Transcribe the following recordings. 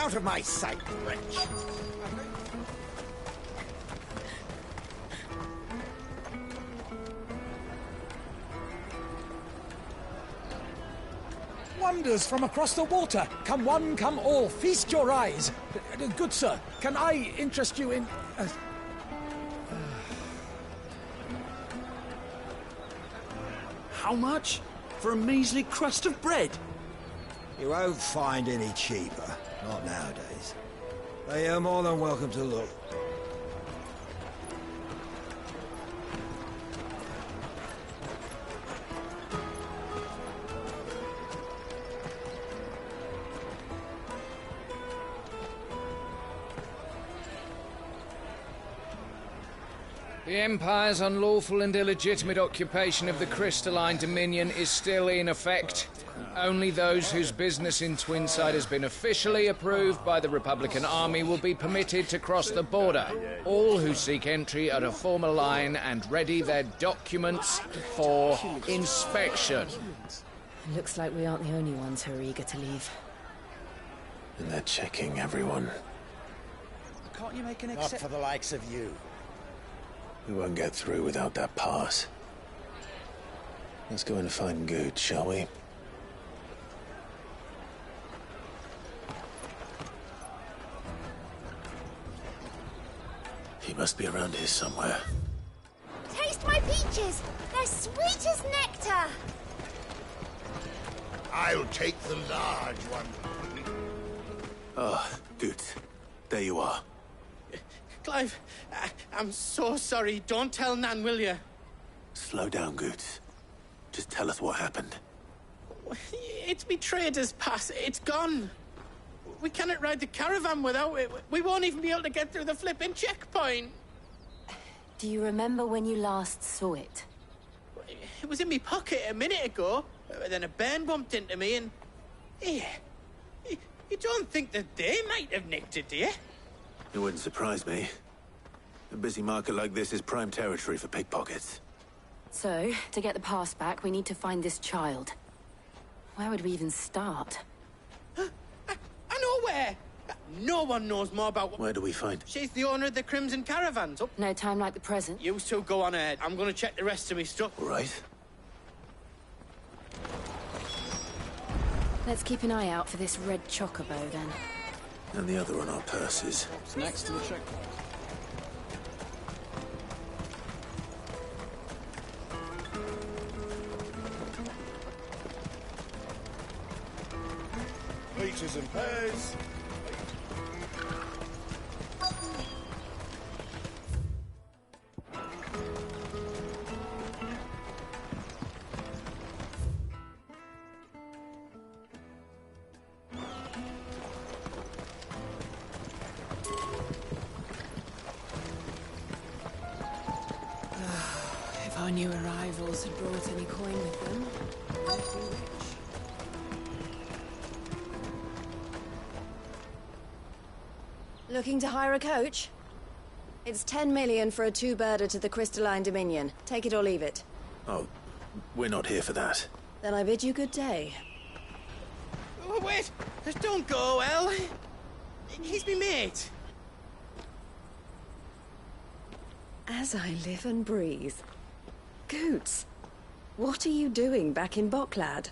out of my sight, wretch! Wonders from across the water. Come one, come all, feast your eyes. Good sir, can I interest you in... How much? For a measly crust of bread? You won't find any cheaper. Not nowadays. But you're more than welcome to look. The Empire's unlawful and illegitimate occupation of the Crystalline Dominion is still in effect. Only those whose business in Twinside has been officially approved by the Republican Army will be permitted to cross the border. All who seek entry are to form a line and ready their documents for inspection. Looks like we aren't the only ones who are eager to leave. And they're checking everyone. Can't you make an Not for the likes of you. We won't get through without that pass. Let's go in and find Good, shall we? He must be around here somewhere. Taste my peaches! They're sweet as nectar! I'll take the large one. Oh, Good. There you are. Clive, I'm so sorry. Don't tell Nan, will you? Slow down, Good. Just tell us what happened. It's me trader's pass. It's gone. We cannot ride the caravan without it. We won't even be able to get through the flipping checkpoint. Do you remember when you last saw it? It was in my pocket a minute ago. Then a bairn bumped into me and... Yeah. You don't think that they might have nicked it, do you? It wouldn't surprise me. A busy market like this is prime territory for pickpockets. So, to get the pass back, we need to find this child. Where would we even start? I know where! No one knows more about what... Where do we find? She's the owner of the Crimson Caravans. Oh, No time like the present. you two go on ahead. I'm gonna check the rest of me stuff. All right. Let's keep an eye out for this red chocobo, then. And the other on our purses. It's next to the checkpoint. Peaches and pears. If our new arrivals had brought any coin with them, we'd be rich. Looking to hire a coach? It's 10 million for a two-birder to the Crystalline Dominion. Take it or leave it. Oh, we're not here for that. Then I bid you good day. Oh, wait! Don't go, El. He's me mate. As I live and breathe. Goots, what are you doing back in Bocklad?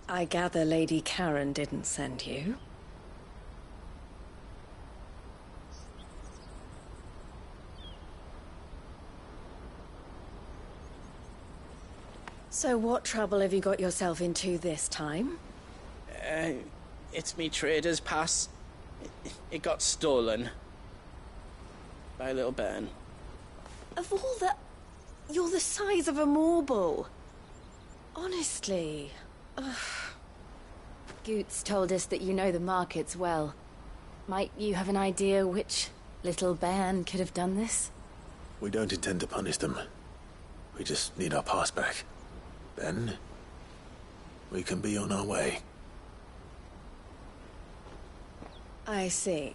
I gather Lady Karen didn't send you. So what trouble have you got yourself into this time? It's me trader's pass. It got stolen. By a little bairn. Of all the... You're the size of a marble. Honestly. Ugh. Goots told us that you know the markets well. Might you have an idea which little bairn could have done this? We don't intend to punish them. We just need our pass back. Then, we can be on our way. I see.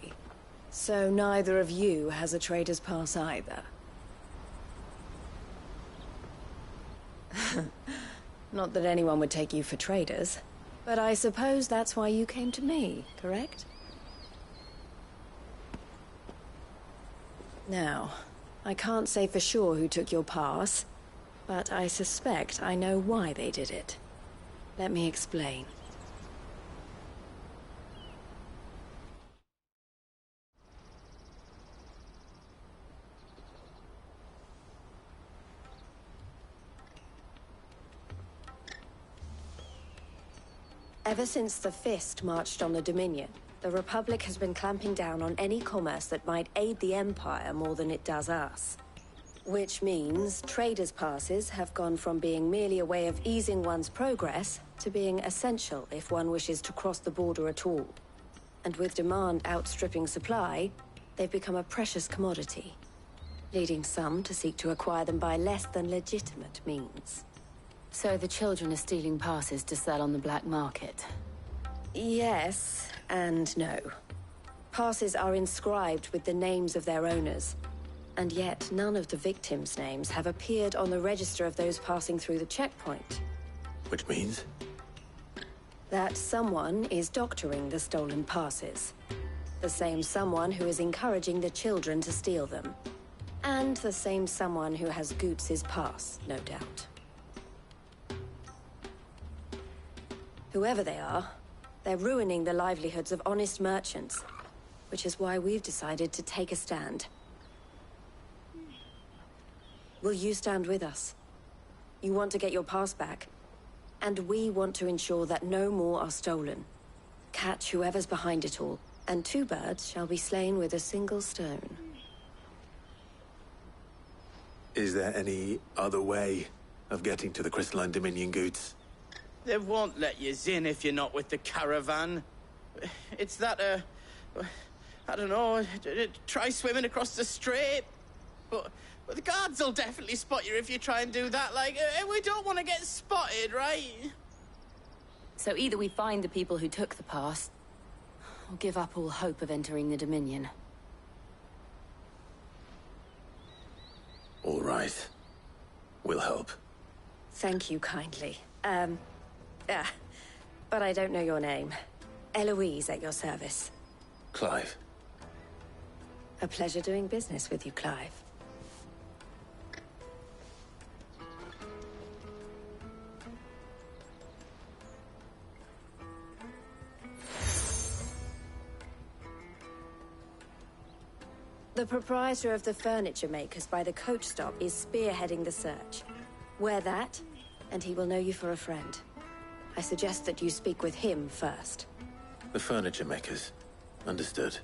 So neither of you has a trader's pass either. Not that anyone would take you for traders, but I suppose that's why you came to me, correct? Now, I can't say for sure who took your pass, but I suspect I know why they did it. Let me explain. Ever since the Fist marched on the Dominion, the Republic has been clamping down on any commerce that might aid the Empire more than it does us. Which means traders' passes have gone from being merely a way of easing one's progress to being essential if one wishes to cross the border at all. And with demand outstripping supply, they've become a precious commodity, leading some to seek to acquire them by less than legitimate means. So the children are stealing passes to sell on the black market? Yes, and no. Passes are inscribed with the names of their owners, and yet none of the victims' names have appeared on the register of those passing through the checkpoint. Which means? That someone is doctoring the stolen passes. The same someone who is encouraging the children to steal them. And the same someone who has Goots's pass, no doubt. Whoever they are, they're ruining the livelihoods of honest merchants, which is why we've decided to take a stand. Will you stand with us? You want to get your pass back, and we want to ensure that no more are stolen. Catch whoever's behind it all, and 2 birds shall be slain with a single stone. Is there any other way of getting to the Crystalline Dominion, Goots? They won't let you in if you're not with the caravan. It's that, I don't know, try swimming across the strait. But the guards will definitely spot you if you try and do that. Like, we don't want to get spotted, right? So either we find the people who took the pass, or give up all hope of entering the Dominion. All right. We'll help. Thank you kindly. But I don't know your name. Eloise at your service. Clive. A pleasure doing business with you, Clive. The proprietor of the furniture makers by the coach stop is spearheading the search. Wear that, and he will know you for a friend. I suggest that you speak with him first. The furniture makers. Understood.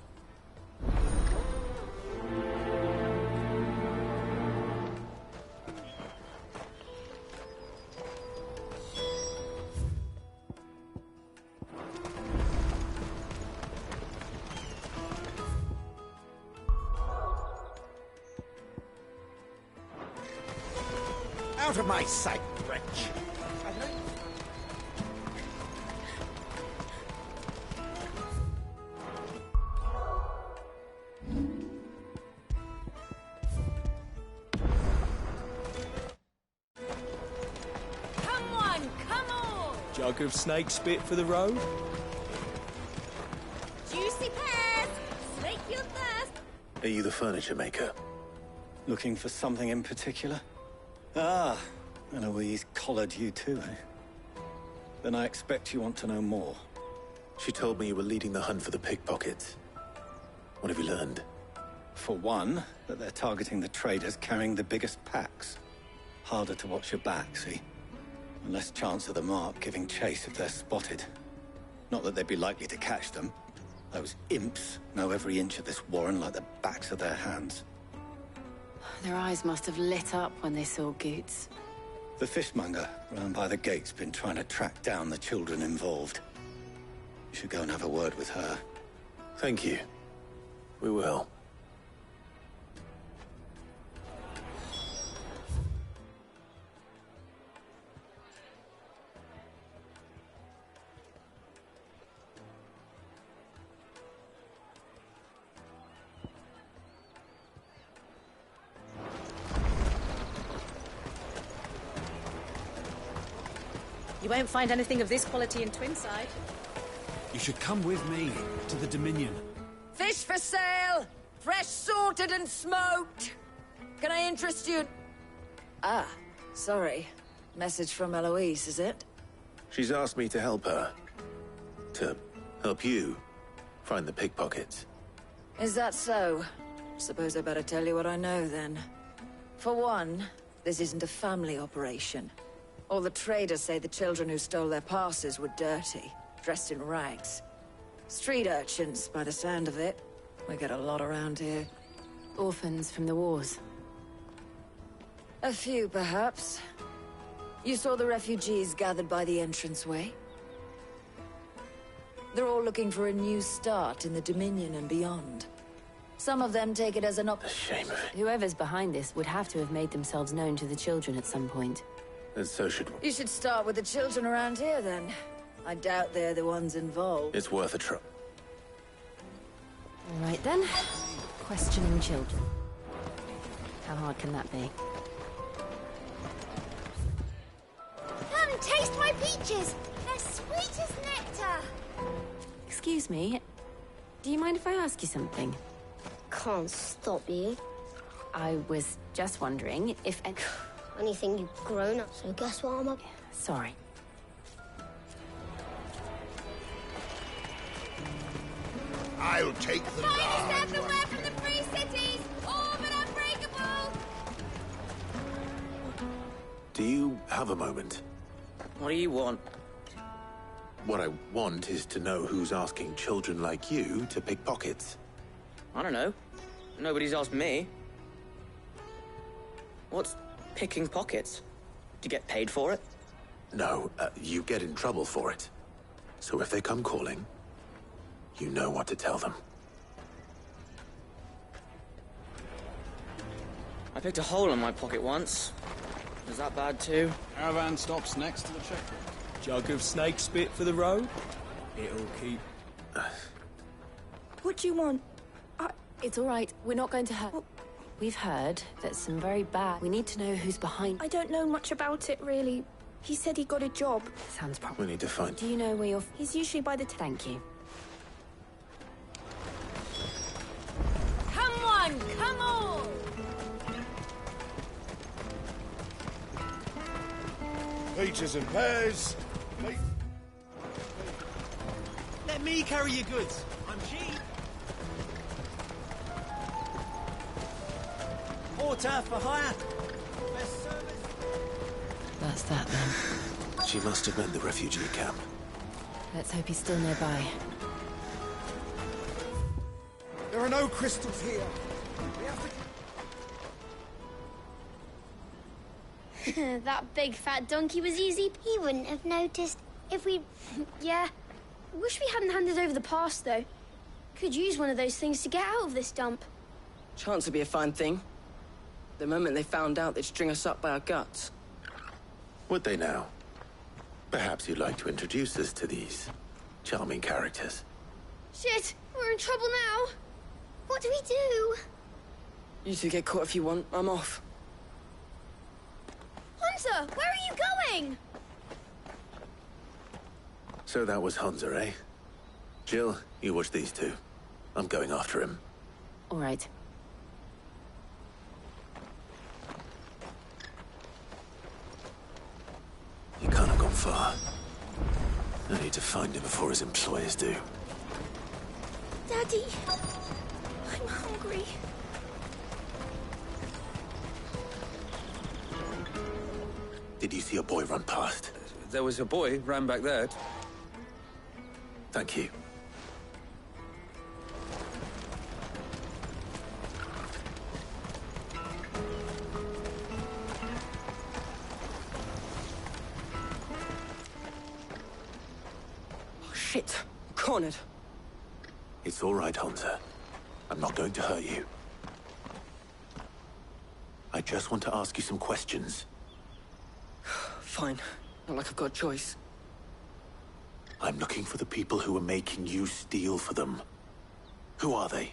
Out of my sight, wretch! Jug of snake spit for the road? Juicy pears! Slake your thirst! Are you the furniture maker? Looking for something in particular? Ah, Eloise collared you too, eh? Then I expect you want to know more. She told me you were leading the hunt for the pickpockets. What have you learned? For one, that they're targeting the traders carrying the biggest packs. Harder to watch your back, see? And less chance of the mark giving chase if they're spotted. Not that they'd be likely to catch them. Those imps know every inch of this warren like the backs of their hands. Their eyes must have lit up when they saw Goots. The fishmonger round by the gate's been trying to track down the children involved. You should go and have a word with her. Thank you. We will. You won't find anything of this quality in Twinside. You should come with me to the Dominion. Fish for sale! Fresh sorted and smoked! Can I interest you? Ah, sorry. Message from Eloise, is it? She's asked me to help her. To help you find the pickpockets. Is that so? Suppose I better tell you what I know, then. For one, this isn't a family operation. All the traders say the children who stole their passes were dirty, dressed in rags. Street urchins, by the sound of it. We get a lot around here. Orphans from the wars. A few, perhaps. You saw the refugees gathered by the entranceway? They're all looking for a new start in the Dominion and beyond. Some of them take it as an Shame of it. Whoever's behind this would have to have made themselves known to the children at some point. And so should we. You should start with the children around here, then. I doubt they're the ones involved. It's worth a try. All right, then. Questioning children. How hard can that be? Come, taste my peaches! They're sweet as nectar! Excuse me. Do you mind if I ask you something? Can't stop you. I was just wondering if... Anything you've grown up, so guess what I'm up? Sorry. I'll take the large Finest one. everywhere from the free cities! All but unbreakable! Do you have a moment? What do you want? What I want is to know who's asking children like you to pick pockets. I don't know. Nobody's asked me. What's picking pockets? Do you get paid for it? No, you get in trouble for it. So if they come calling, you know what to tell them. I picked a hole in my pocket once. Was that bad too? Caravan stops next to the checkpoint. Jug of snake spit for the road. It'll keep... What do you want? It's all right. We're not going to hurt... We've heard that some very bad... We need to know who's behind... I don't know much about it, really. He said he got a job. Sounds proper. We need to find... Do you know where you're... He's usually by the... Thank you. Come on, come on! Peaches and pears. Let me carry your goods. I'm cheap. Porter for hire. Best service. That's that, then. She must have meant the refugee camp. Let's hope he's still nearby. There are no crystals here. We have to... That big fat donkey was easy. He wouldn't have noticed if we... Yeah. Wish we hadn't handed over the pass, though. Could use one of those things to get out of this dump. Chance would be a fine thing. The moment they found out, they'd string us up by our guts. Would they now? Perhaps you'd like to introduce us to these charming characters. Shit, we're in trouble now. What do we do? You two get caught if you want. I'm off. Hunter, where are you going? So that was Hunter, eh? Jill, you watch these two. I'm going after him. All right. He can't have gone far. I need to find him before his employers do. Daddy, I'm hungry. Did you see a boy run past? There was a boy ran back there. Thank you. Oh, shit. I'm cornered. It's all right, Hunter. I'm not going to hurt you. I just want to ask you some questions. Fine. Not like I've got a choice. I'm looking for the people who are making you steal for them. Who are they?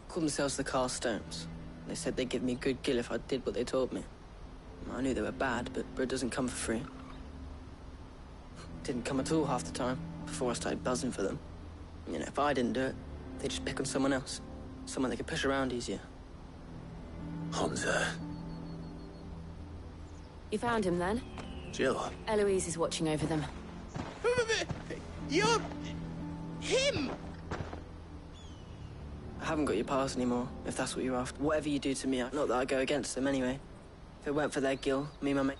Called themselves the Carstones. They said they'd give me a good gill if I did what they told me. I knew they were bad, but bread doesn't come for free. didn't come at all half the time, before I started buzzing for them. You know, if I didn't do it, they'd just pick on someone else. Someone they could push around easier. Hansa. You found him then? Jill. Eloise is watching over them. You're... him! I haven't got your pass anymore, if that's what you're after. Whatever you do to me, not that I go against them anyway. If it weren't for their Gil, me and my mate...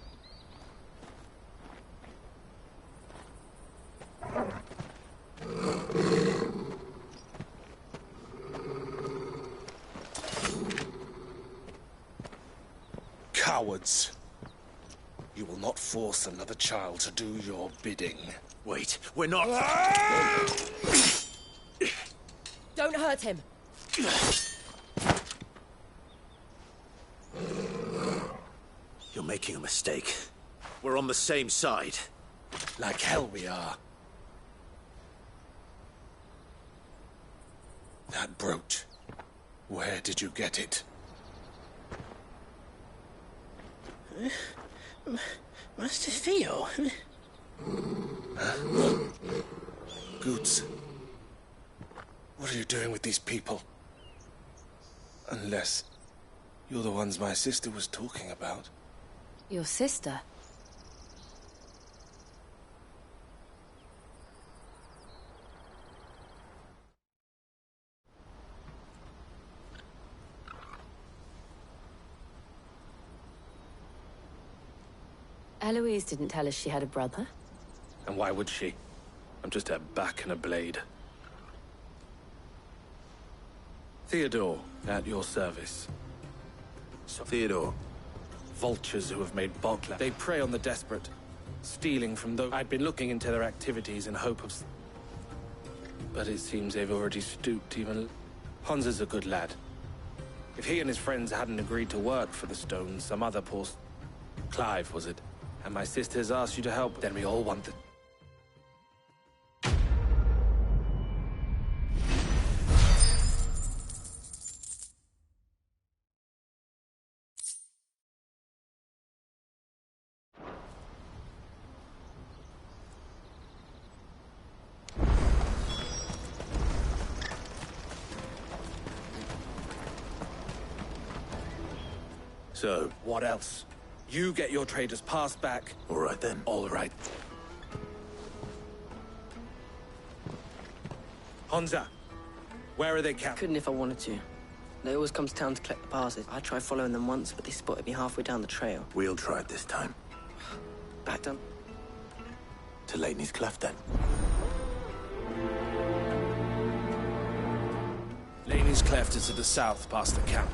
Cowards. You will not force another child to do your bidding. Wait, we're not... Don't hurt him. You're making a mistake. We're on the same side. Like hell we are. That brooch. Where did you get it? Master Theo? Goots. What are you doing with these people? Unless you're the ones my sister was talking about. Your sister? Eloise didn't tell us she had a brother. And why would she? I'm just a back and a blade. Theodore, at your service. So Theodore? Vultures who have made Bokla. They prey on the desperate, stealing from those... I'd been looking into their activities in hope of... But it seems they've already stooped even... Hansa's a good lad. If he and his friends hadn't agreed to work for the stones, some other poor... Clive, was it? And my sisters asked you to help, then we all want the... So? What else? You get your trader's pass back. All right, then. All right. Hansa, where are they camped? Couldn't if I wanted to. They always come to town to collect the passes. I tried following them once, but they spotted me halfway down the trail. We'll try it this time. Back down. To Laney's Cleft, then. Laney's Cleft is to the south, past the camp.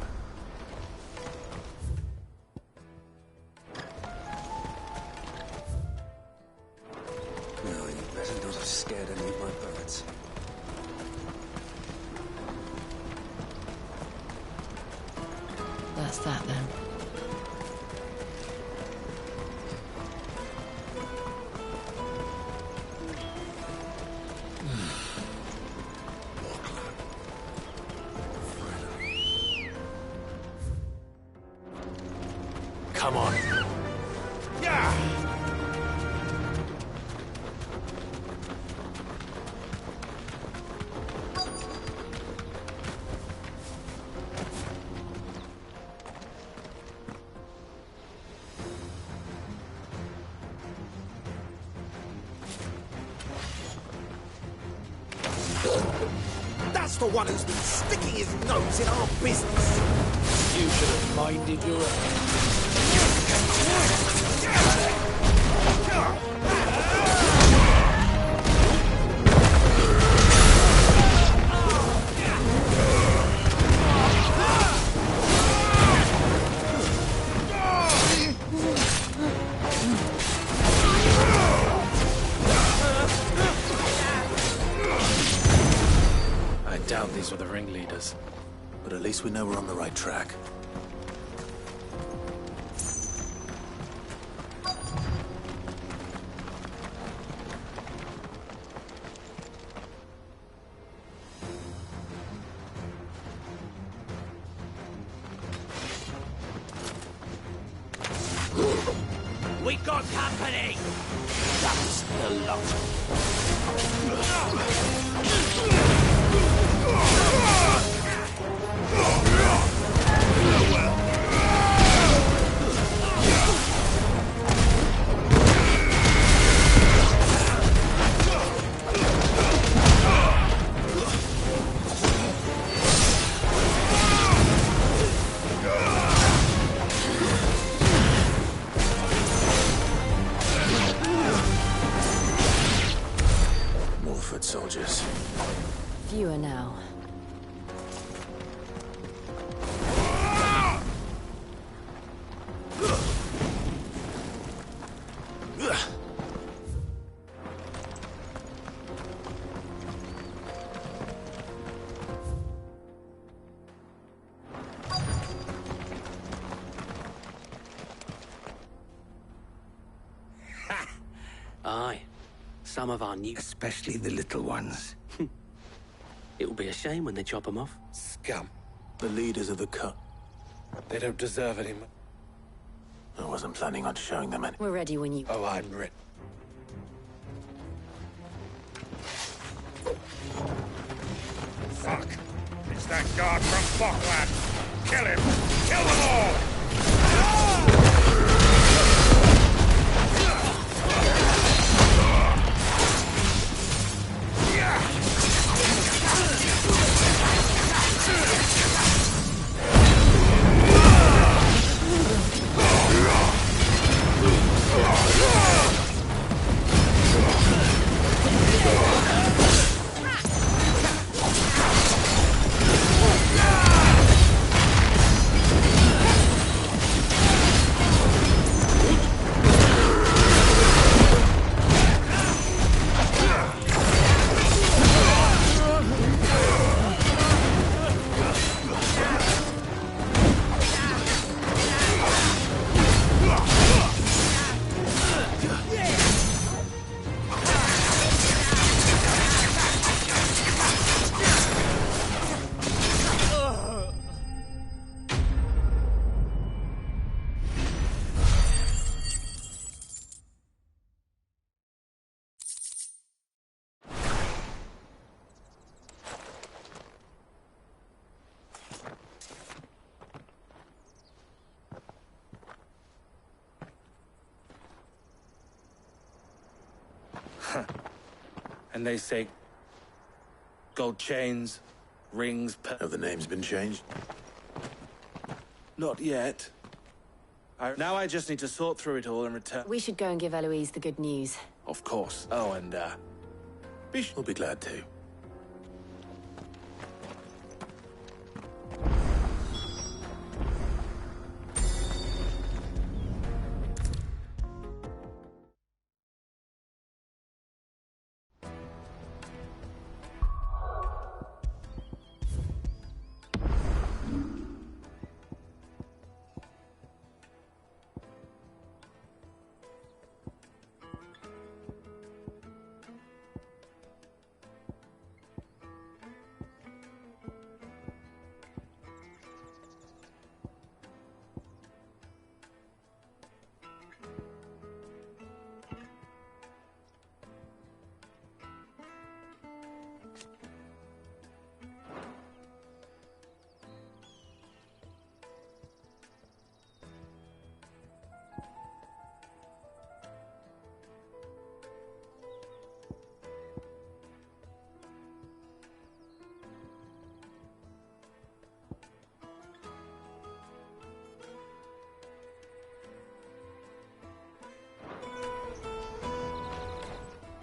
No, you better not have scared any of my birds. That's that then. Come on. Yeah! That's the one who's been sticking his nose in our business. You should have minded your... I doubt these were the ringleaders. But at least we know we're on the right track. We We got company! That's the lot. More foot soldiers. Fewer now. Aye. Some of our new... Especially the little ones. It will be a shame when they chop them off. Scum. The leaders of the cut. They don't deserve any more. I wasn't planning on showing them any. We're ready when you... Oh, I'm ready. Fuck! It's that guard from Boklat! Kill him! Kill them all! And they say gold chains, rings, Have the names been changed? Not yet. Now I just need to sort through it all and return. We should go and give Eloise the good news. Of course. Oh, and We'll be glad to.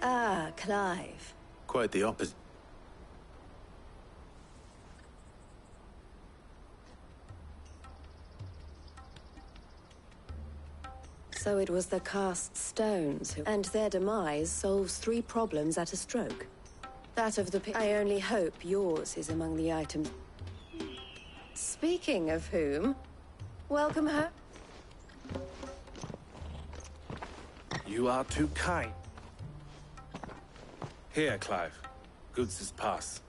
Ah, Clive. Quite the opposite. So it was the cast stones who... And their demise solves 3 problems at a stroke. That of the... I only hope yours is among the items. Speaking of whom, welcome home. You are too kind. Here, Clive. Goods' pass.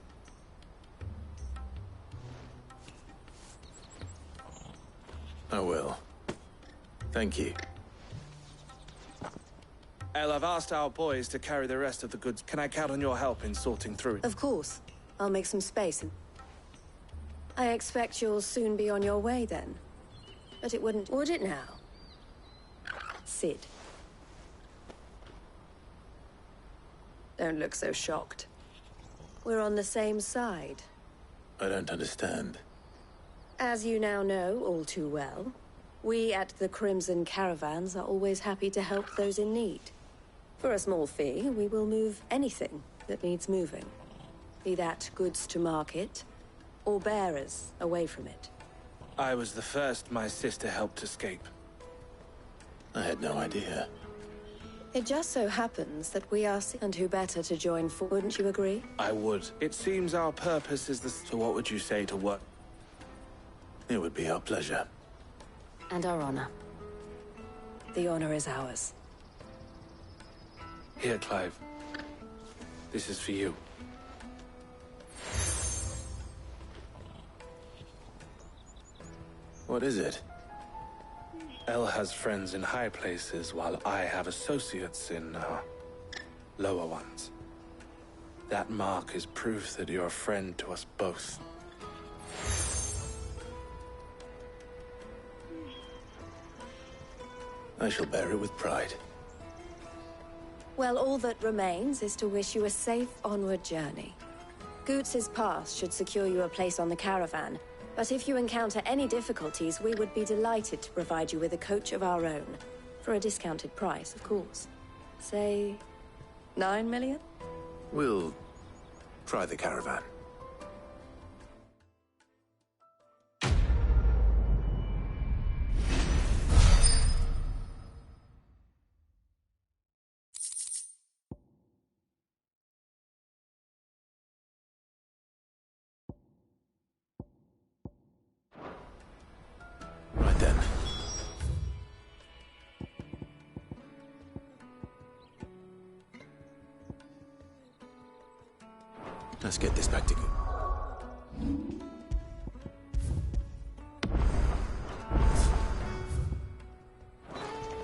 I will. Thank you. El, I've asked our boys to carry the rest of the goods. Can I count on your help in sorting through it? Of course. I'll make some space. I expect you'll soon be on your way then. But it wouldn't... Would it now? Sid. Don't look so shocked. We're on the same side. I don't understand. As you now know all too well, we at the Crimson Caravans are always happy to help those in need. For a small fee, we will move anything that needs moving. Be that goods to market, or bearers away from it. I was the first my sister helped escape. I had no idea. It just so happens that we are... And who better to join for, wouldn't you agree? I would. It seems our purpose is the... So what would you say to what? It would be our pleasure. And our honor. The honor is ours. Here, Clive. This is for you. What is it? El has friends in high places, while I have associates in, lower ones. That mark is proof that you're a friend to us both. I shall bear it with pride. Well, all that remains is to wish you a safe onward journey. Goots's pass should secure you a place on the caravan, but if you encounter any difficulties, we would be delighted to provide you with a coach of our own. For a discounted price, of course. Say... 9 million? We'll try the caravan. Right then. Let's get this back to you.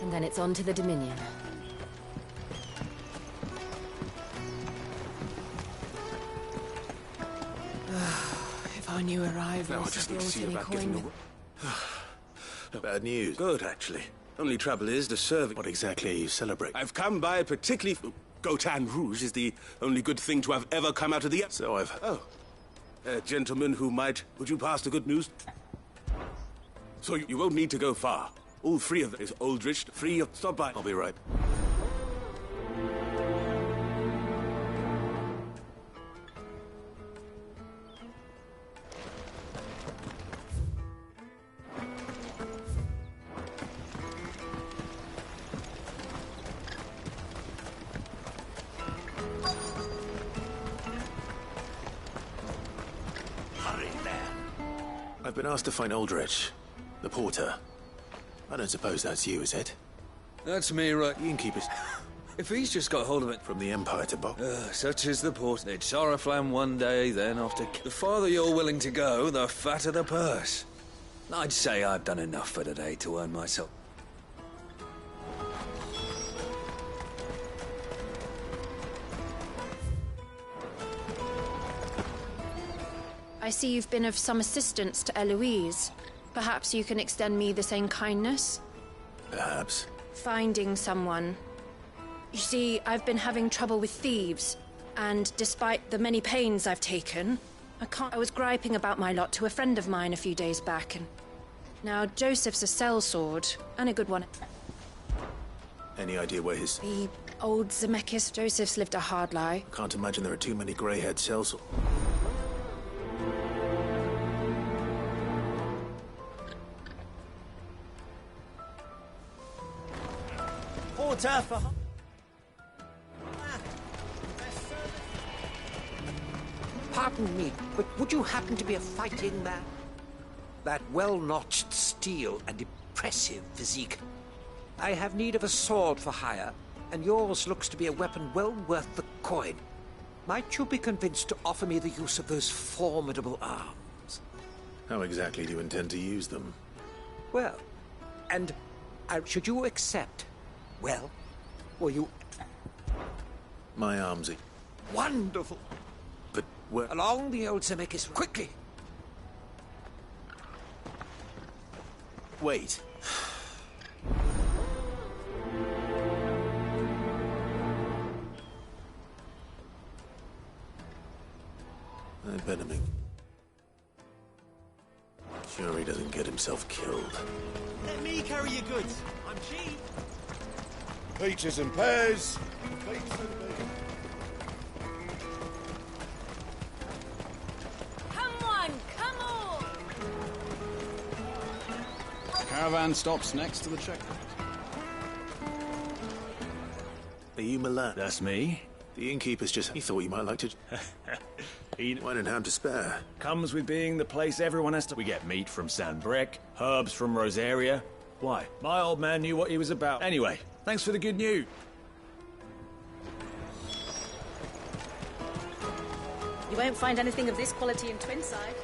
And then it's on to the Dominion. If I knew arrivals Now I just need to brought see any about getting coin. the... Bad news. Good, actually. Only trouble is the serving... What exactly are you celebrating? I've come by particularly... Gotan Rouge is the only good thing to have ever come out of the... So I've... Oh. A gentleman who might... Would you pass the good news? So you won't need to go far. All three of them is Aldrich, free of... Stop by. I'll be right. I've been asked to find Aldrich, the porter. I don't suppose that's you, is it? That's me, right? You can keep it. If he's just got hold of it... From the Empire to Bob. Such is the port. It's Oriflamme one day, then off to... The farther you're willing to go, the fatter the purse. I'd say I've done enough for today to earn myself. I see you've been of some assistance to Eloise. Perhaps you can extend me the same kindness? Perhaps. Finding someone. You see, I've been having trouble with thieves, and despite the many pains I've taken, I was griping about my lot to a friend of mine a few days back, and now Joseph's a sellsword, and a good one. Any idea where his... The old Zemeckis. Joseph's lived a hard life. I can't imagine there are too many grey-haired sellswords. Porter for... Pardon me, but would you happen to be a fighting man? That well-notched steel and impressive physique. I have need of a sword for hire, and yours looks to be a weapon well worth the coin. Might you be convinced to offer me the use of those formidable arms? How exactly do you intend to use them? Well, and should you accept, well, will you My armsy. Wonderful. But where... Along the old Zemeckis, quickly! Wait. I'd better make... Sure he doesn't get himself killed. Let me carry your goods. I'm cheap. Peaches and pears. Come on, come on! Caravan stops next to the checkpoint. Are you Milan? That's me. The innkeeper's just... He thought you might like to... Wine and ham to spare. Comes with being the place everyone has to... We get meat from San Brec, herbs from Rosaria. Why? My old man knew what he was about. Anyway, thanks for the good news. You won't find anything of this quality in Twinside.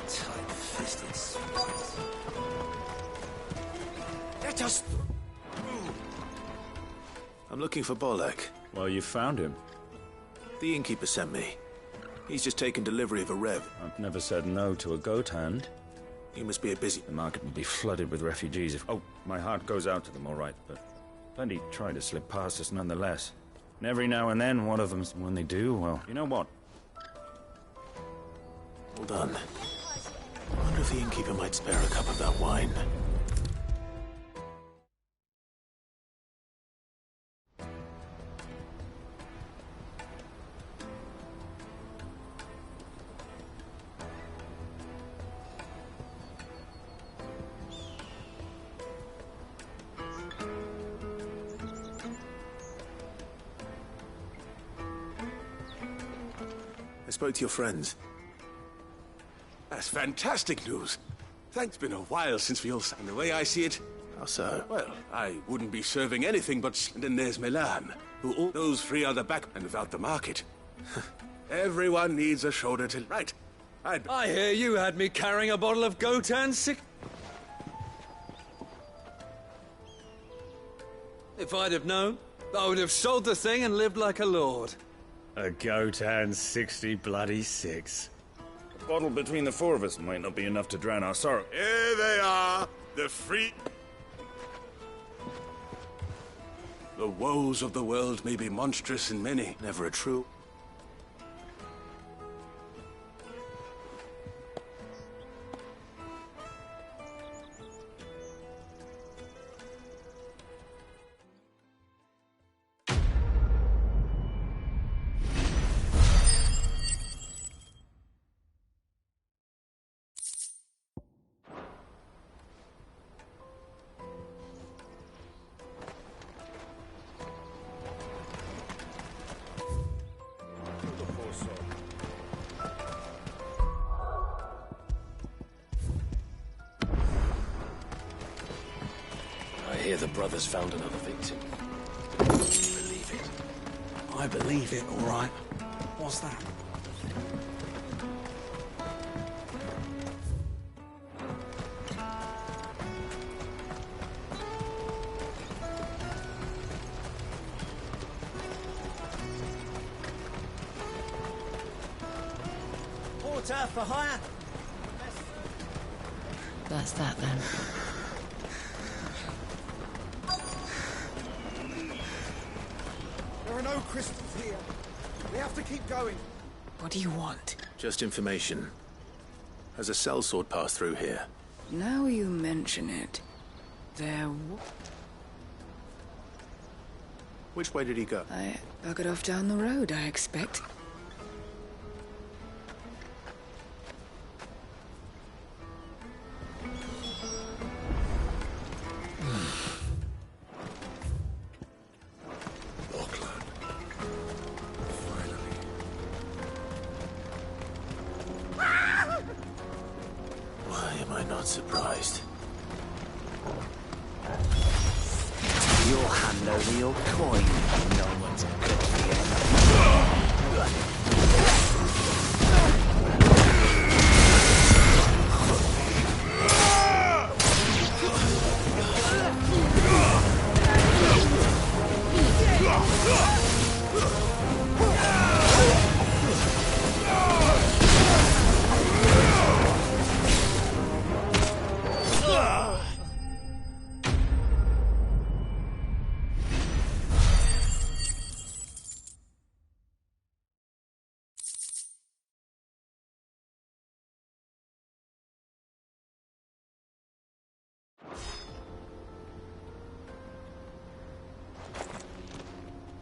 Tight-fisted sweet. Let us... I'm looking for Bolek. Well, you found him. The innkeeper sent me. He's just taken delivery of a rev. I've never said no to a goat hand. You must be a busy... The market will be flooded with refugees if... Oh, my heart goes out to them, all right, but plenty try to slip past us nonetheless. And every now and then, one of them, when they do, well, you know what? Hold on. I wonder if the innkeeper might spare a cup of that wine. I spoke to your friends. That's fantastic news. Thanks. Been a while since we all... And the way I see it... How so? Well, I wouldn't be serving anything but... And then there's Milan, who all... Those three are the back... And without the market. Everyone needs a shoulder to... Right. I hear you had me carrying a bottle of Gotan sick... If I'd have known, I would have sold the thing and lived like a lord. A Gotan 60 bloody 6. A bottle between the four of us might not be enough to drown our sorrow. Here they are, the free... The woes of the world may be monstrous in many. Never a true... I hear the brothers found another victim. Believe it. I believe it, all right. What's that? Porter for hire. That's that then. There are no crystals here. We have to keep going. What do you want? Just information. Has a sellsword passed through here? Now you mention it, there Which way did he go? I buggered off down the road, I expect. Why am I not surprised? You'll hand over your coin. No one's good for you.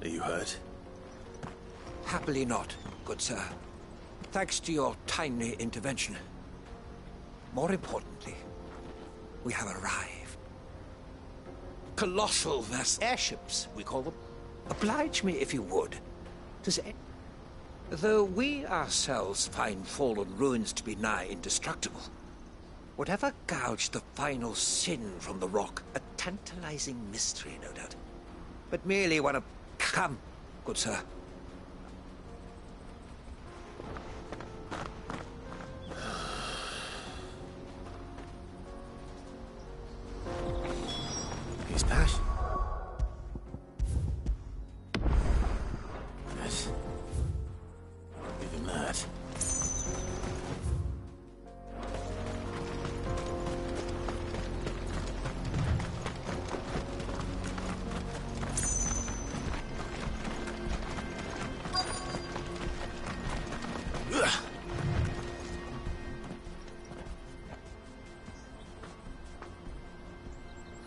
Are you hurt? Happily not, good sir. Thanks to your timely intervention. More importantly, we have arrived. Colossal vessels. Airships, we call them. Oblige me if you would. Though we ourselves find fallen ruins to be nigh indestructible, whatever gouged the final sin from the rock, a tantalizing mystery, no doubt. But merely one of... Come, good sir. He's back. Yes. Give him that.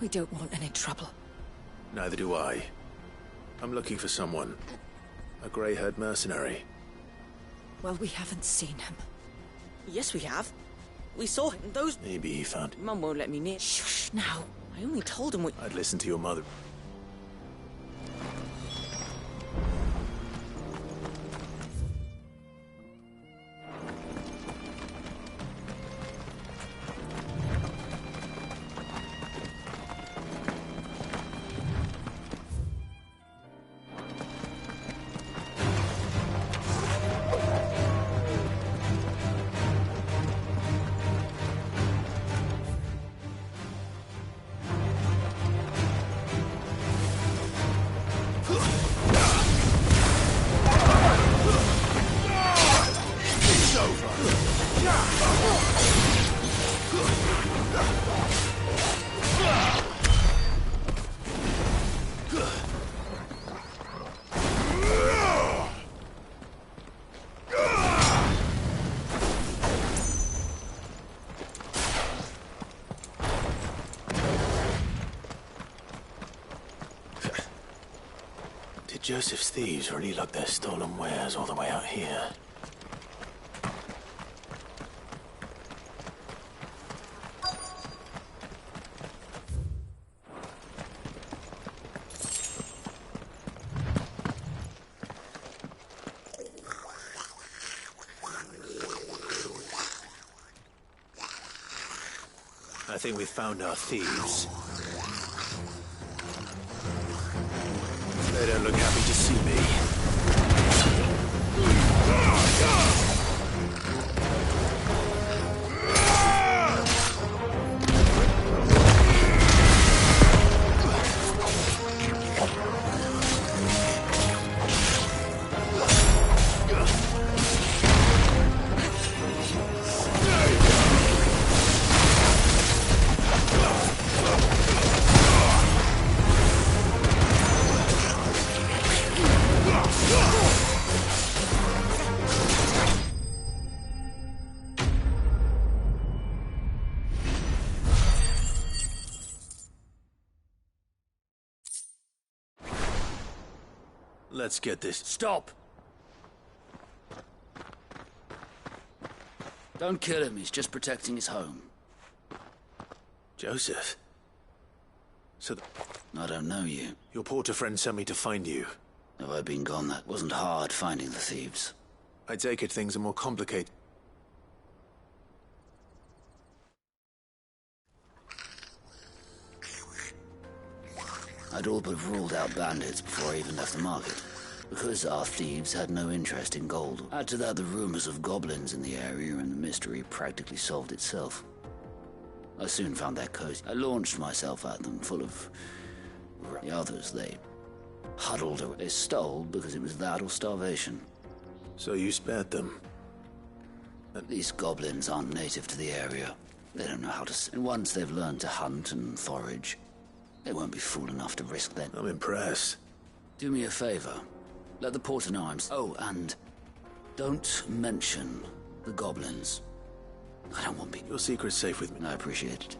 We don't want any trouble. Neither do I. I'm looking for someone. A grey-haired mercenary. Well, we haven't seen him. Yes, we have. We saw him. Those... Maybe he found... Mum won't let me near. Shush, now. I only told him we... I'd listen to your mother. Joseph's thieves really lug their stolen wares all the way out here. I think we've found our thieves. They don't look happy to see me. Let's get this. Stop! Don't kill him, he's just protecting his home. Joseph? So... I don't know you. Your porter friend sent me to find you. Have I been gone, that wasn't hard finding the thieves. I take it things are more complicated. I'd all but ruled out bandits before I even left the market. Because our thieves had no interest in gold. Add to that the rumors of goblins in the area, and the mystery practically solved itself. I soon found their coast. I launched myself at them, full of... The others, they huddled away. They stole because it was that or starvation. So you spared them? These goblins aren't native to the area. They don't know how to... And once they've learned to hunt and forage, they won't be fool enough to risk them. I'm impressed. Do me a favor. Let the porter know I'm... Oh, and don't mention the goblins. I don't want people... Your secret's safe with me. I appreciate it.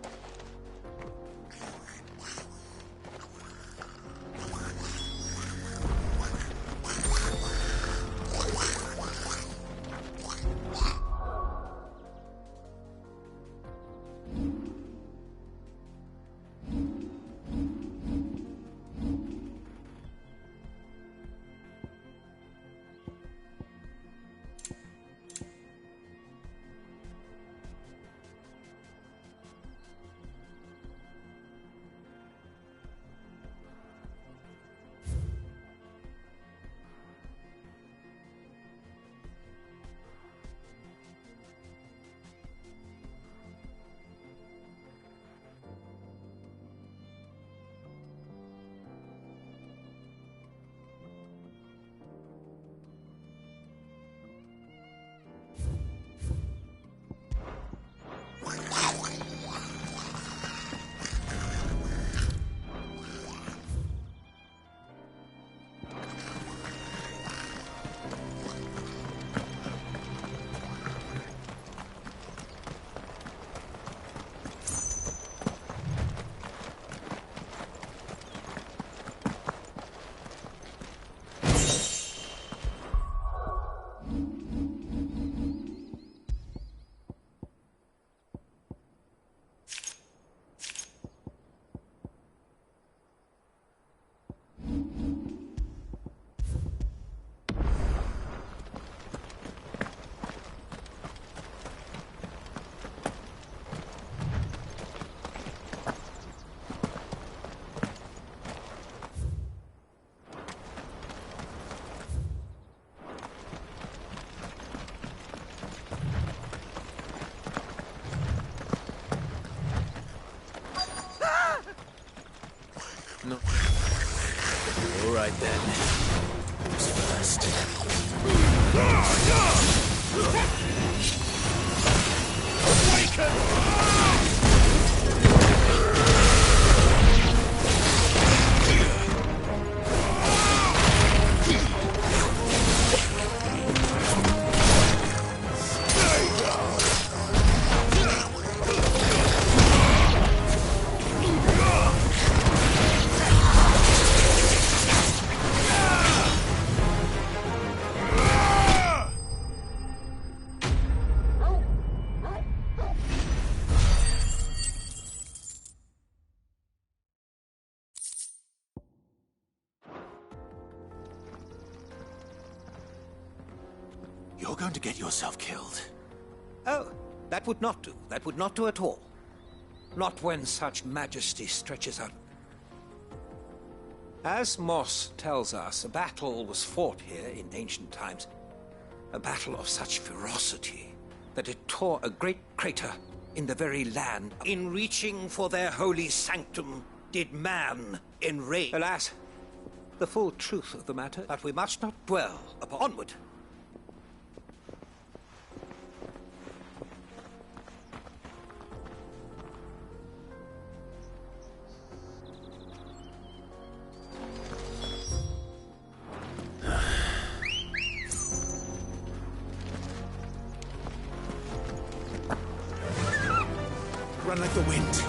right then. Who's first? You're going to get yourself killed. Oh, that would not do. That would not do at all. Not when such majesty stretches out. As Moss tells us, a battle was fought here in ancient times. A battle of such ferocity that it tore a great crater in the very land. In reaching for their holy sanctum, did man enrage. Alas, the full truth of the matter, that we must not dwell upon. Onward. Run like the wind.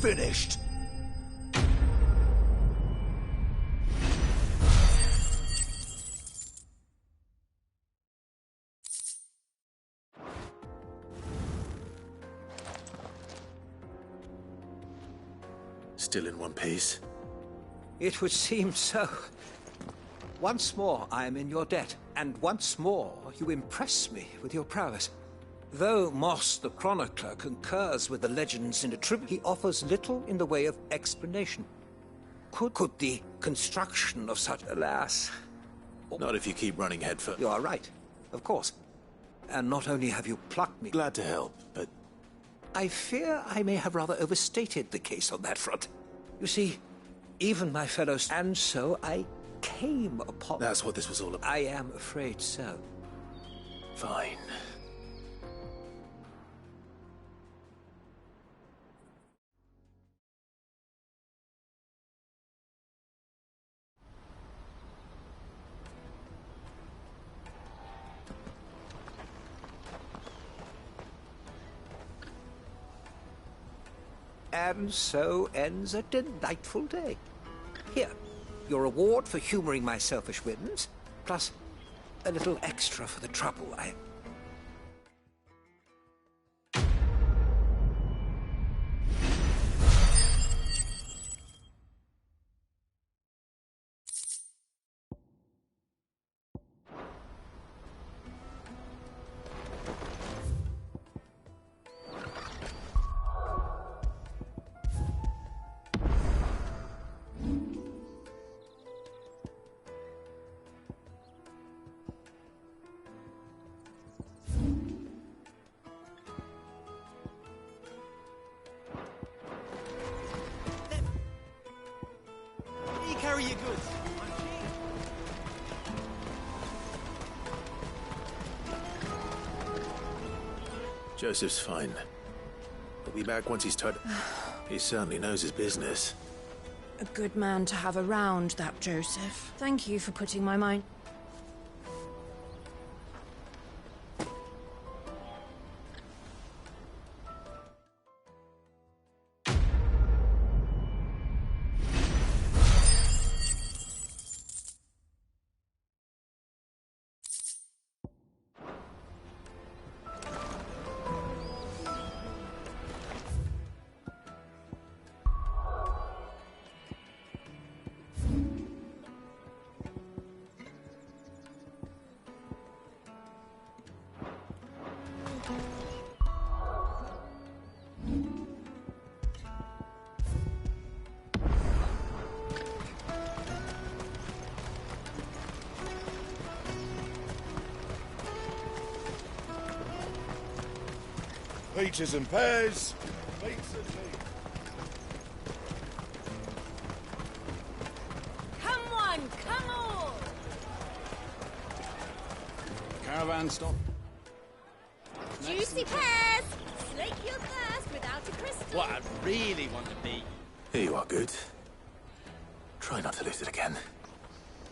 Finished. Still in one piece? It would seem so. Once more I am in your debt, and once more you impress me with your prowess. Though Moss the chronicler concurs with the legends in a tribute, he offers little in the way of explanation. Could the construction of such, alas... Not if you keep running headfirst. You are right, of course. And not only have you plucked me... Glad to help, but... I fear I may have rather overstated the case on that front. You see, even my fellows... And so I came upon... That's what this was all about. I am afraid so. Fine. And so ends a delightful day. Here, your reward for humoring my selfish whims, plus a little extra for the trouble I... carry your goods. Joseph's fine. He'll be back once he's touched. He certainly knows his business. A good man to have around, that Joseph. Thank you for putting my mind... Peaches and pears. Meats and meat. Come on, come on! Caravan stop. Juicy pears! Slake your thirst without a crystal. What I really want to be. Here you are, Good. Try not to lose it again.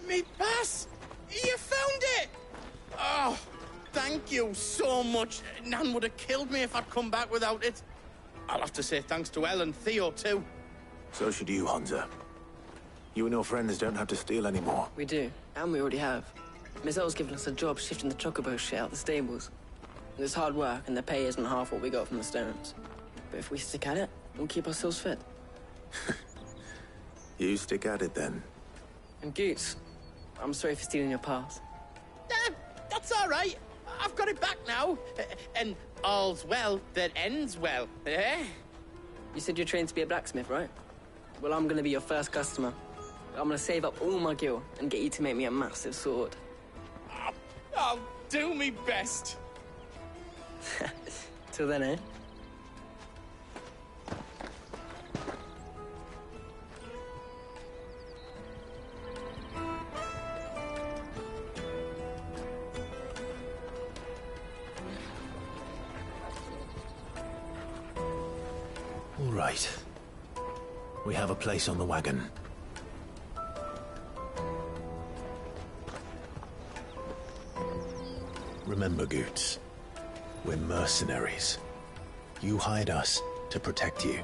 Me pass! You found it! Oh, thank you so much. Nan would have killed me if I'd come back without it. I'll have to say thanks to Elle and Theo, too. So should you, Hansa. You and your friends don't have to steal anymore. We do, and we already have. Miss Elle's given us a job shifting the chocobo shit out the stables. It's hard work, and the pay isn't half what we got from the Stones. But if we stick at it, we'll keep ourselves fit. You stick at it, then. And Goots, I'm sorry for stealing your pass. That's all right. I've got it back now. And all's well that ends well, eh? You said you're trained to be a blacksmith, right? Well, I'm gonna be your first customer. I'm gonna save up all my gil and get you to make me a massive sword. I'll do me best. Till then, eh? All right. We have a place on the wagon. Remember, Goots, we're mercenaries. You hired us to protect you.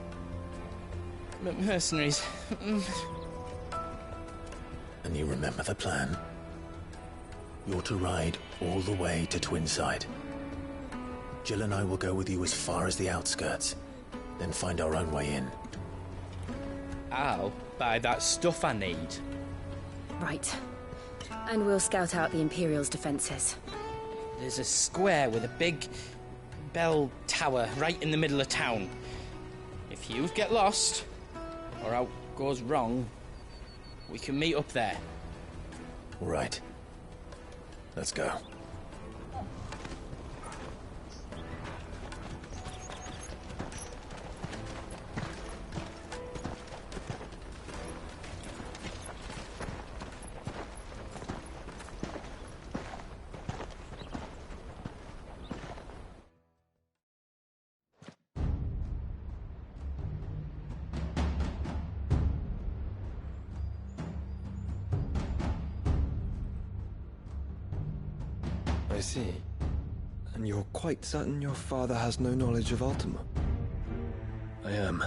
Mercenaries. And you remember the plan? You're to ride all the way to Twinside. Jill and I will go with you as far as the outskirts, then find our own way in. I'll buy that stuff I need. Right. And we'll scout out the Imperial's defenses. There's a square with a big bell tower right in the middle of town. If you get lost, or out goes wrong, we can meet up there. All right. Let's go. I see. And you're quite certain your father has no knowledge of Ultima? I am.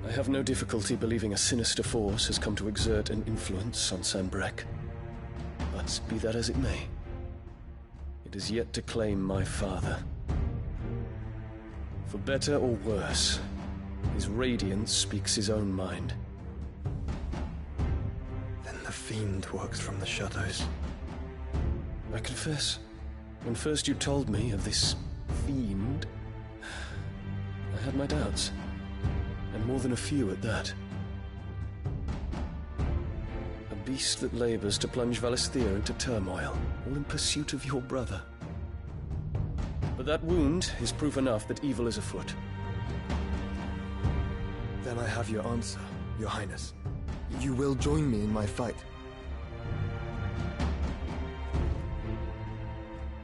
I have no difficulty believing a sinister force has come to exert an influence on Sanbreque. But be that as it may, it is yet to claim my father. For better or worse, his radiance speaks his own mind. Then the fiend works from the shadows. I confess, when first you told me of this fiend, I had my doubts, and more than a few at that. A beast that labors to plunge Valisthea into turmoil, all in pursuit of your brother. But that wound is proof enough that evil is afoot. Then I have your answer. Your Highness, you will join me in my fight.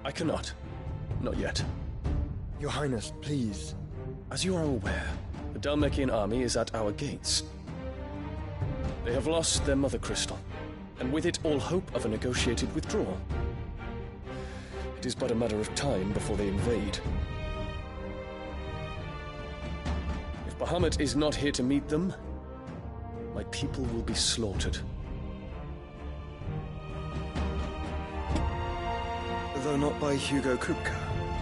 I cannot. Not yet. Your Highness, please. As you are aware, the Dalmekian army is at our gates. They have lost their mother crystal, and with it all hope of a negotiated withdrawal. It is but a matter of time before they invade. If Bahamut is not here to meet them, my people will be slaughtered. Though not by Hugo Kupka,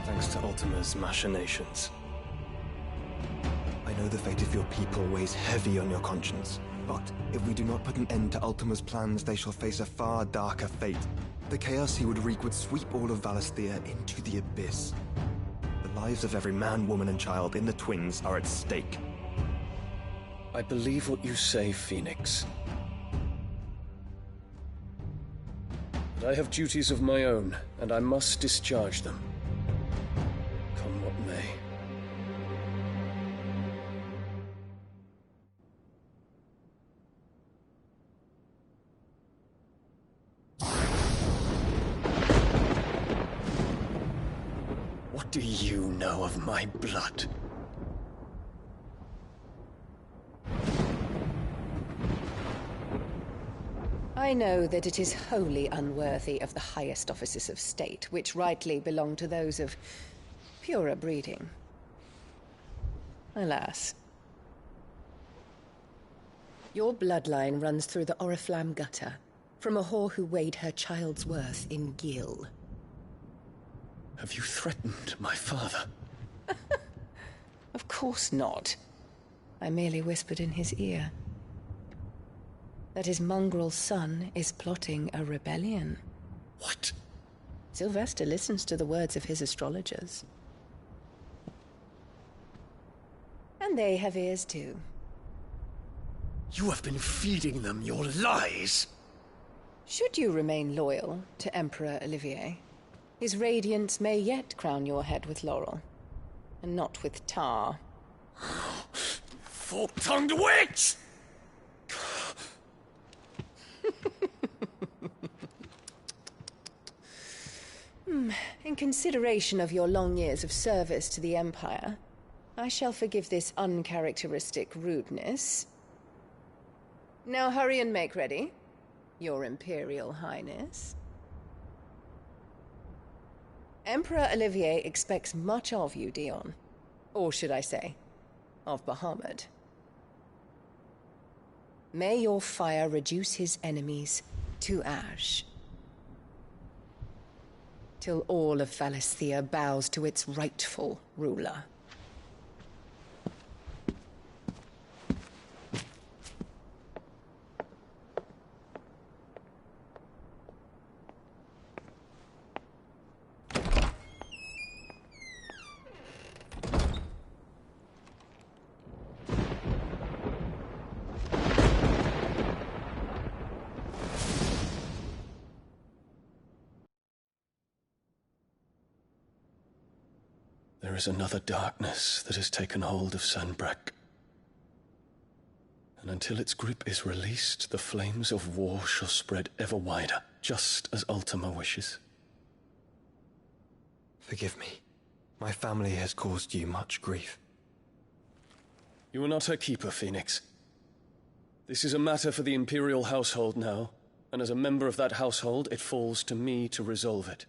thanks to Ultima's machinations. I know the fate of your people weighs heavy on your conscience, but if we do not put an end to Ultima's plans, they shall face a far darker fate. The chaos he would wreak would sweep all of Valisthea into the abyss. The lives of every man, woman, and child in the Twins are at stake. I believe what you say, Phoenix. But I have duties of my own, and I must discharge them. Come what may. What do you know of my blood? I know that it is wholly unworthy of the highest offices of state, which rightly belong to those of purer breeding. Alas. Your bloodline runs through the Oriflamme gutter, from a whore who weighed her child's worth in gil. Have you threatened my father? Of course not. I merely whispered in his ear that his mongrel son is plotting a rebellion. What? Sylvester listens to the words of his astrologers. And they have ears too. You have been feeding them your lies! Should you remain loyal to Emperor Olivier, his radiance may yet crown your head with laurel, and not with tar. Fork-tongued witch! In consideration of your long years of service to the Empire, I shall forgive this uncharacteristic rudeness. Now hurry and make ready, Your Imperial Highness. Emperor Olivier expects much of you, Dion. Or should I say, of Bahamut. May your fire reduce his enemies to ash, till all of Valisthea bows to its rightful ruler. There is another darkness that has taken hold of Sanbreque. And until its grip is released, the flames of war shall spread ever wider, just as Ultima wishes. Forgive me. My family has caused you much grief. You are not her keeper, Phoenix. This is a matter for the Imperial household now, and as a member of that household, it falls to me to resolve it.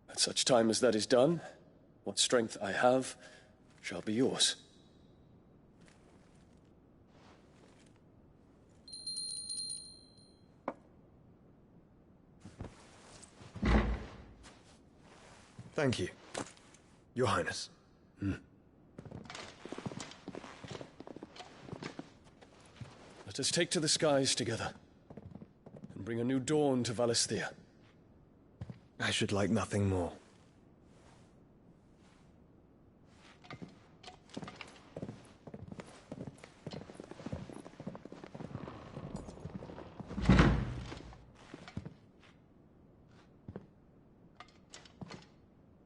At such time as that is done, what strength I have shall be yours. Thank you, Your Highness. Let us take to the skies together, and bring a new dawn to Valisthea. I should like nothing more.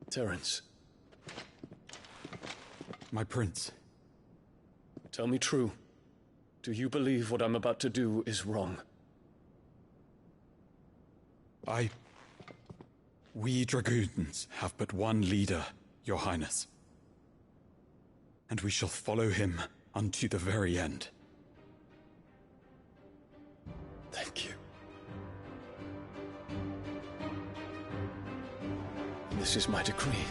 Terence. My prince. Tell me true. Do you believe what I'm about to do is wrong? We dragoons have but one leader, Your Highness. And we shall follow him unto the very end. Thank you. This is my decree.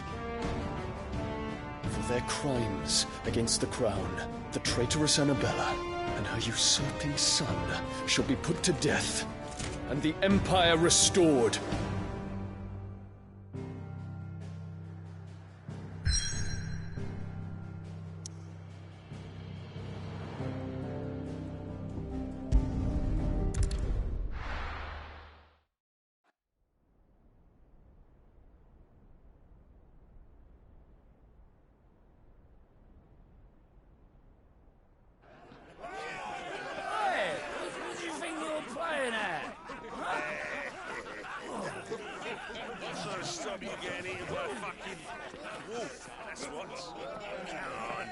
For their crimes against the crown, the traitorous Annabella and her usurping son shall be put to death, and the Empire restored. Stop you getting eaten by a fucking wolf. That's what. Come on.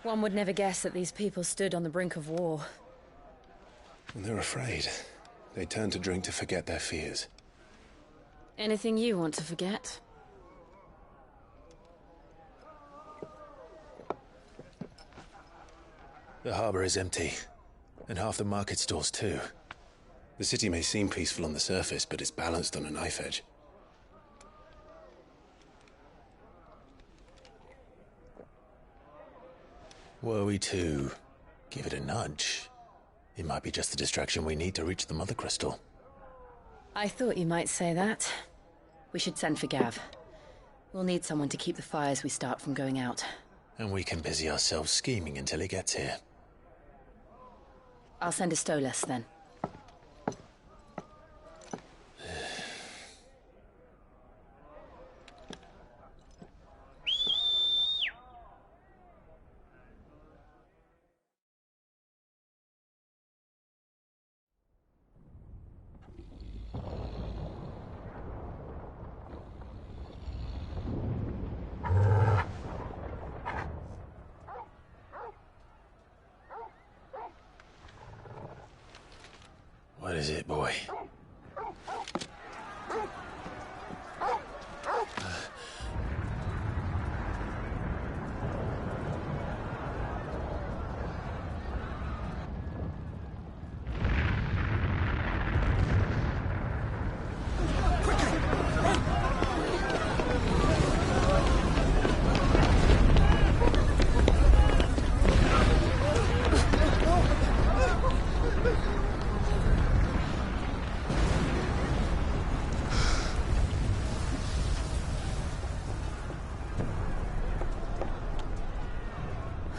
One would never guess that these people stood on the brink of war. And they're afraid. They turn to drink to forget their fears. Anything you want to forget? The harbor is empty, and half the market stalls too. The city may seem peaceful on the surface, but it's balanced on a knife edge. Were we to give it a nudge, it might be just the distraction we need to reach the Mother Crystal. I thought you might say that. We should send for Gav. We'll need someone to keep the fires we start from going out. And we can busy ourselves scheming until he gets here. I'll send a Stolas then. What is it, boy?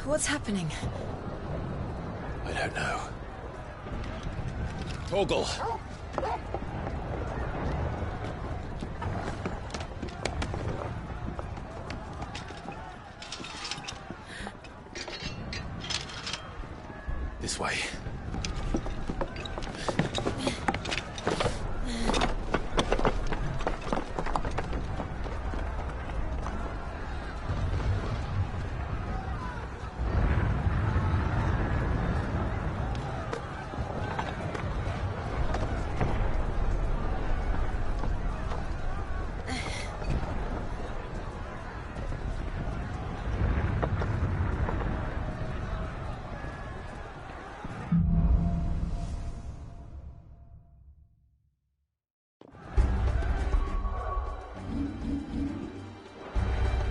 What's happening? I don't know. Torgal! This way.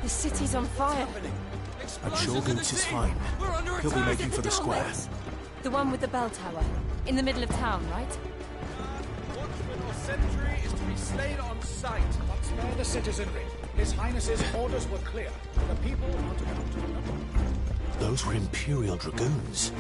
The city's on fire. I'm sure Boots is fine. He'll be making for the square. The one with the bell tower. In the middle of town, right? Watchman or sentry is to be slain on sight. But spare the citizenry. His Highness's orders were clear. The people are to count. Those were Imperial Dragoons.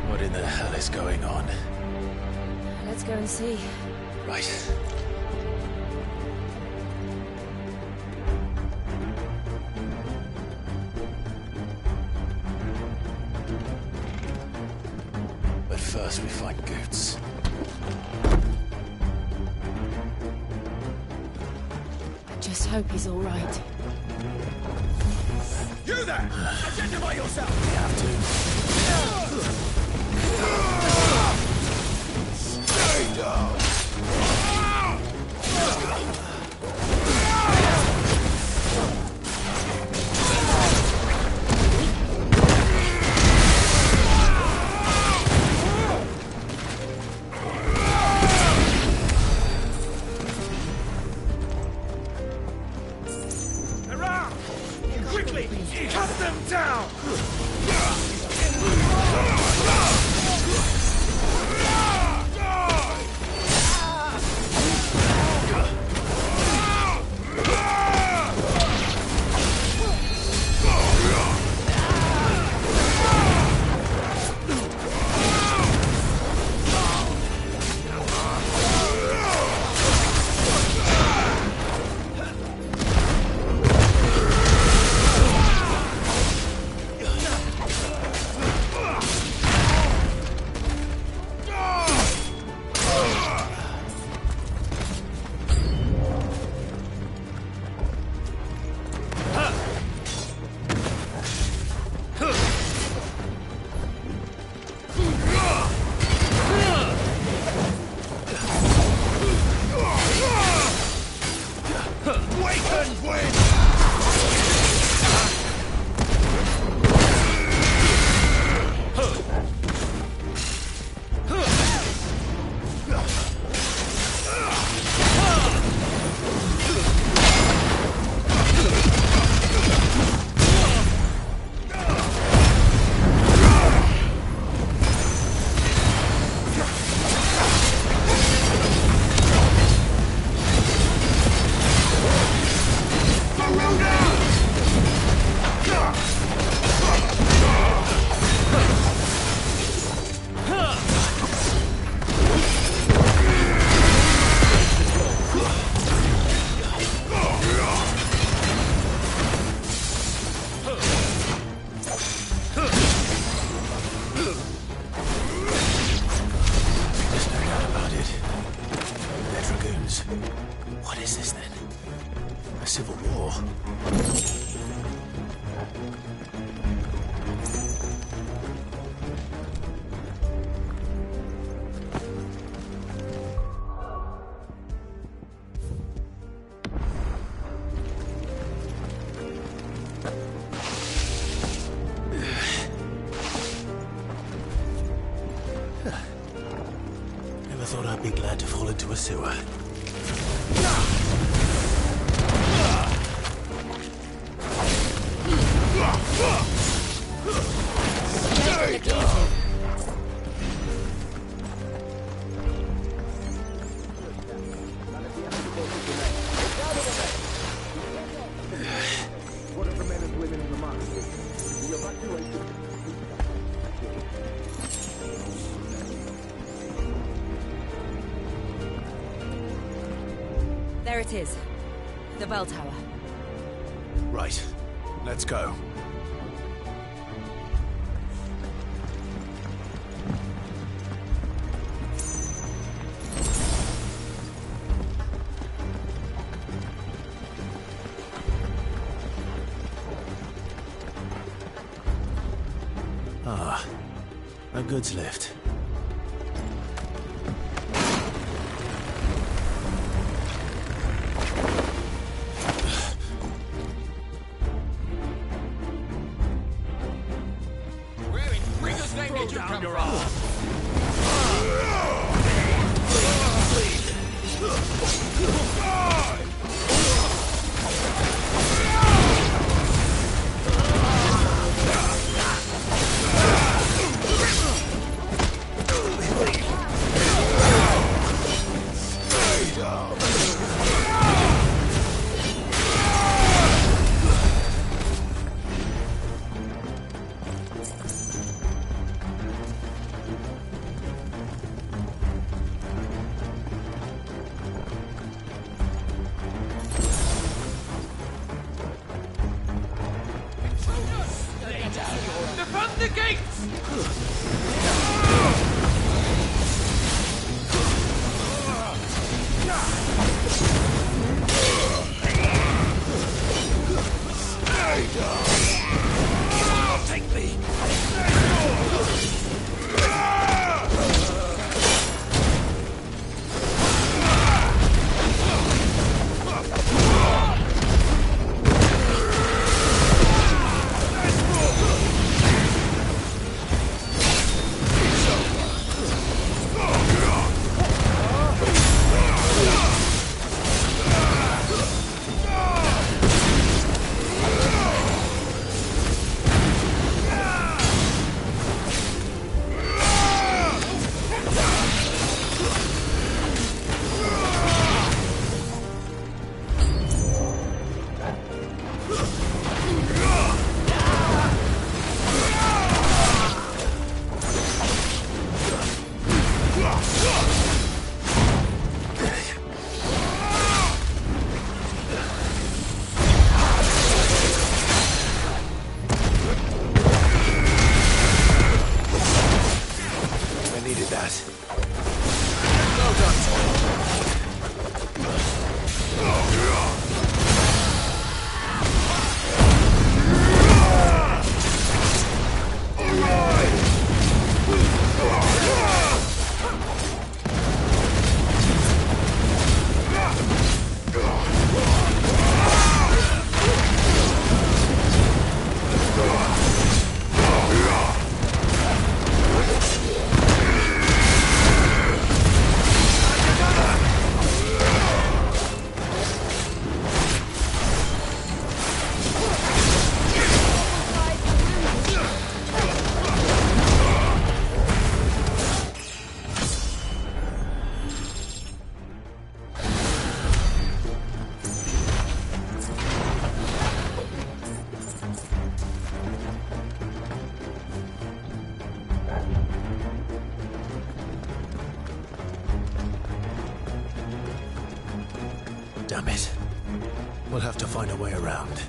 What in the hell is going on? Let's go and see. Right. hope he's all right. You there! Identify yourself! We have to. Stay down! Quickly! Cut them down! What is this then? A civil war? Never thought I'd be glad to fall into a sewer. What of the men and women in the monastery? The evacuation. There it is. The bell tower. Right. Let's go. Ah, a goods lift. Damn it. We'll have to find a way around.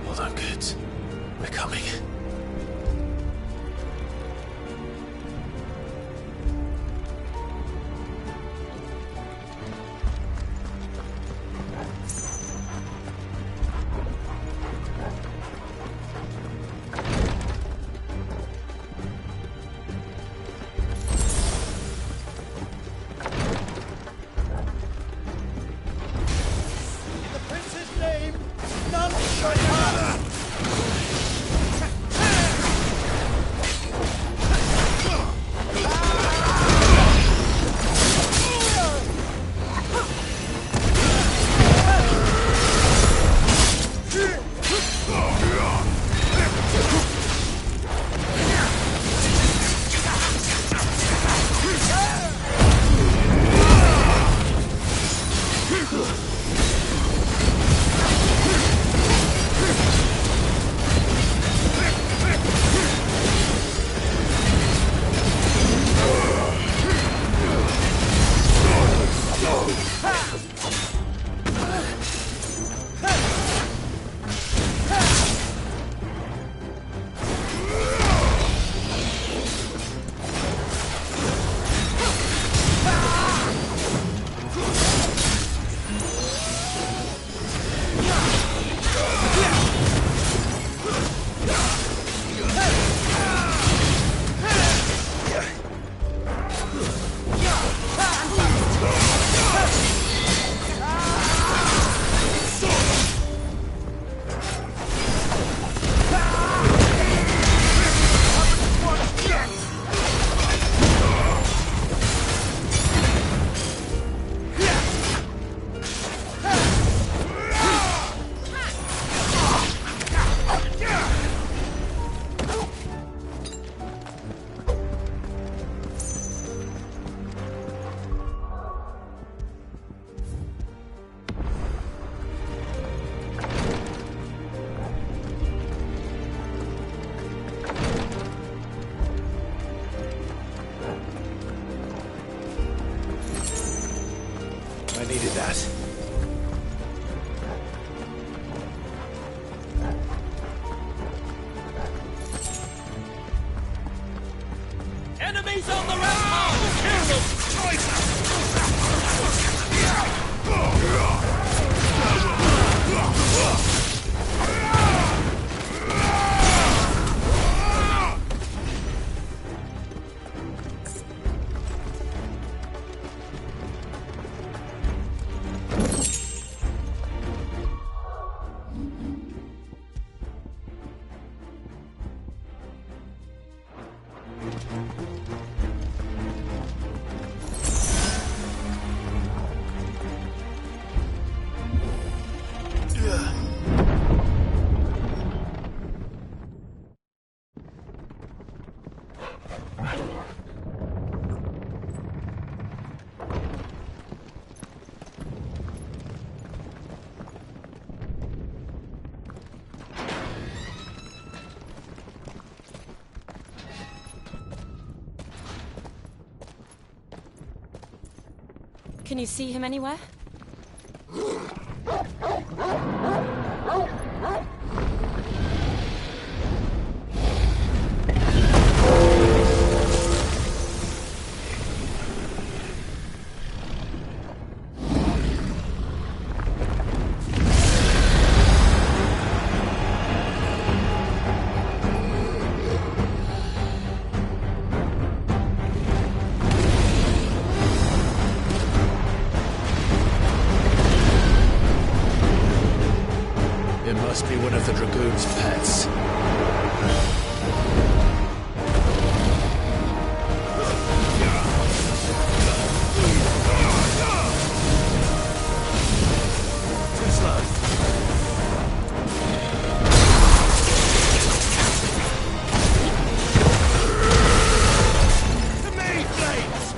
Hold on, kids. We're coming. The prince's name, none shall pass! I needed that. Enemies on the rampart! Kill them! Can you see him anywhere? must be one of the Dragoon's pets. Too slow. To me, Blades!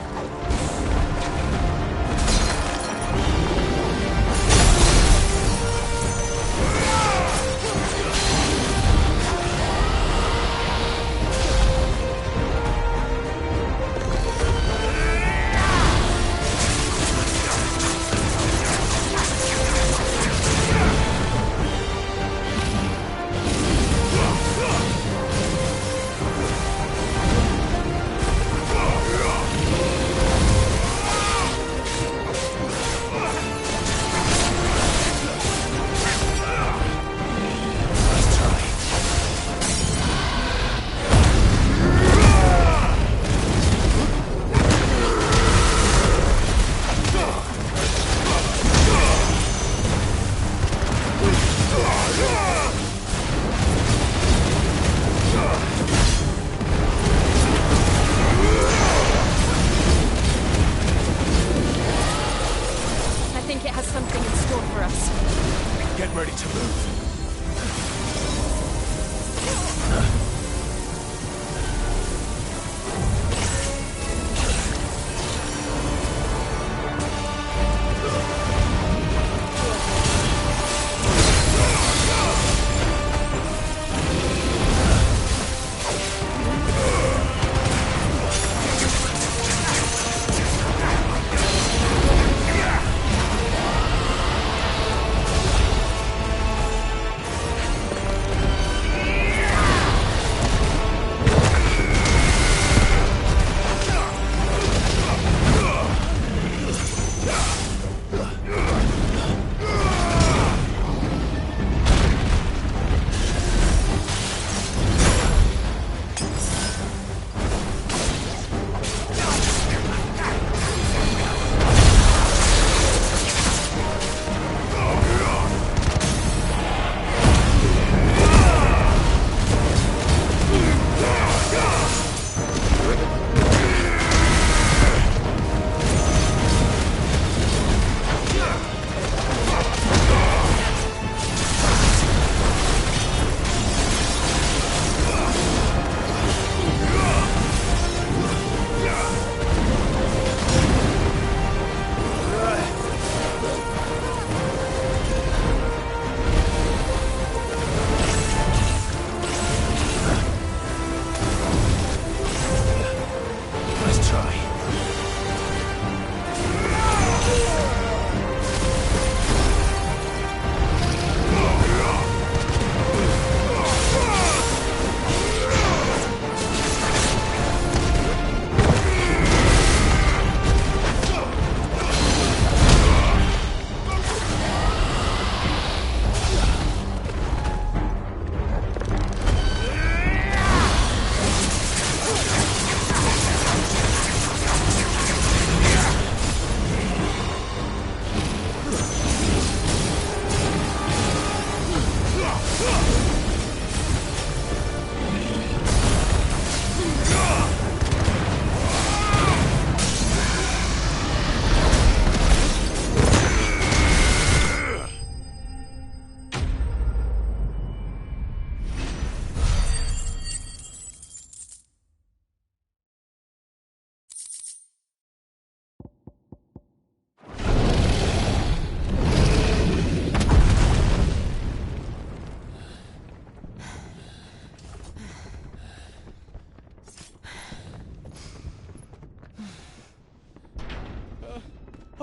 I think it has something in store for us. Get ready to move.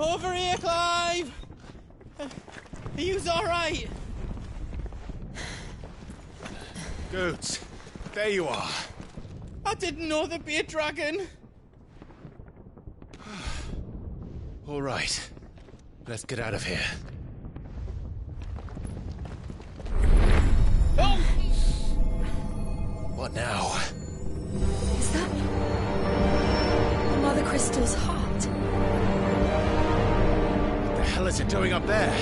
Over here, Clive! Are you alright? Goods, there you are. I didn't know there'd be a dragon. All right, let's get out of here. Oh! What now? Is that Mother Crystal's heart? What the hell is it doing up there?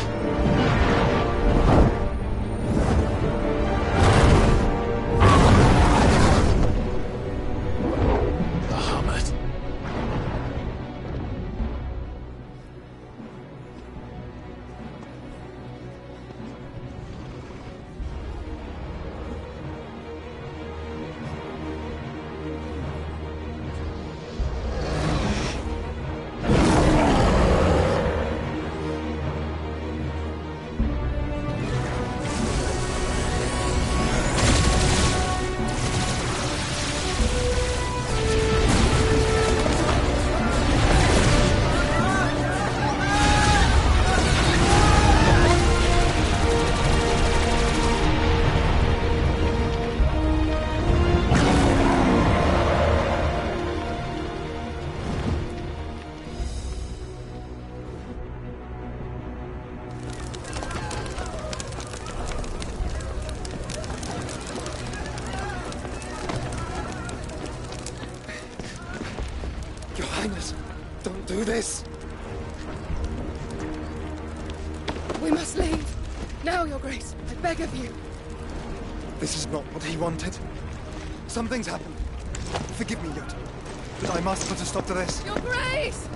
do this! We must leave. Now, Your Grace. I beg of you. This is not what he wanted. Something's happened. Forgive me, Yut, but I must put a stop to this. Your Grace!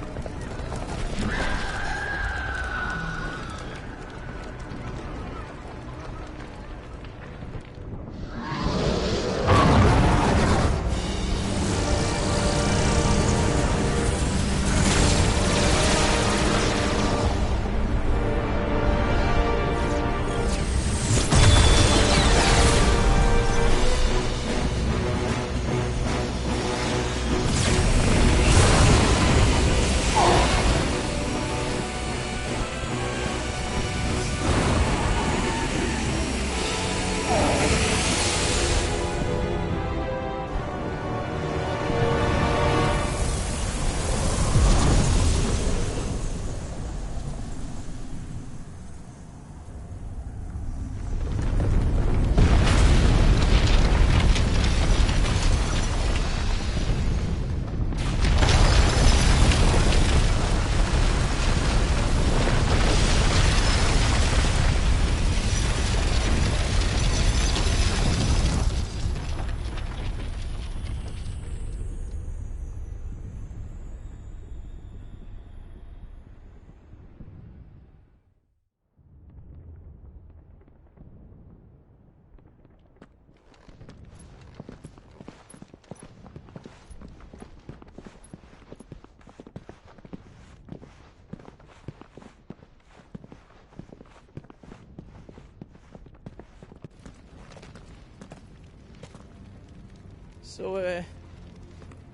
So,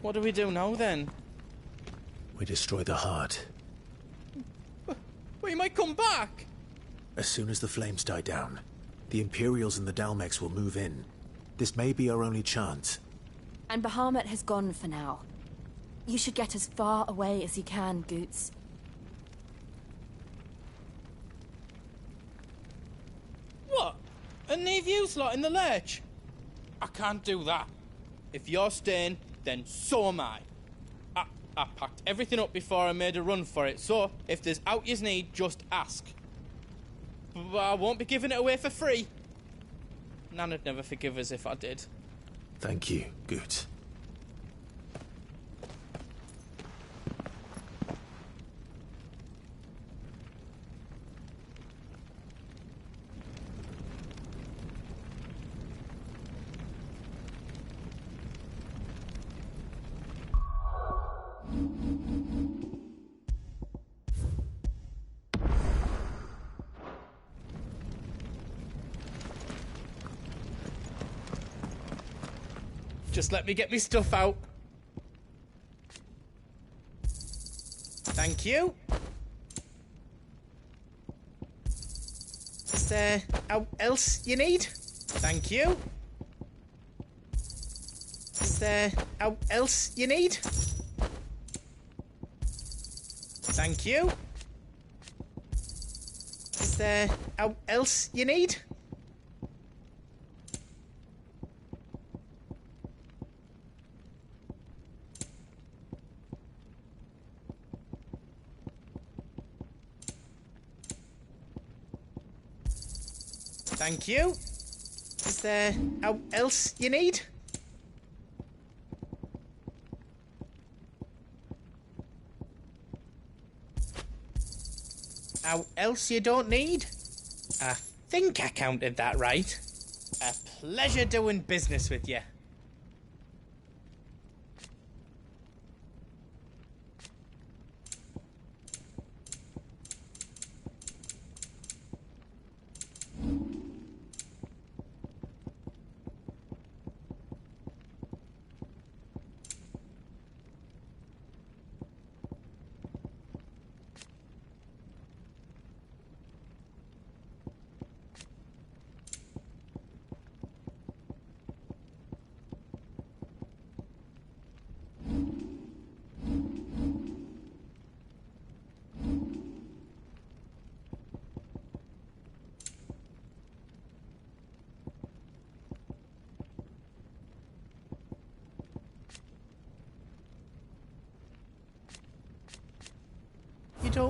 what do we do now, then? We destroy the heart. We might come back! As soon as the flames die down, the Imperials and the Dalmex will move in. This may be our only chance. And Bahamut has gone for now. You should get as far away as you can, Goots. What? And leave you lot in the lurch? I can't do that. If you're staying, then so am I. I packed everything up before I made a run for it, so if there's out yous need, just ask. But I won't be giving it away for free. Nana'd never forgive us if I did. Thank you, Goots. Just let me get me stuff out. Thank you. Is there else you need? Thank you. Is there else you need? Thank you. Is there else you need? Thank you. Is there else you need? Else you don't need? I think I counted that right. A pleasure doing business with you.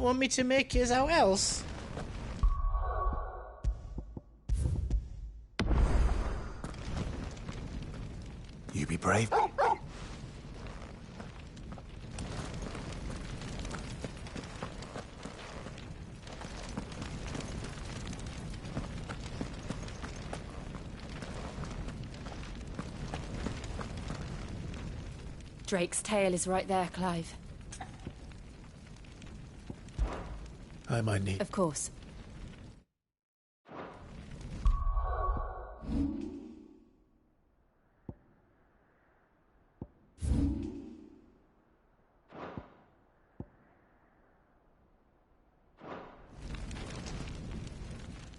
want me to make yours out else? You be brave. Drake's tail is right there, Clive. I might need... Of course.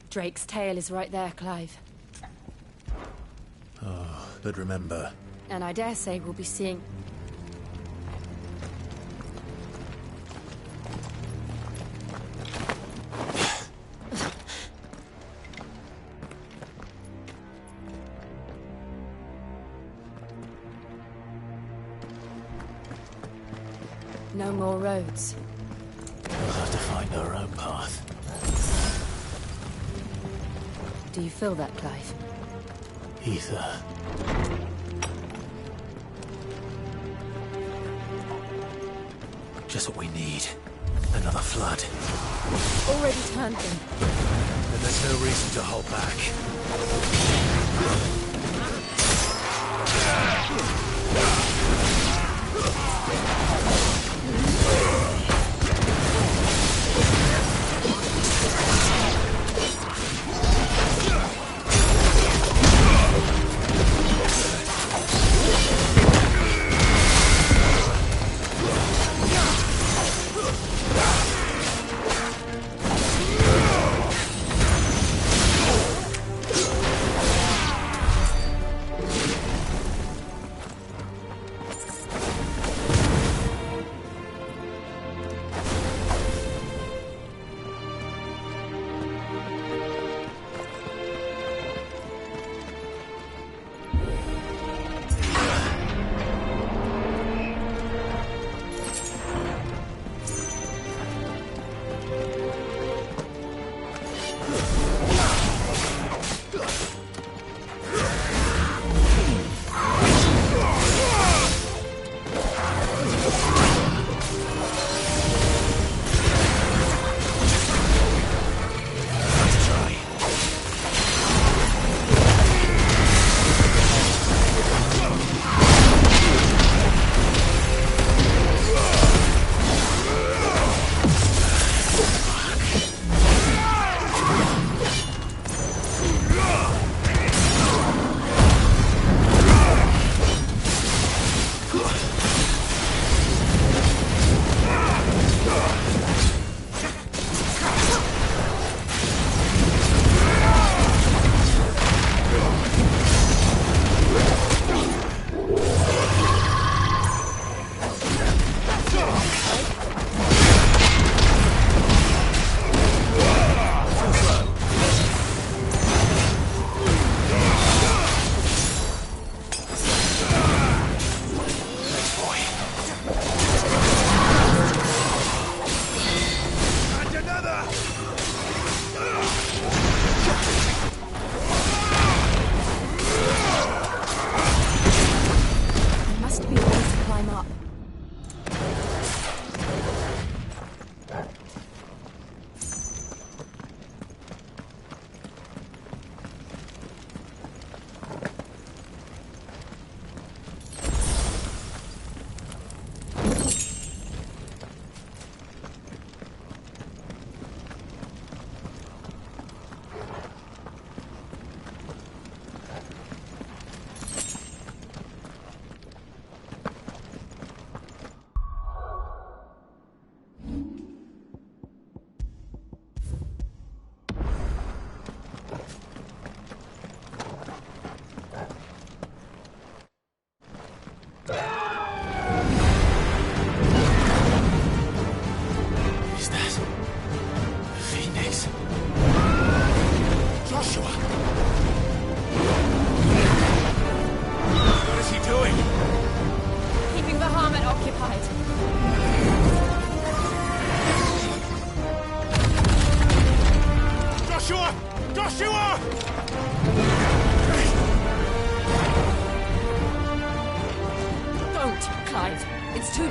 Drake's tail is right there, Clive. Oh, but remember... And I dare say we'll be seeing... No more roads. We'll have to find our own path. Do you feel that, Clive? Ether. Just what we need. Another flood. Already turned them. Then there's no reason to hold back.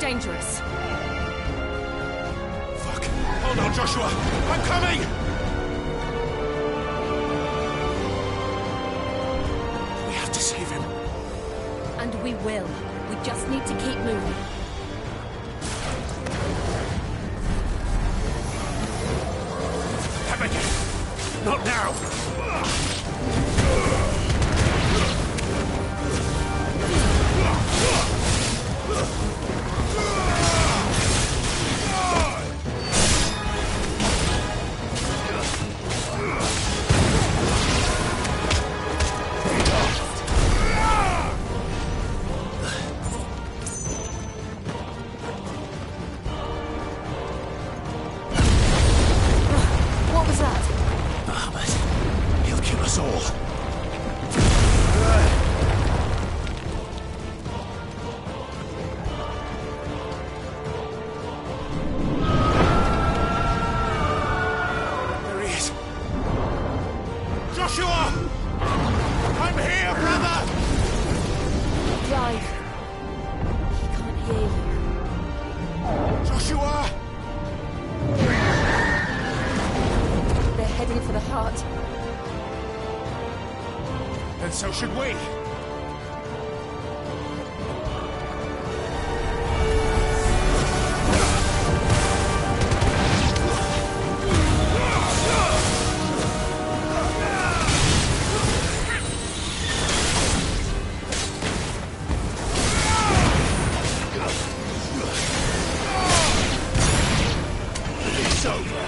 dangerous. Fuck. Hold on, Joshua. I'm coming! We have to save him. And we will. We just need to keep moving. Abigail! Not now! What was that? Ahmed, he'll kill us all. There he is. Joshua! I'm here, brother! Drive. He can't hear you. Joshua! They're heading for the heart. And so should we. It's over.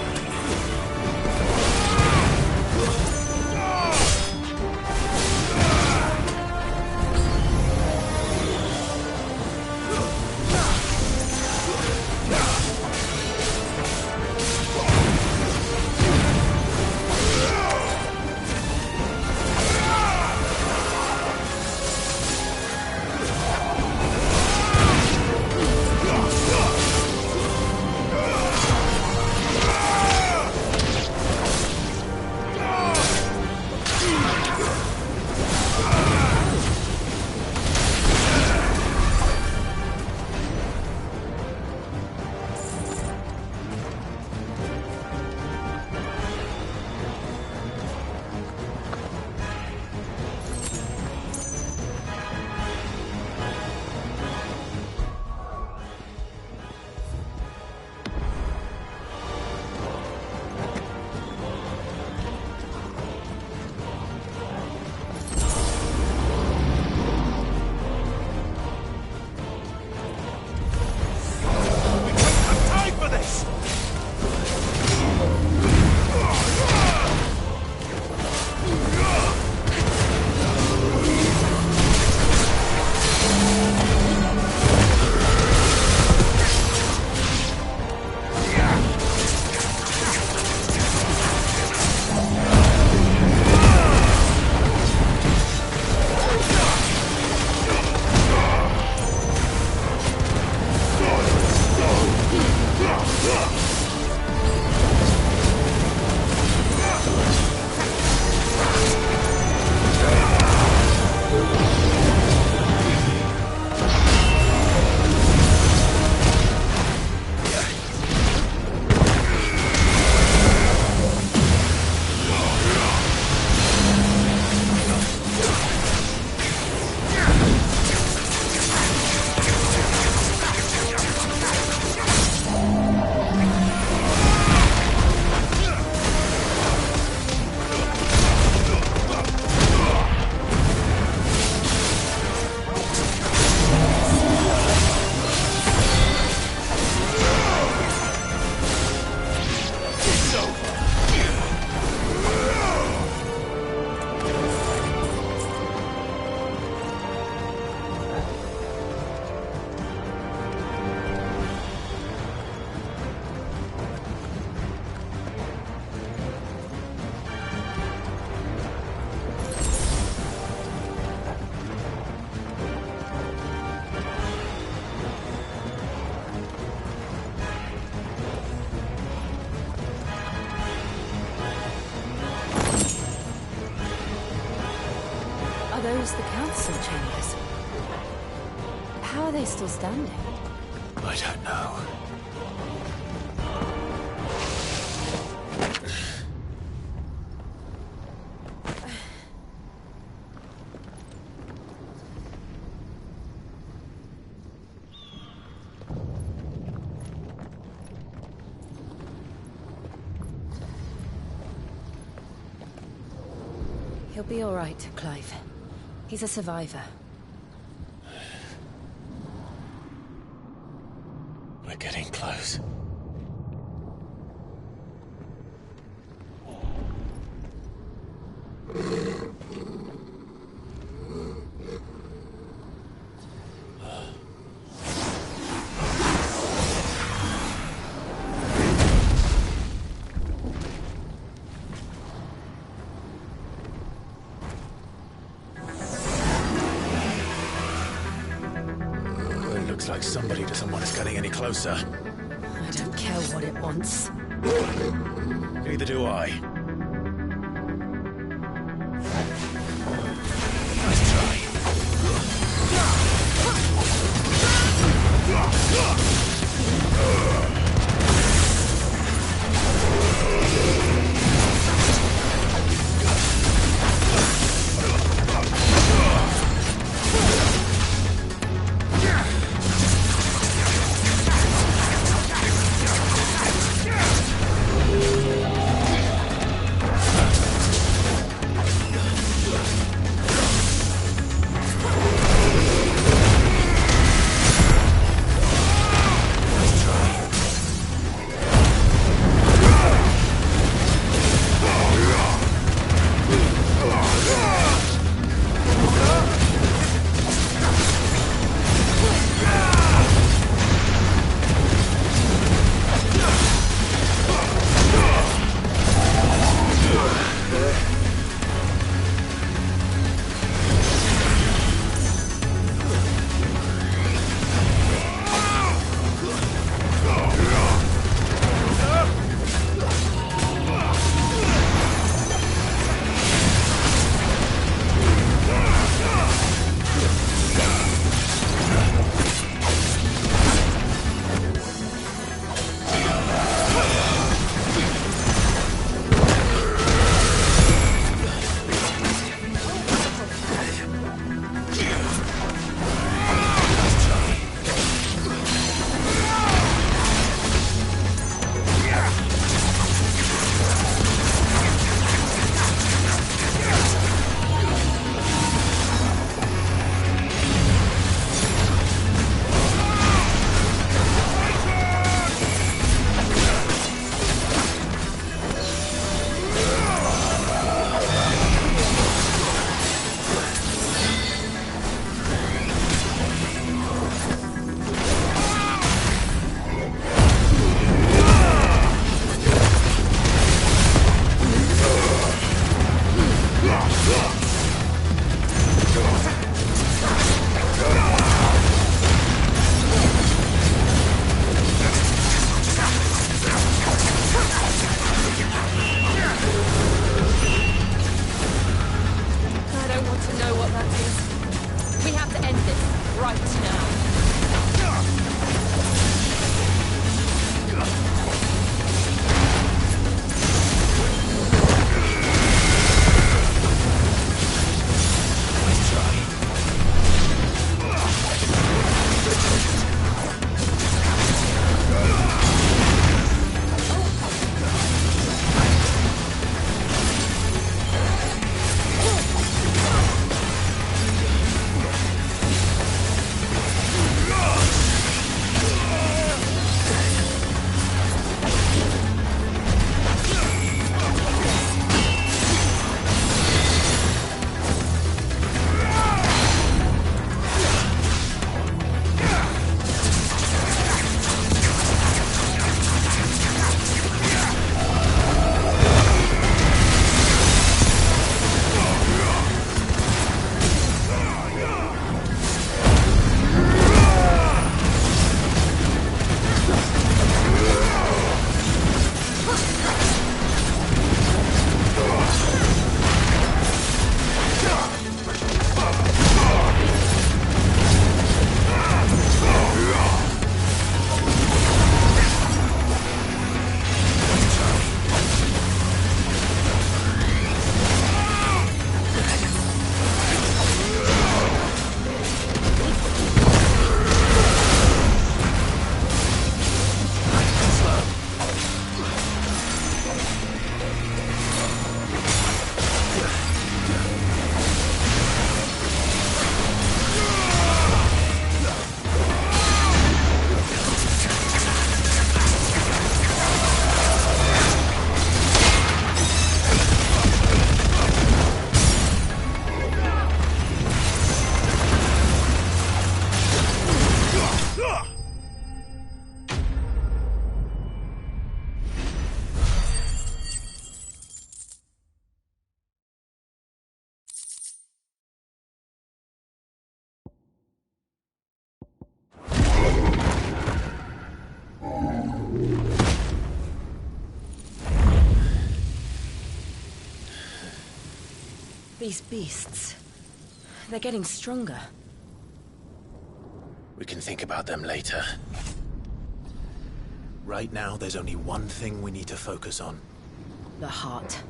Are those the council chambers? How are they still standing? I don't know. He'll be all right, Clive. He's a survivor. We're getting close. Looks like somebody doesn't want us getting any closer. I don't care what it wants. Neither do I. Nice try. These beasts... they're getting stronger. We can think about them later. Right now, there's only one thing we need to focus on. The heart.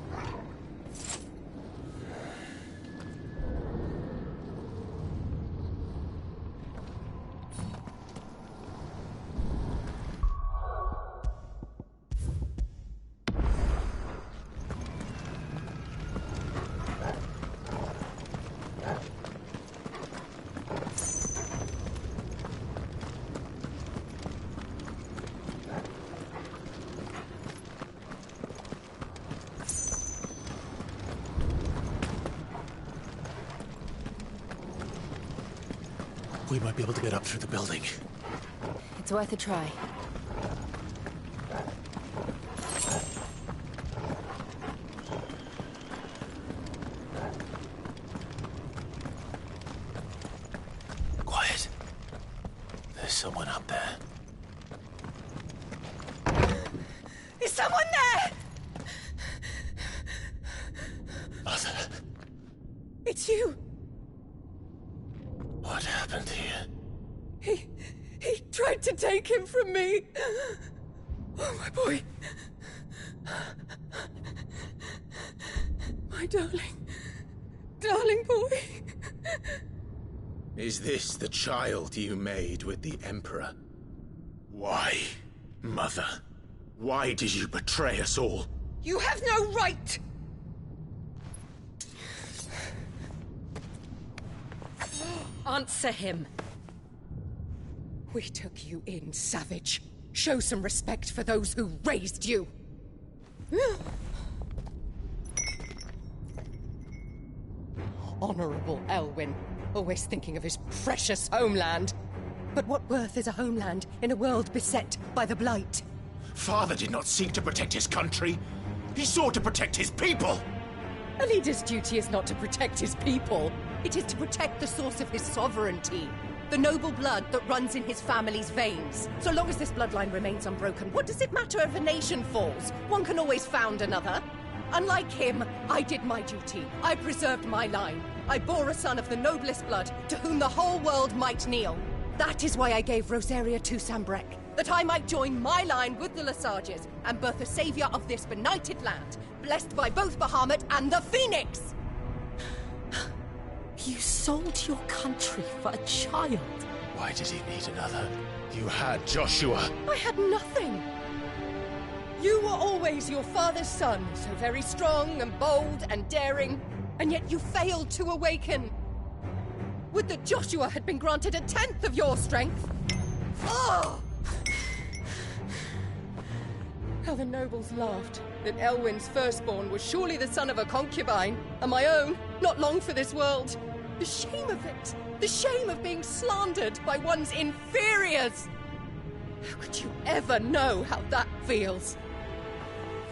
We might be able to get up through the building. It's worth a try. Quiet. There's someone up there. Is someone there? Mother. It's you. What happened here? He tried to take him from me. Oh, my boy. My darling. Darling boy. Is this the child you made with the Emperor? Why, Mother? Why did you betray us all? You have no right! Answer him. We took you in, savage. Show some respect for those who raised you. Honorable Elwyn, always thinking of his precious homeland. But what worth is a homeland in a world beset by the Blight? Father did not seek to protect his country. He sought to protect his people. A leader's duty is not to protect his people. It is to protect the source of his sovereignty. The noble blood that runs in his family's veins. So long as this bloodline remains unbroken, what does it matter if a nation falls? One can always found another. Unlike him, I did my duty. I preserved my line. I bore a son of the noblest blood, to whom the whole world might kneel. That is why I gave Rosaria to Sambrek, that I might join my line with the Lesages and birth a savior of this benighted land, blessed by both Bahamut and the Phoenix! You sold your country for a child. Why did he need another? You had Joshua. I had nothing. You were always your father's son, so very strong and bold and daring, and yet you failed to awaken. Would that Joshua had been granted 1/10 of your strength? Oh! How the nobles laughed that Elwyn's firstborn was surely the son of a concubine, and my own, not long for this world. The shame of it! The shame of being slandered by one's inferiors! How could you ever know how that feels?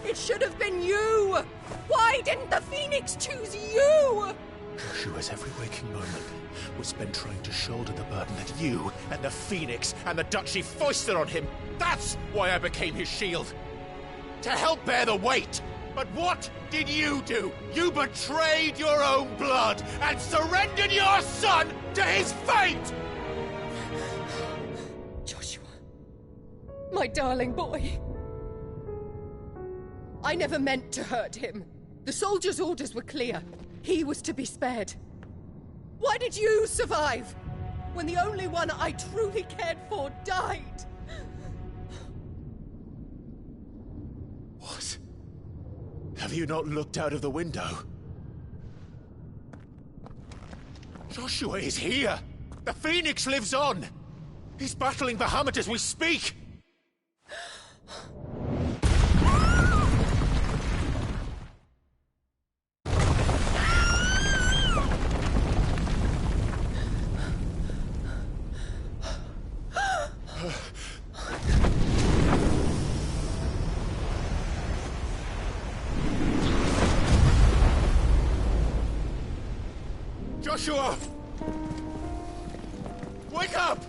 It should have been you! Why didn't the Phoenix choose you? Joshua's every waking moment was spent trying to shoulder the burden that you and the Phoenix and the Duchy foisted on him. That's why I became his shield. To help bear the weight. But what did you do? You betrayed your own blood and surrendered your son to his fate! Joshua. My darling boy. I never meant to hurt him. The soldiers' orders were clear. He was to be spared. Why did you survive when the only one I truly cared for died? What? Have you not looked out of the window? Joshua is here! The Phoenix lives on! He's battling Bahamut as we speak! Joshua! Wake up!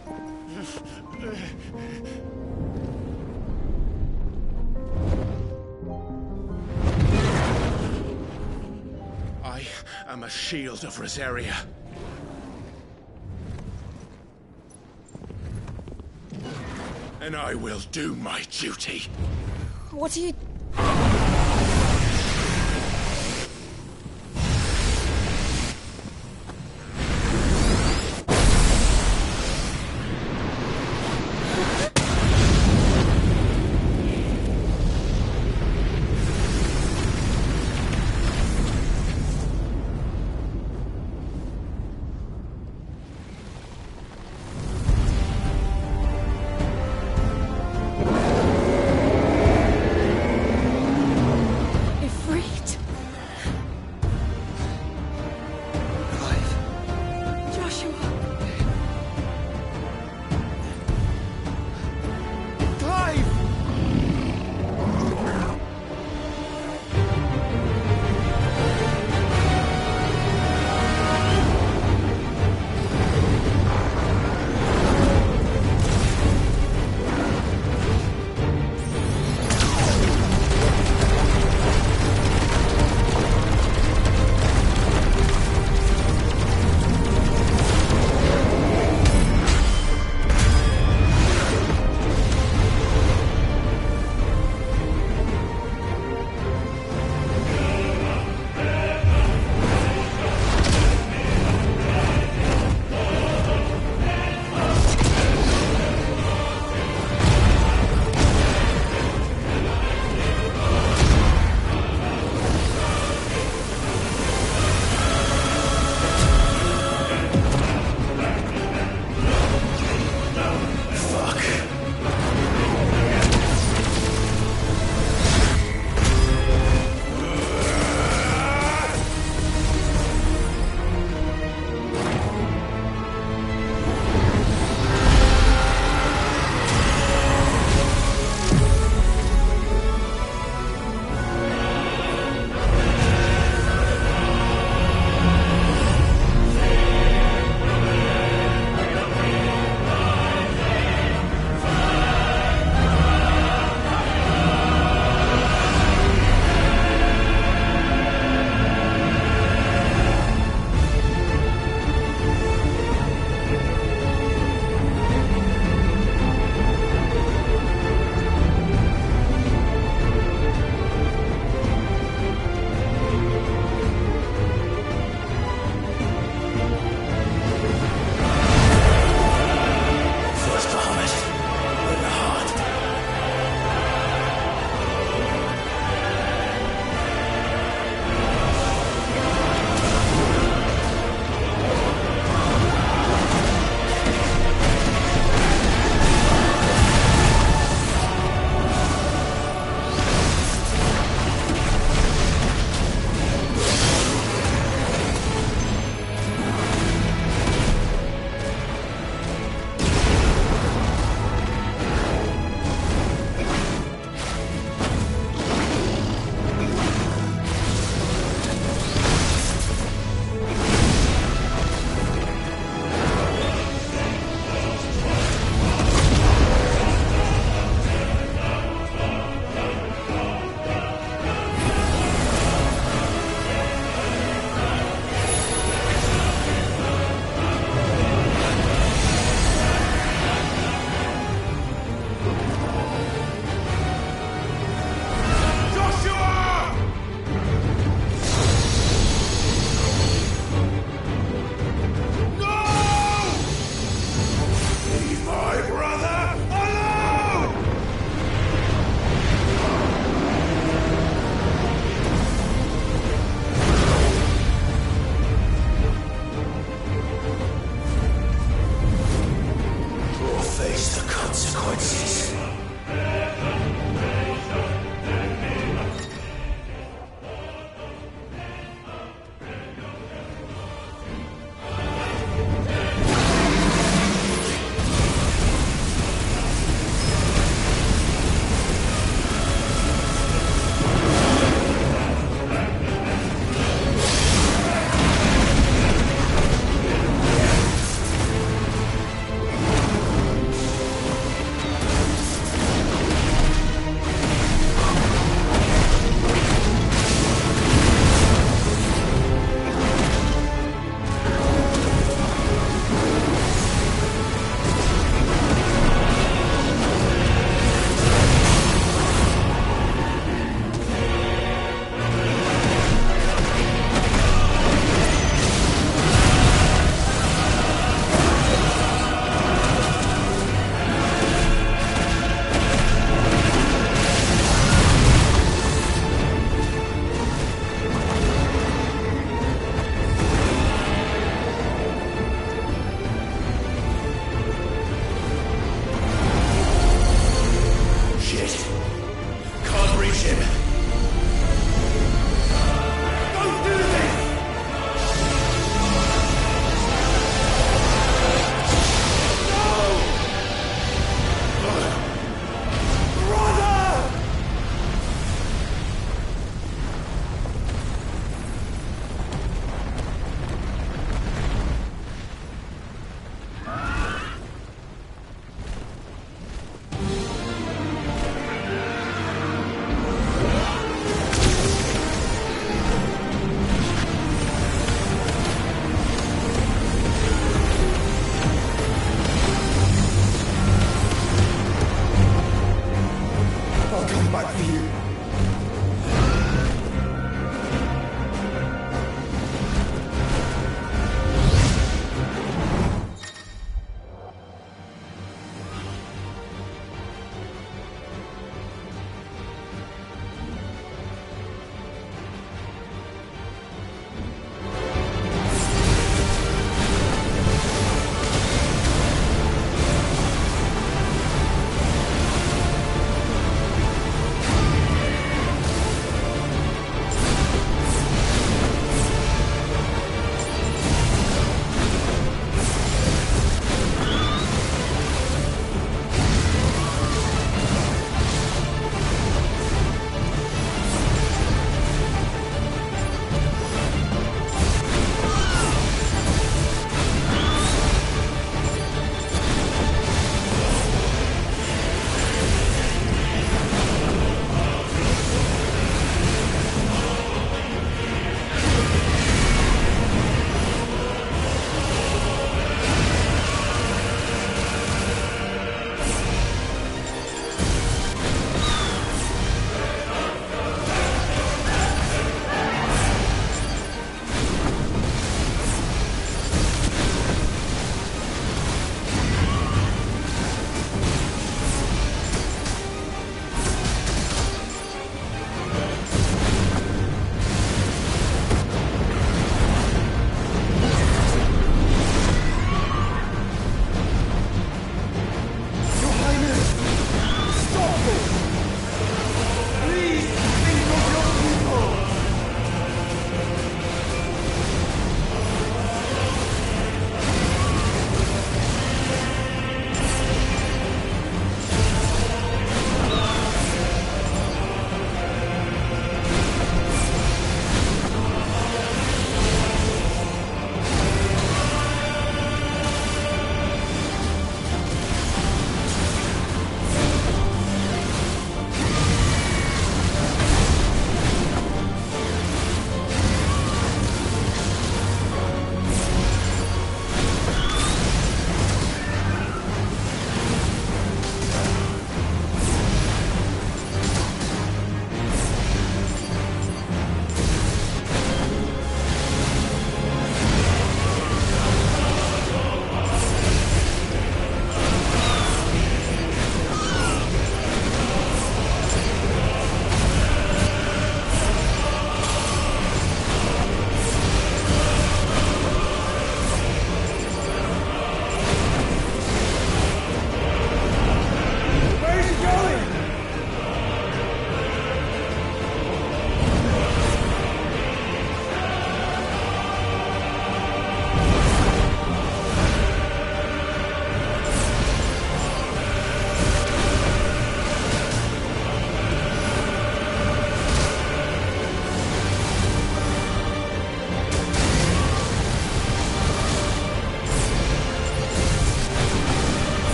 am a shield of Rosaria. And I will do my duty. What are you...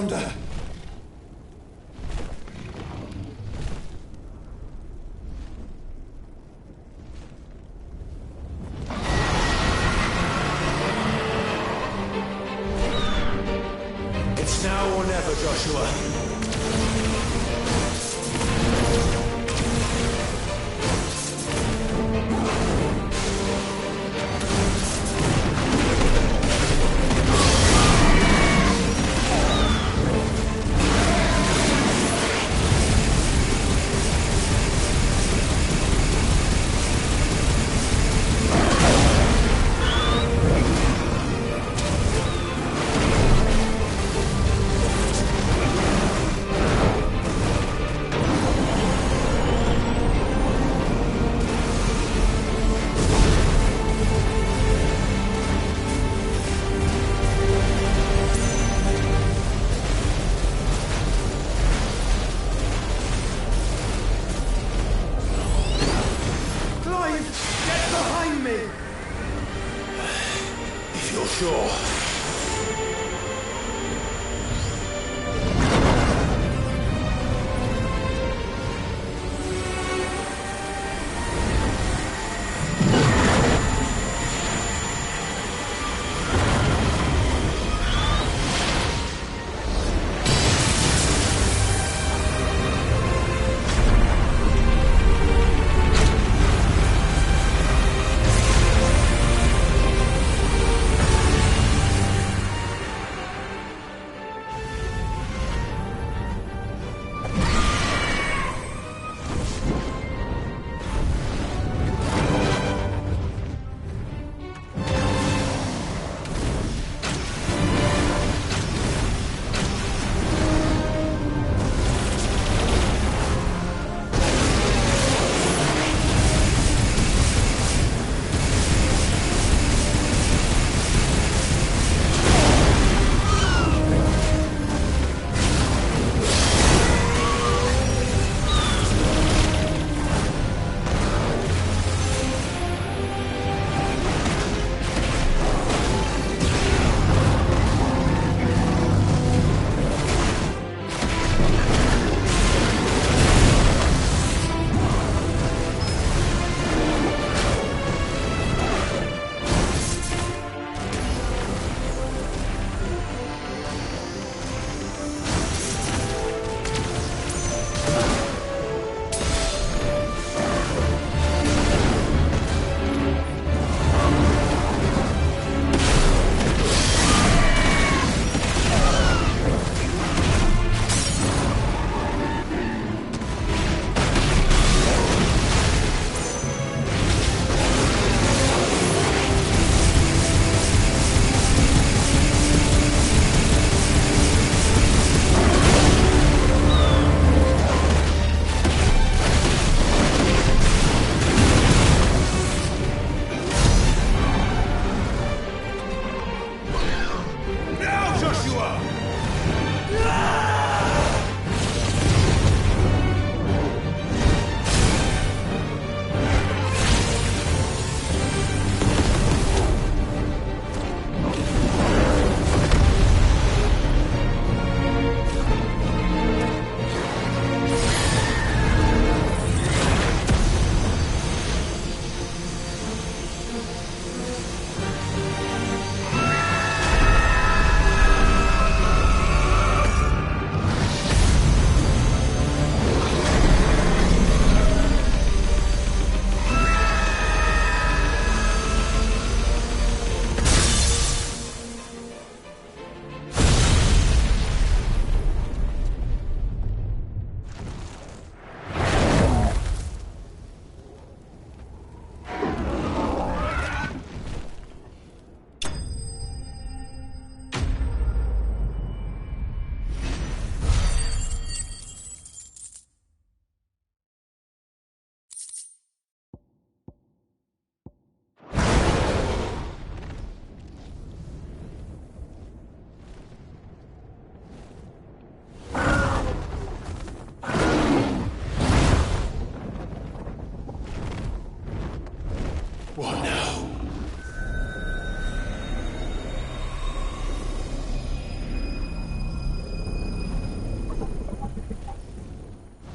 yonder. It's now or never, Joshua.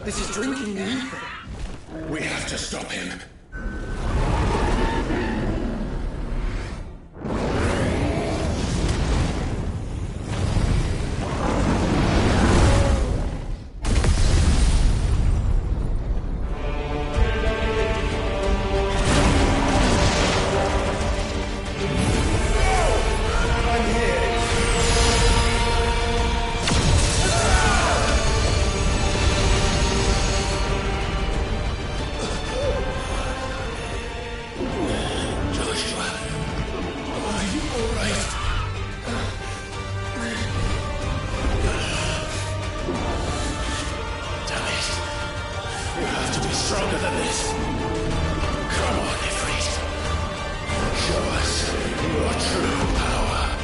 This is drinking me. We have to stop him. Stronger than this. Come on, Ifrit. Show us your true power.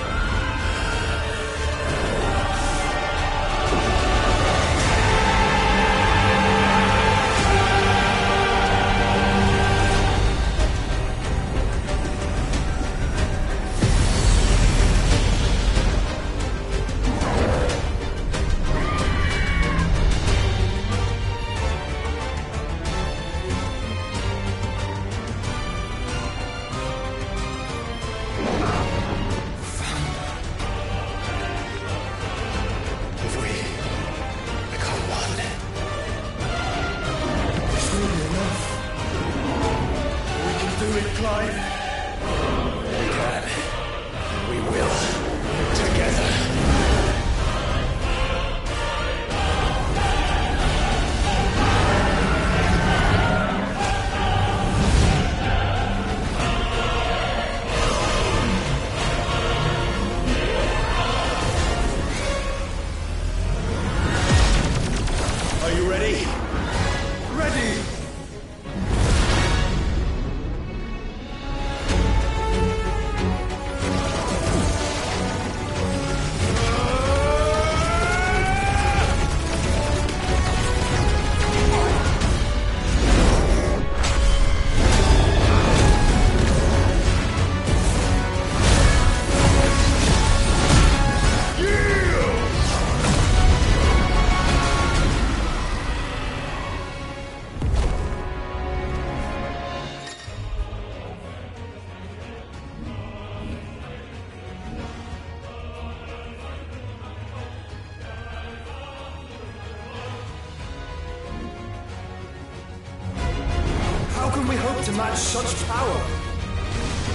How can we hope to match such power?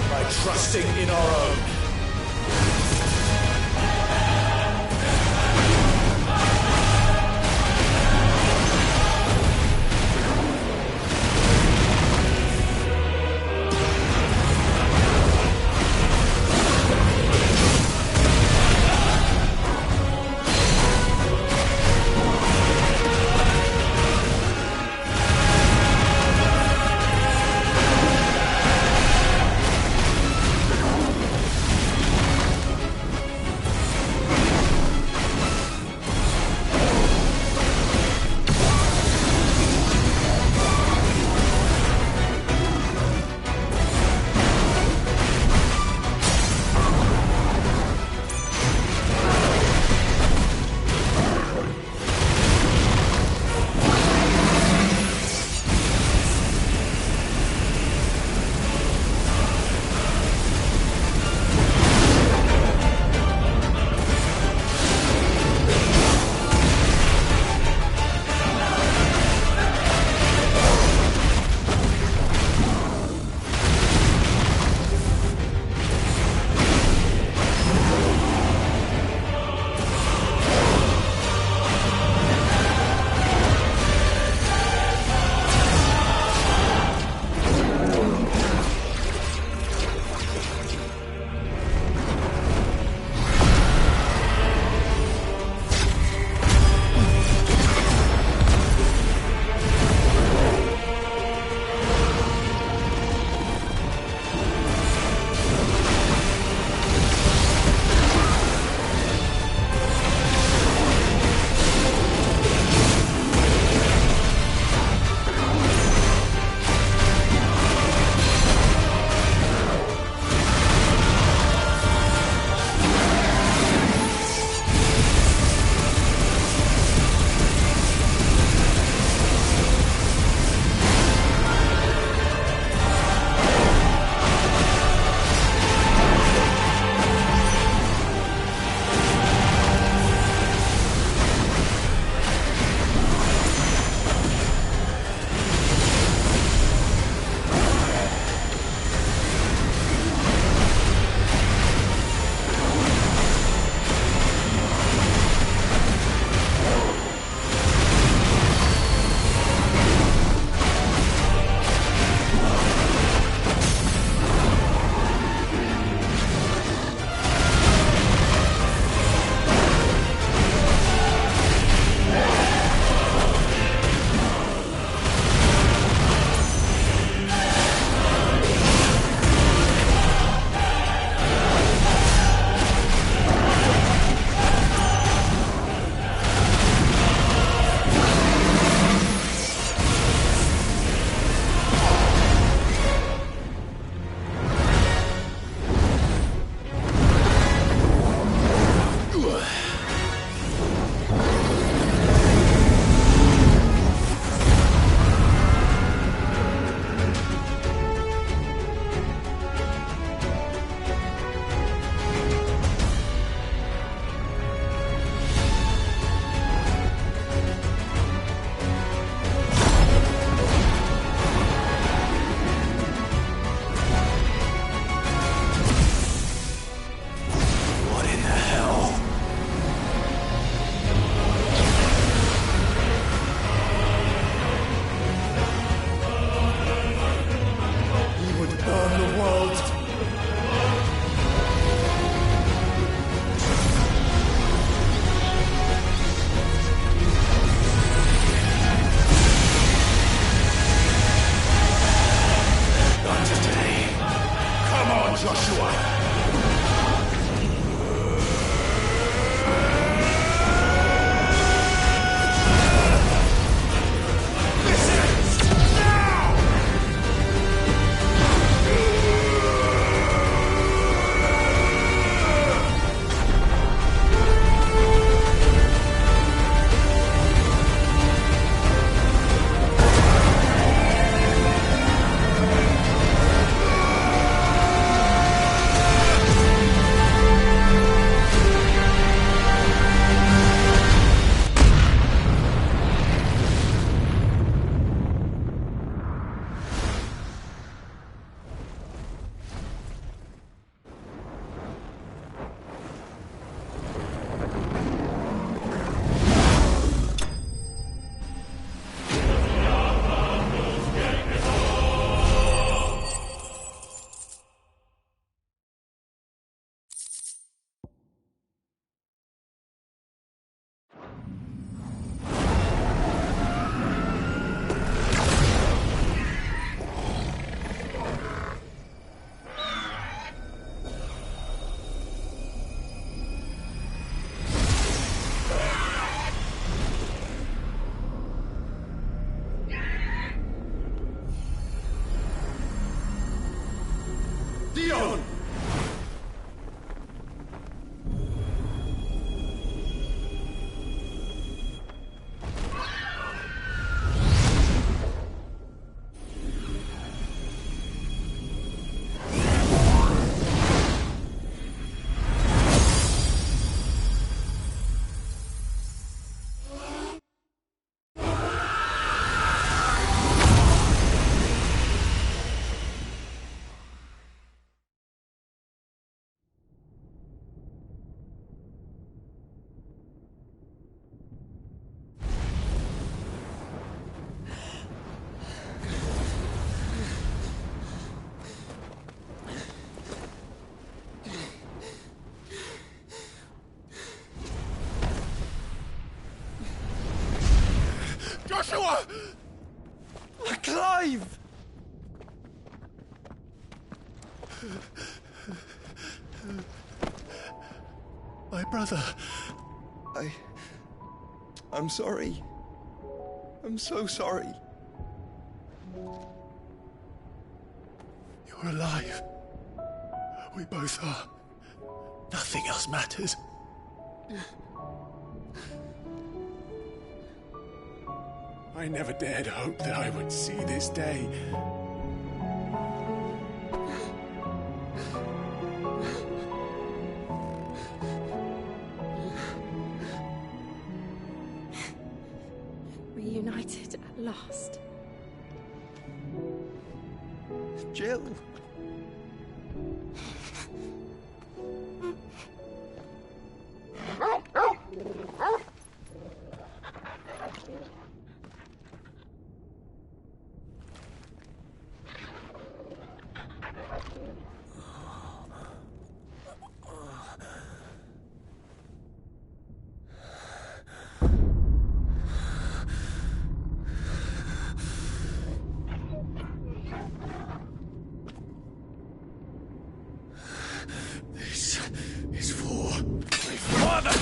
By trusting in our own. Joshua! Clive! My brother. I'm sorry. I'm so sorry. You're alive. We both are. Nothing else matters. I never dared hope that I would see this day. Reunited at last. Jill. This is for my father!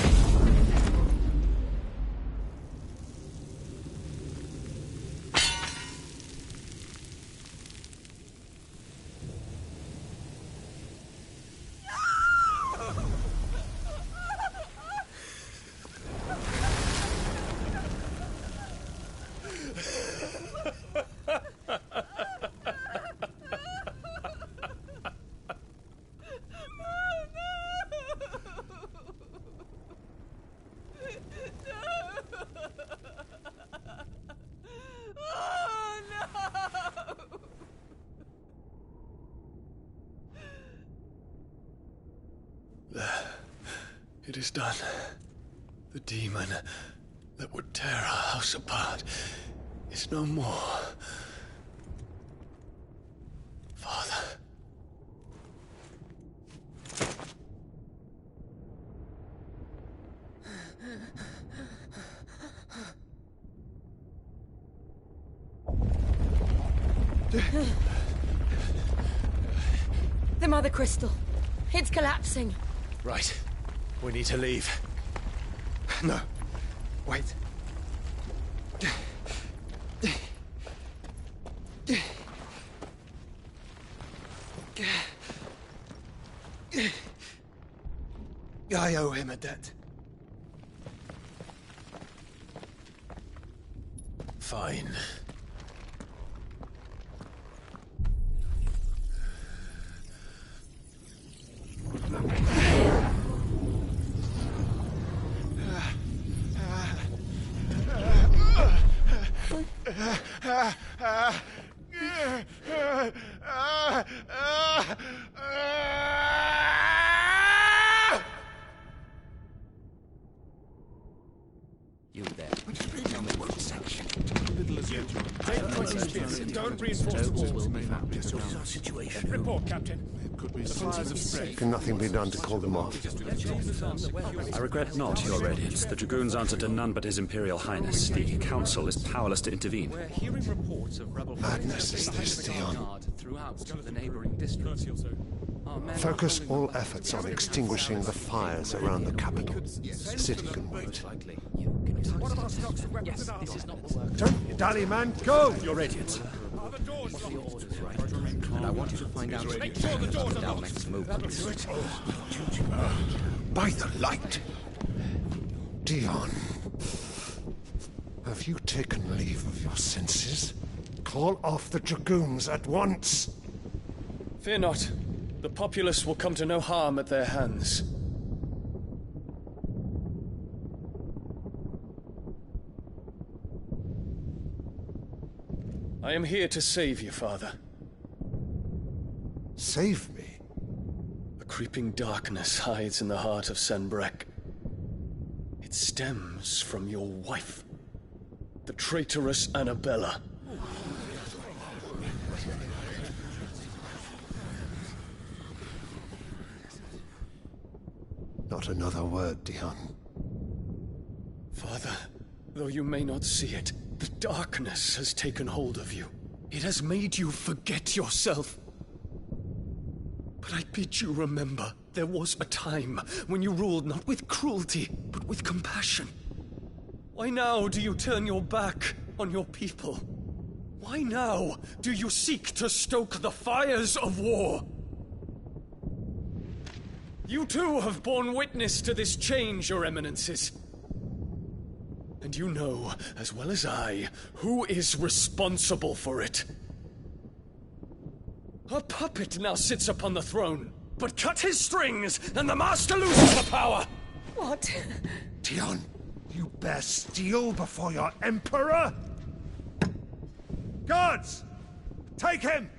It is done. The demon that would tear our house apart is no more. Father. The Mother Crystal. It's collapsing. Right. We need to leave. No. Wait. I owe him a debt. Fine. You there. Don't reinforce the walls. What is our situation? Report, Captain. Can nothing be done to call them off? I regret not, Your Radiance. The Dragoons answer to none but His Imperial Highness. The Council is powerless to intervene. We're hearing reports of rebel Madness is this, Dion. throughout the neighboring districts. Our men Focus all efforts on extinguishing the fires around the capital. The city can wait. What about stocks of weapons and This is not the work. Don't you dally, man! Go! Your Radiance. Are the doors locked? And I want you to find out Make sure the doors are our locked. next move. By the light! Dion. Have you taken leave of your senses? Call off the Dragoons at once! Fear not. The populace will come to no harm at their hands. I am here to save you, Father. Save me? A creeping darkness hides in the heart of Sanbrek. It stems from your wife, the traitorous Annabella. Not another word, Dion. Father, Though you may not see it, the darkness has taken hold of you. It has made you forget yourself. But I bid you remember, there was a time when you ruled not with cruelty, but with compassion. Why now do you turn your back on your people? Why now do you seek to stoke the fires of war? You too have borne witness to this change, Your Eminences. And you know, as well as I, who is responsible for it. A puppet now sits upon the throne, but cut his strings, and the master loses the power! What? Dion, you bear steel before your emperor? Guards! Take him!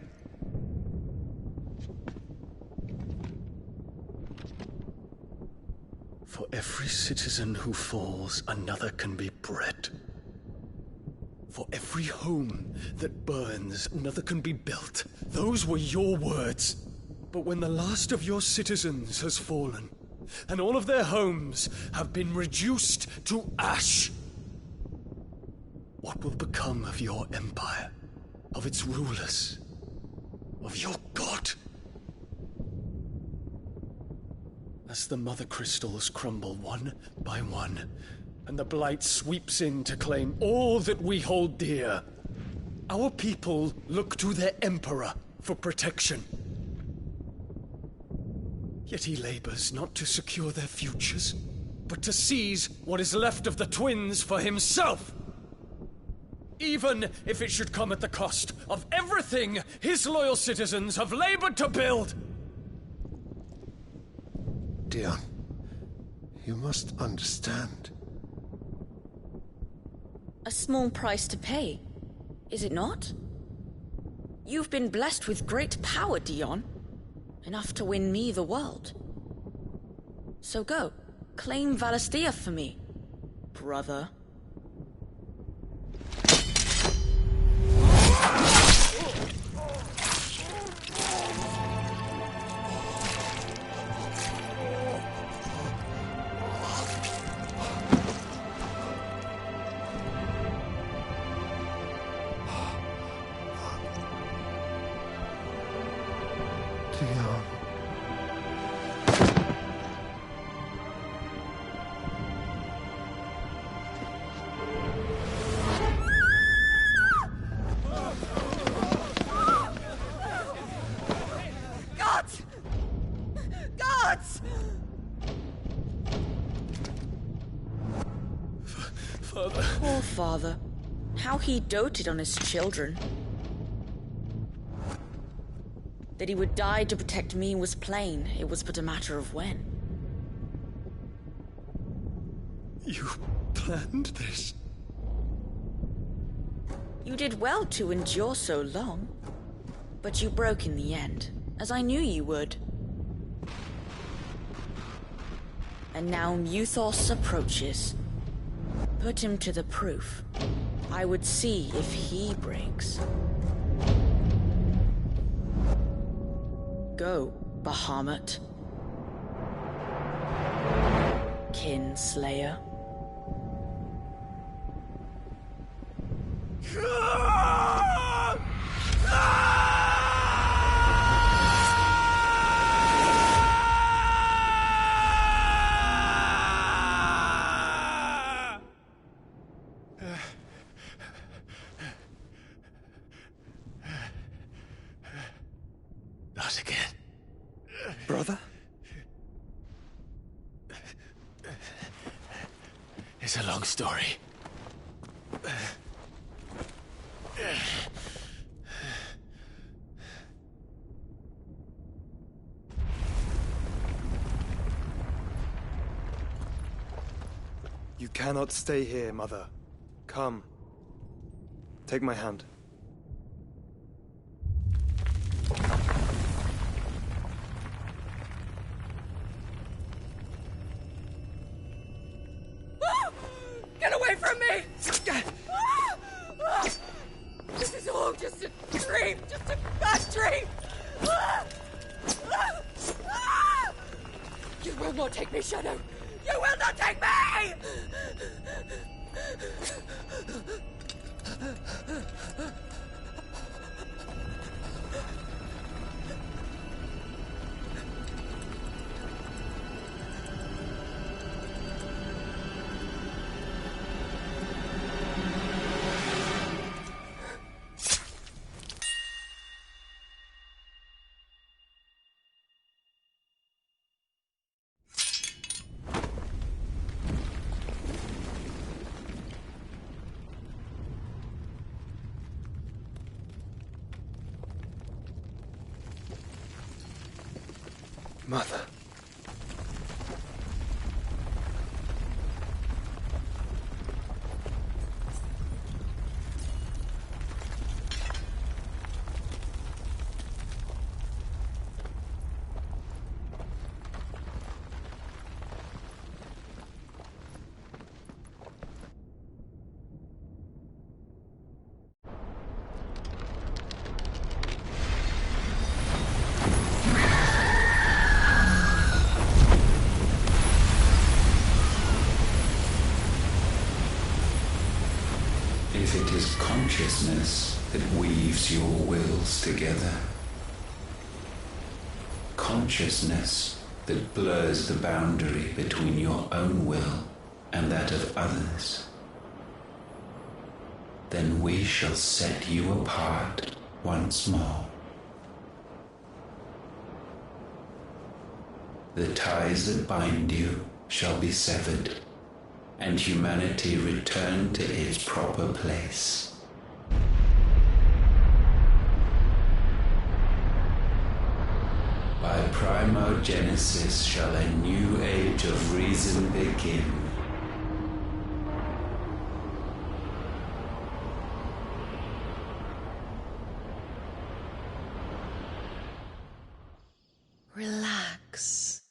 For every citizen who falls, another can be bred. For every home that burns, another can be built. Those were your words. But when the last of your citizens has fallen, and all of their homes have been reduced to ash, what will become of your empire, of its rulers, of your god? As the mother crystals crumble one by one, and the blight sweeps in to claim all that we hold dear, our people look to their emperor for protection. Yet he labors not to secure their futures, but to seize what is left of the twins for himself. Even if it should come at the cost of everything his loyal citizens have labored to build. Dion, you must understand. A small price to pay, is it not? You've been blessed with great power, Dion. Enough to win me the world. So go, claim Valisthea for me, brother. Dion. Gods! Gods! Father. Poor father. How he doted on his children. That he would die to protect me was plain. It was but a matter of when. You planned this? You did well to endure so long. But you broke in the end, as I knew you would. And now Muthos approaches. Put him to the proof. I would see if he breaks. Go, Bahamut. Kinslayer. Not again. Brother? It's a long story. You cannot stay here, Mother. Come. Take my hand. Get away from me! This is all just a dream, just a bad dream! You will not take me, Shadow! You will not take me! Mother. If it is consciousness that weaves your wills together, consciousness that blurs the boundary between your own will and that of others, then we shall set you apart once more. The ties that bind you shall be severed, and humanity return to its proper place. By primogenesis shall a new age of reason begin. Relax,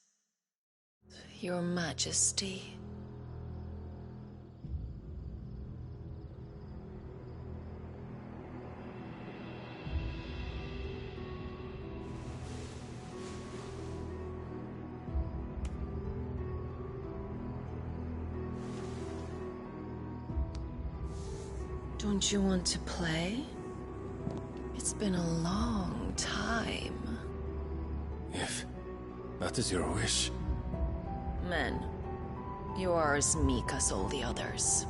Your Majesty. Don't you want to play? It's been a long time. If that is your wish. Men, you are as meek as all the others.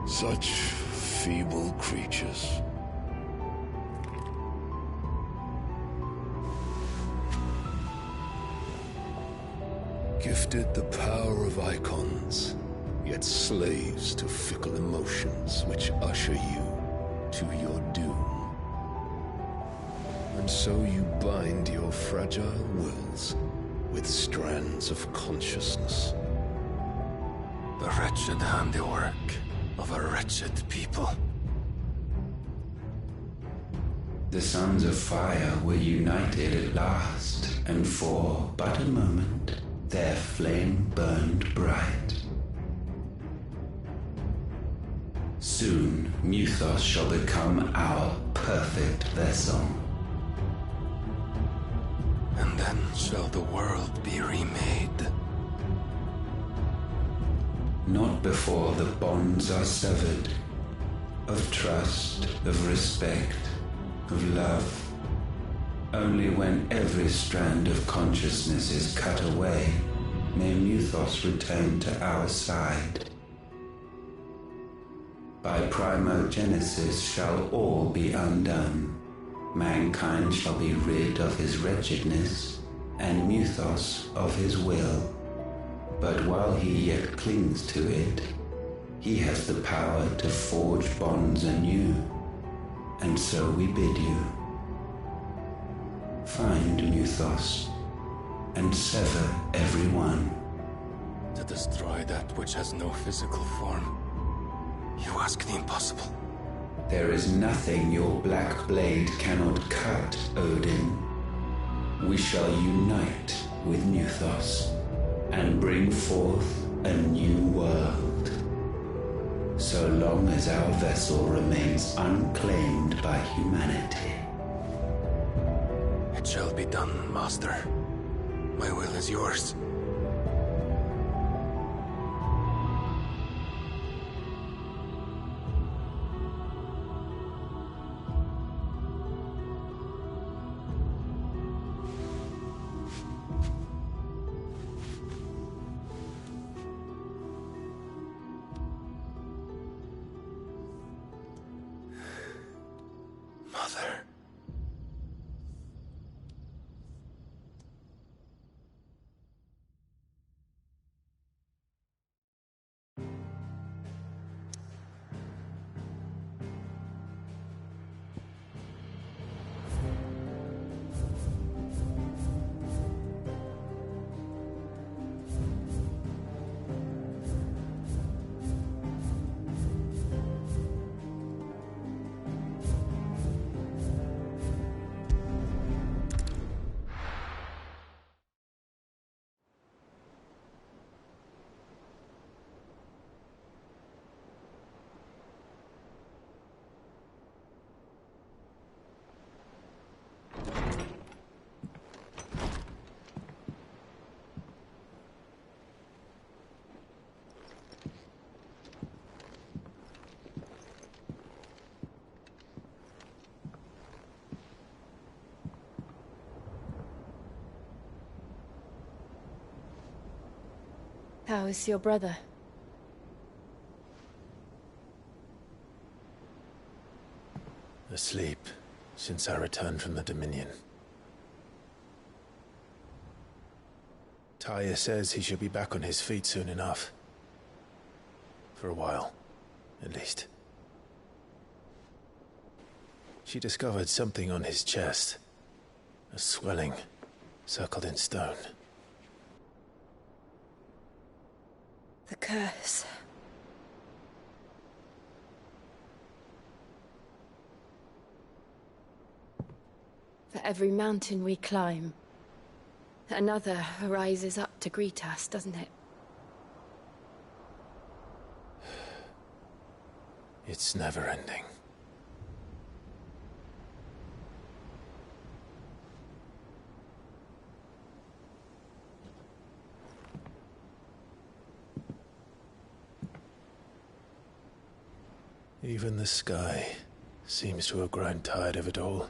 Such feeble creatures. Gifted the power of icons, yet slaves to fickle emotions which usher you to your doom. And so you bind your fragile wills with strands of consciousness. The wretched handiwork of a wretched people. The sons of fire were united at last, and for but a moment their flame burned bright. Soon Muthos shall become our perfect vessel. And then shall the world be remade. Not before the bonds are severed, of trust, of respect, of love. Only when every strand of consciousness is cut away, may Muthos return to our side. By primogenesis shall all be undone. Mankind shall be rid of his wretchedness, and Muthos of his will. But while he yet clings to it, he has the power to forge bonds anew. And so we bid you. Find Muthos, and sever every one. To destroy that which has no physical form. You ask the impossible. There is nothing your black blade cannot cut, Odin. We shall unite with Muthos, and bring forth a new world. So long as our vessel remains unclaimed by humanity. It shall be done, Master. My will is yours. Mother. How is your brother? Asleep since I returned from the Dominion. Taya says he should be back on his feet soon enough. For a while, at least. She discovered something on his chest. A swelling, circled in stone. The curse. For every mountain we climb, another rises up to greet us, doesn't it? It's never ending. Even the sky seems to have grown tired of it all.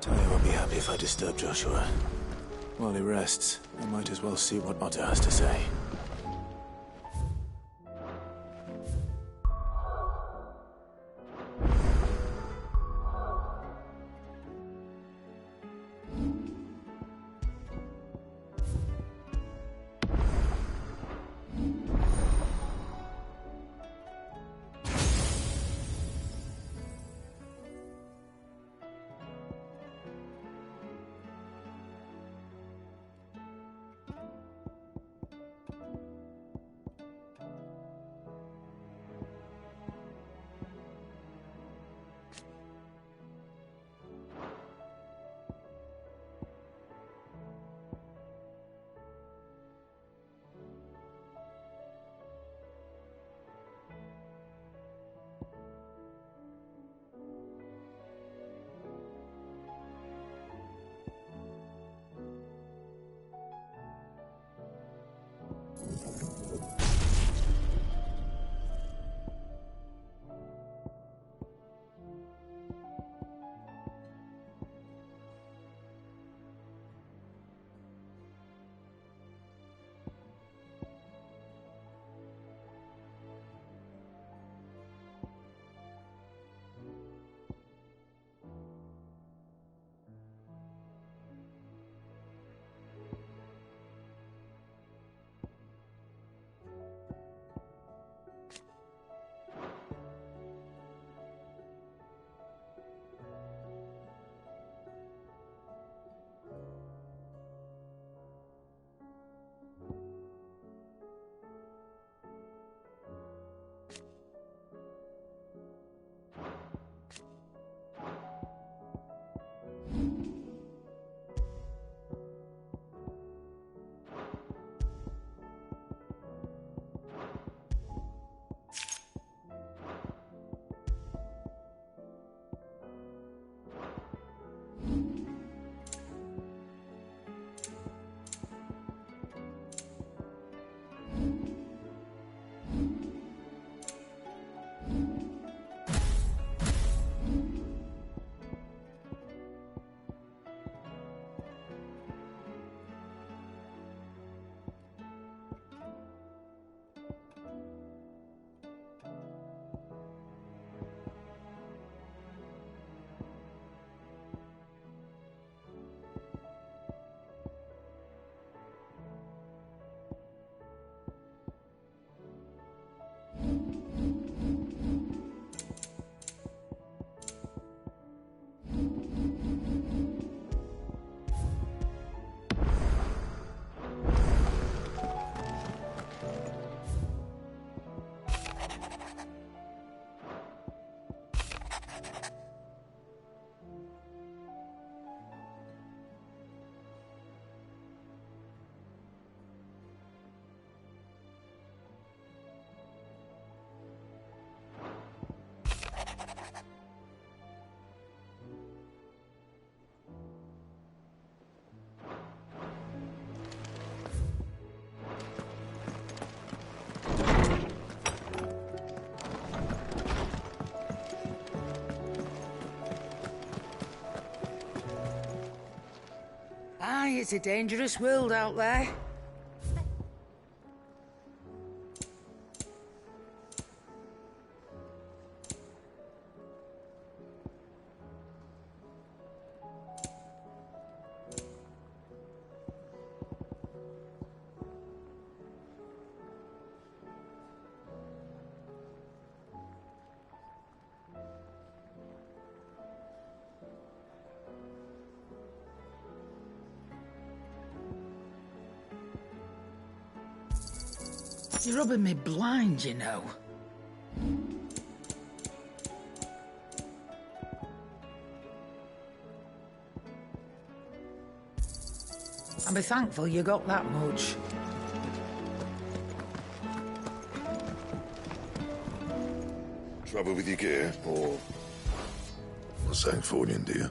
Taya won't be happy if I disturb Joshua. While he rests, I might as well see what Otter has to say. It's a dangerous world out there. You're rubbing me blind, you know. I'll be thankful you got that much. Trouble with your gear, or something falling, do you?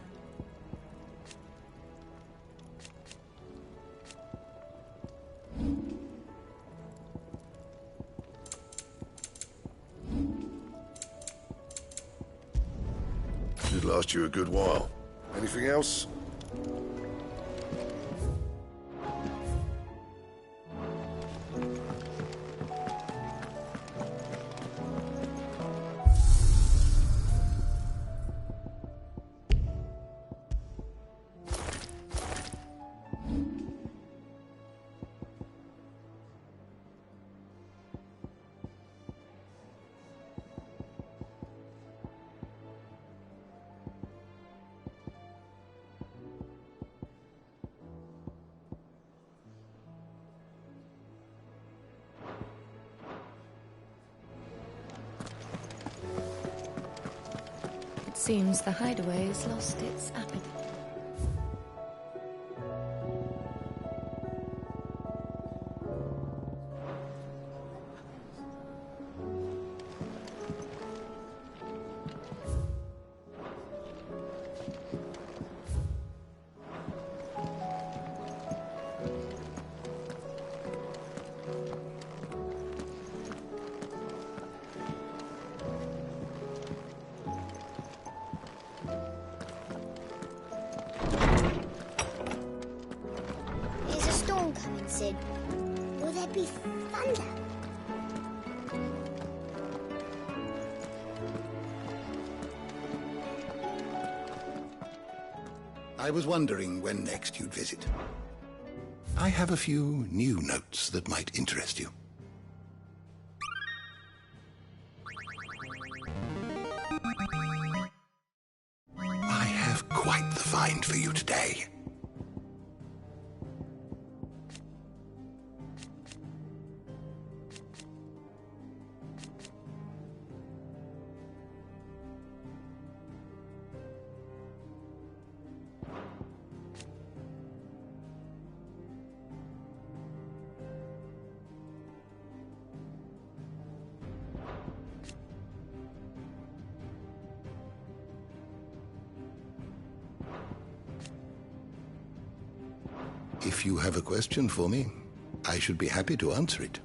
Should last you a good while. Anything else? Seems the hideaway has lost its appetite. Sid. Will there be thunder? I was wondering when next you'd visit. I have a few new notes that might interest you. I have quite the find for you today. If you have a question for me, I should be happy to answer it.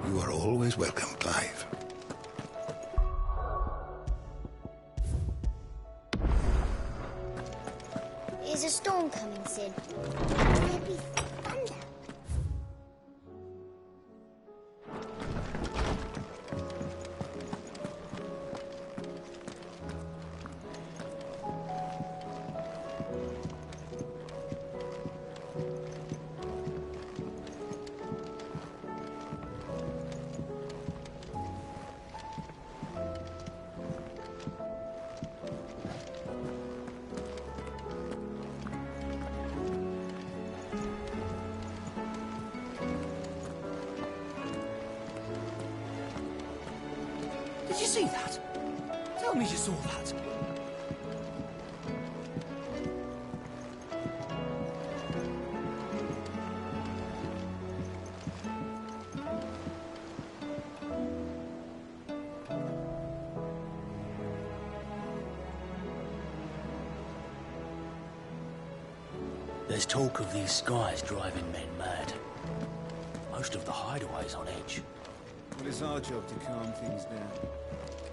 You are always welcome, Clive. Is a storm coming, Sid? Will there be thunder? Did you see that? Tell me you saw that. There's talk of these skies driving men mad. Most of the hideaways on edge. Well, it's our job to calm things down.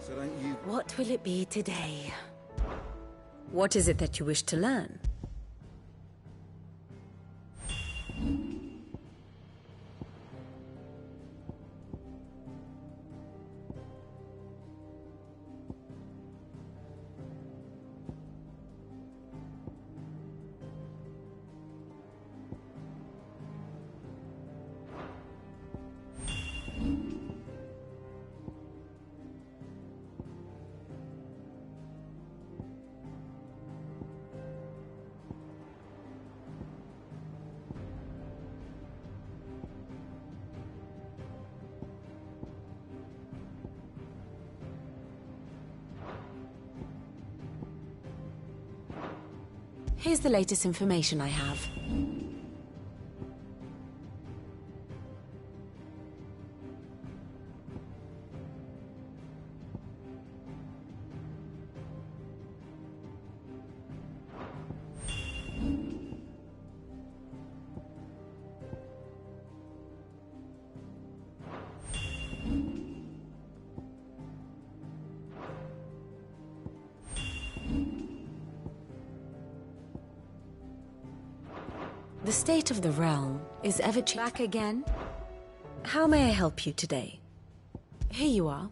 So don't you... What will it be today? What is it that you wish to learn? Here's the latest information I have. The state of the realm is ever changing. Back again? How may I help you today? Here you are.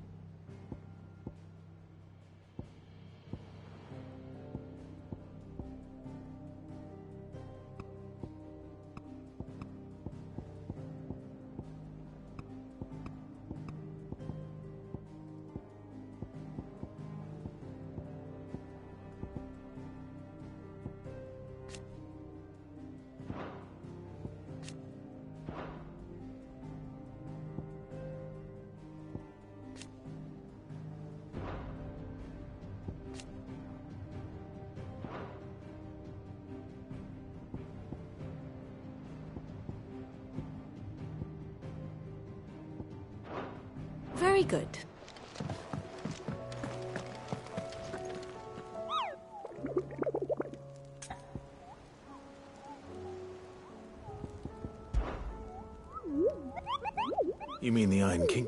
Very good. You mean the Iron King?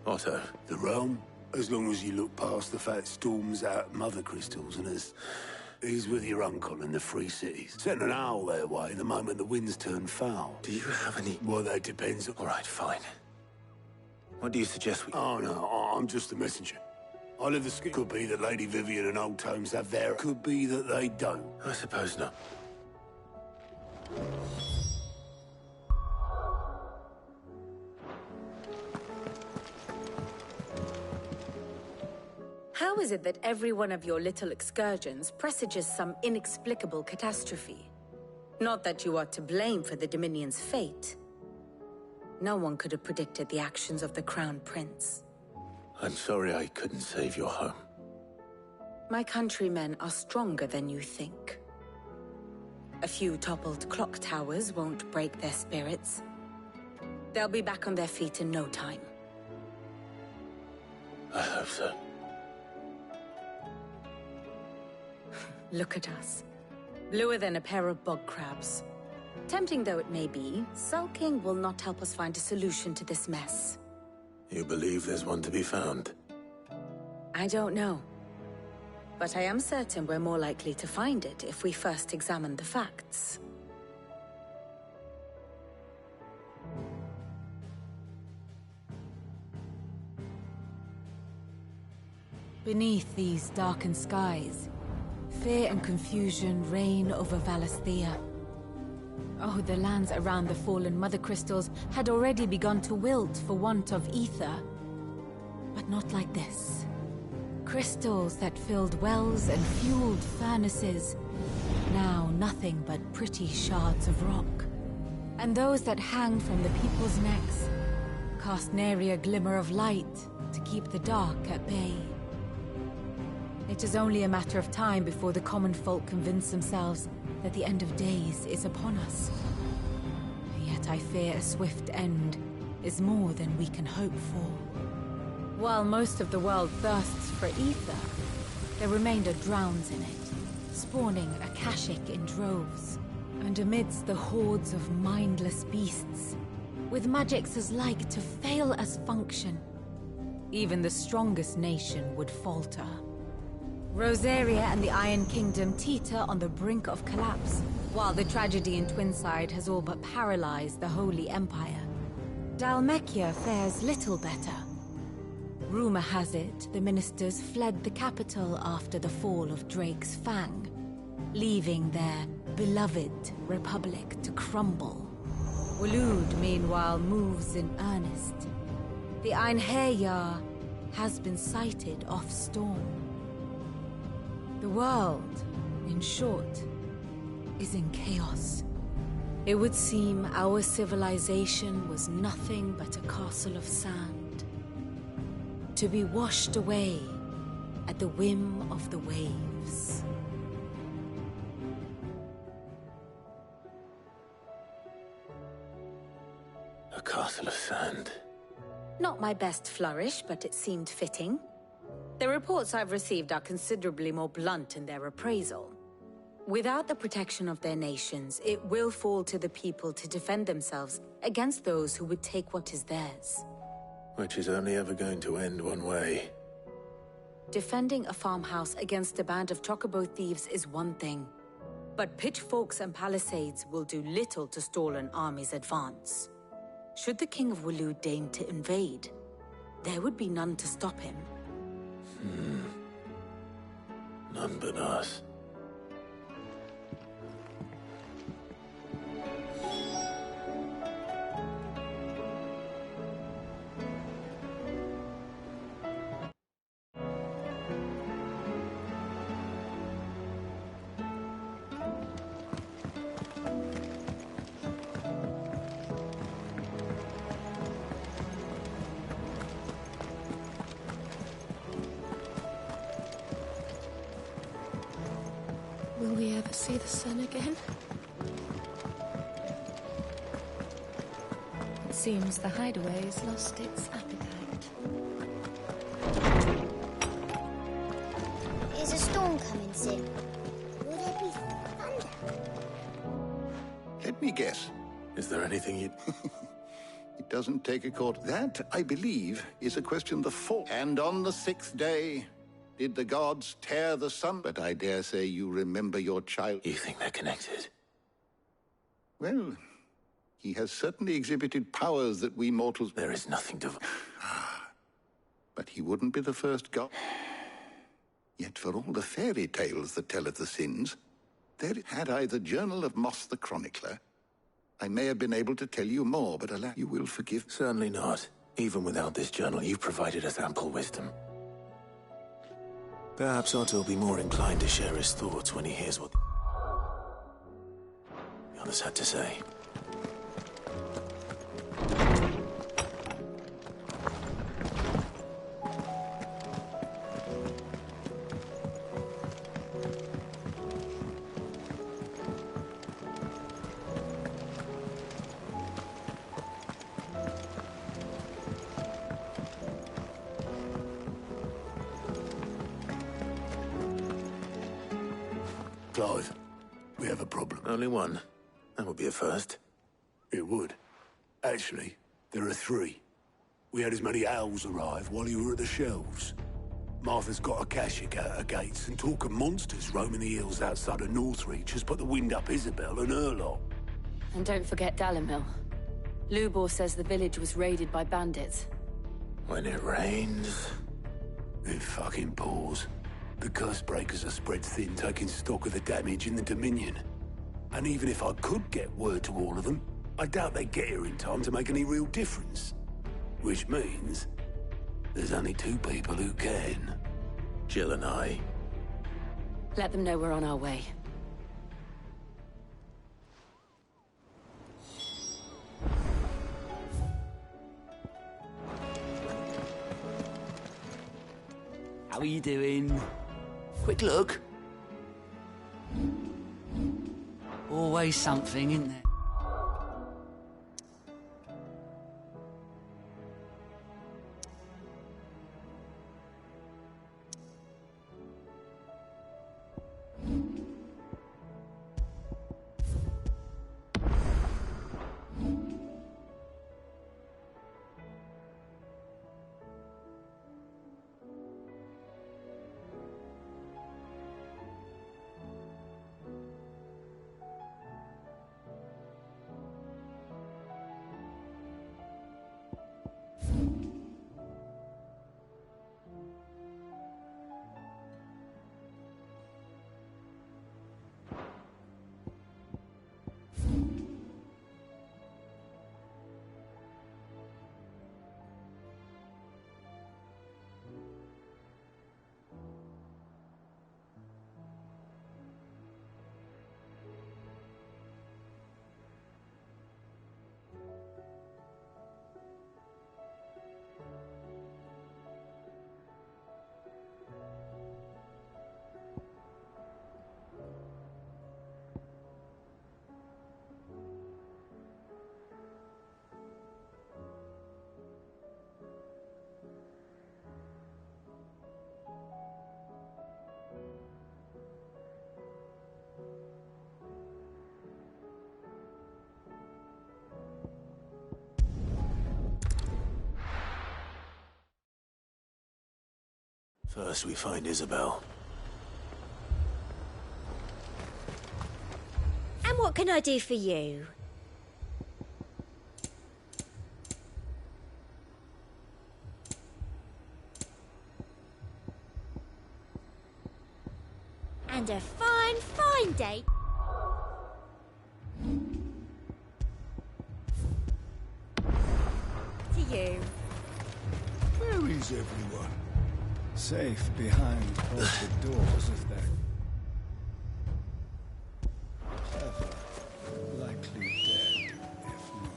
Otto. The realm? As long as you look past the fat storms out mother crystals and he's with your uncle in the Free Cities. Send an owl their way the moment the winds turn foul. Do you have any... Well, that depends. All right, fine. What do you suggest we... Oh, no, I'm just a messenger. I live the ski. Could be that Lady Vivian and Old Tomes have their... Could be that they don't. I suppose not. How is it that every one of your little excursions presages some inexplicable catastrophe? Not that you are to blame for the Dominion's fate. No one could have predicted the actions of the Crown Prince. I'm sorry I couldn't save your home. My countrymen are stronger than you think. A few toppled clock towers won't break their spirits. They'll be back on their feet in no time. I hope so. Look at us. Bluer than a pair of bog crabs. Tempting though it may be, sulking will not help us find a solution to this mess. You believe there's one to be found? I don't know. But I am certain we're more likely to find it if we first examine the facts. Beneath these darkened skies, fear and confusion reign over Valisthea. Oh, the lands around the fallen Mother Crystals had already begun to wilt for want of ether. But not like this. Crystals that filled wells and fueled furnaces. Now nothing but pretty shards of rock. And those that hang from the people's necks cast nary a glimmer of light to keep the dark at bay. It is only a matter of time before the common folk convince themselves that the end of days is upon us. Yet I fear a swift end is more than we can hope for. While most of the world thirsts for ether, the remainder drowns in it, spawning Akashic in droves. And amidst the hordes of mindless beasts, with magics as like to fail as function, even the strongest nation would falter. Rosaria and the Iron Kingdom teeter on the brink of collapse, while the tragedy in Twinside has all but paralyzed the Holy Empire. Dalmekia fares little better. Rumor has it the ministers fled the capital after the fall of Drake's Fang, leaving their beloved republic to crumble. Waloed, meanwhile, moves in earnest. The Einherjar has been sighted off Storm. The world, in short, is in chaos. It would seem our civilization was nothing but a castle of sand, to be washed away at the whim of the waves. A castle of sand. Not my best flourish, but it seemed fitting. The reports I've received are considerably more blunt in their appraisal. Without the protection of their nations, it will fall to the people to defend themselves against those who would take what is theirs. Which is only ever going to end one way. Defending a farmhouse against a band of chocobo thieves is one thing, but pitchforks and palisades will do little to stall an army's advance. Should the King of Waloed deign to invade, there would be none to stop him. None but us. Will we ever see the sun again? It seems the hideaway has lost its appetite. Is a storm coming soon? Will there be thunder? Let me guess. Is there anything you... It doesn't take a court. That, I believe, is a question the fourth. And on the sixth day, did the gods tear the sun? But I dare say you remember your child. You think they're connected? Well, he has certainly exhibited powers that we mortals... There is nothing to... But he wouldn't be the first god. Yet for all the fairy tales that tell of the sins, there had I the journal of Moss the Chronicler, I may have been able to tell you more, but alas, you will forgive... Certainly not. Even without this journal, you've provided us ample wisdom. Perhaps Otto will be more inclined to share his thoughts when he hears what the others had to say. Clive, we have a problem. Only one. That would be a first. It would. Actually, there are three. We had as many owls arrive while you were at the shelves. Martha's got a Kashik out her gates, and talk of monsters roaming the hills outside of Northreach has put the wind up Isabel and her lot. And don't forget Dalimil. Lubor says the village was raided by bandits. When it rains... It fucking pours. The curse breakers are spread thin, taking stock of the damage in the Dominion. And even if I could get word to all of them, I doubt they'd get here in time to make any real difference. Which means there's only two people who can. Jill and I. Let them know we're on our way. How are you doing? Quick look. Always something, isn't there? First we find Isabel. And what can I do for you? And a fine, fine day. To you. Where is everyone? Safe behind bolted doors if they're clever. Likely dead, if not.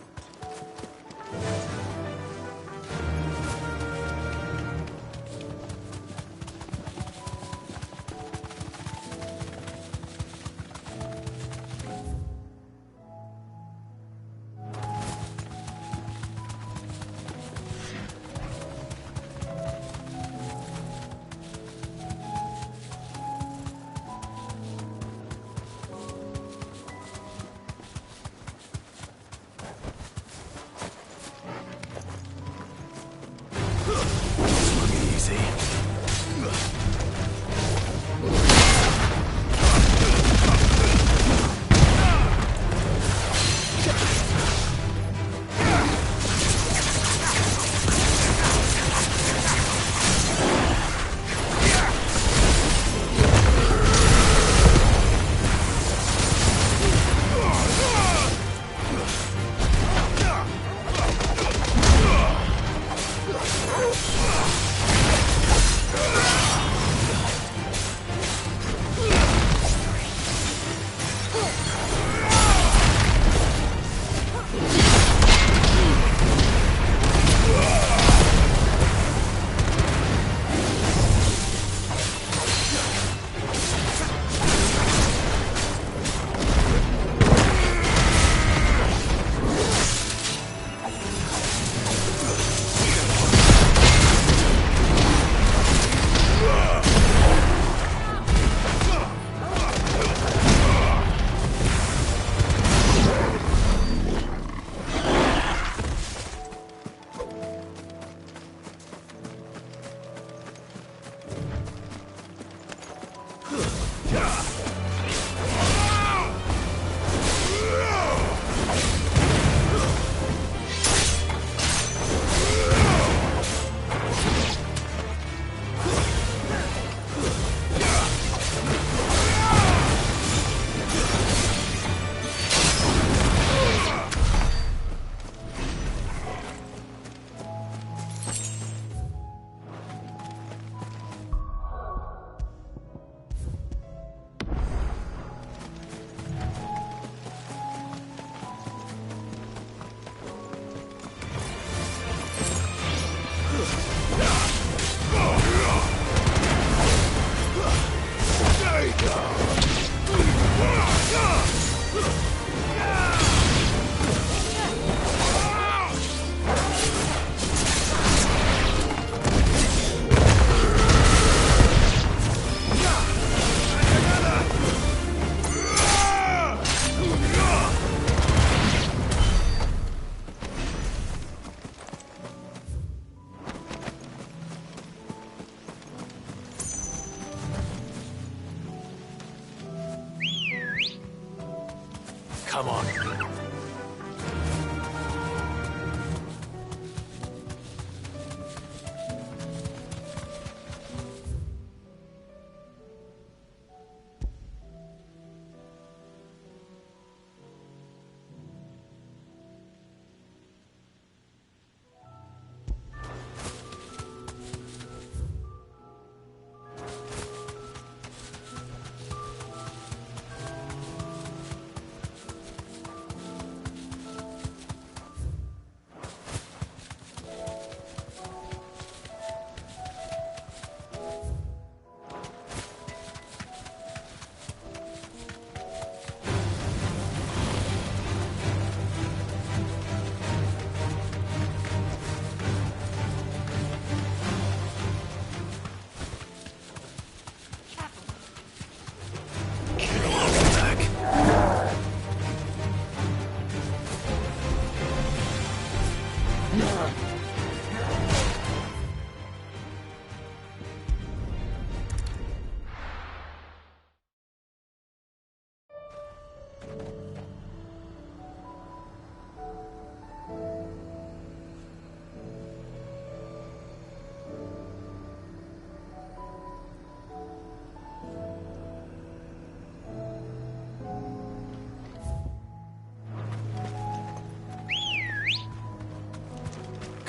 Come on.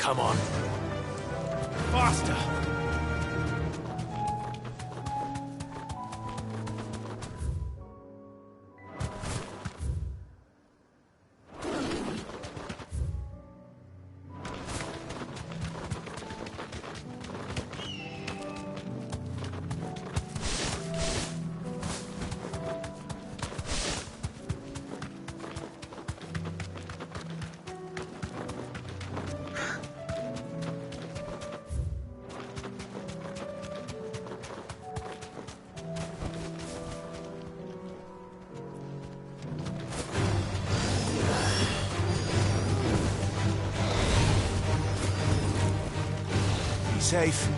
Come on. Faster! Safe.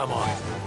Come on.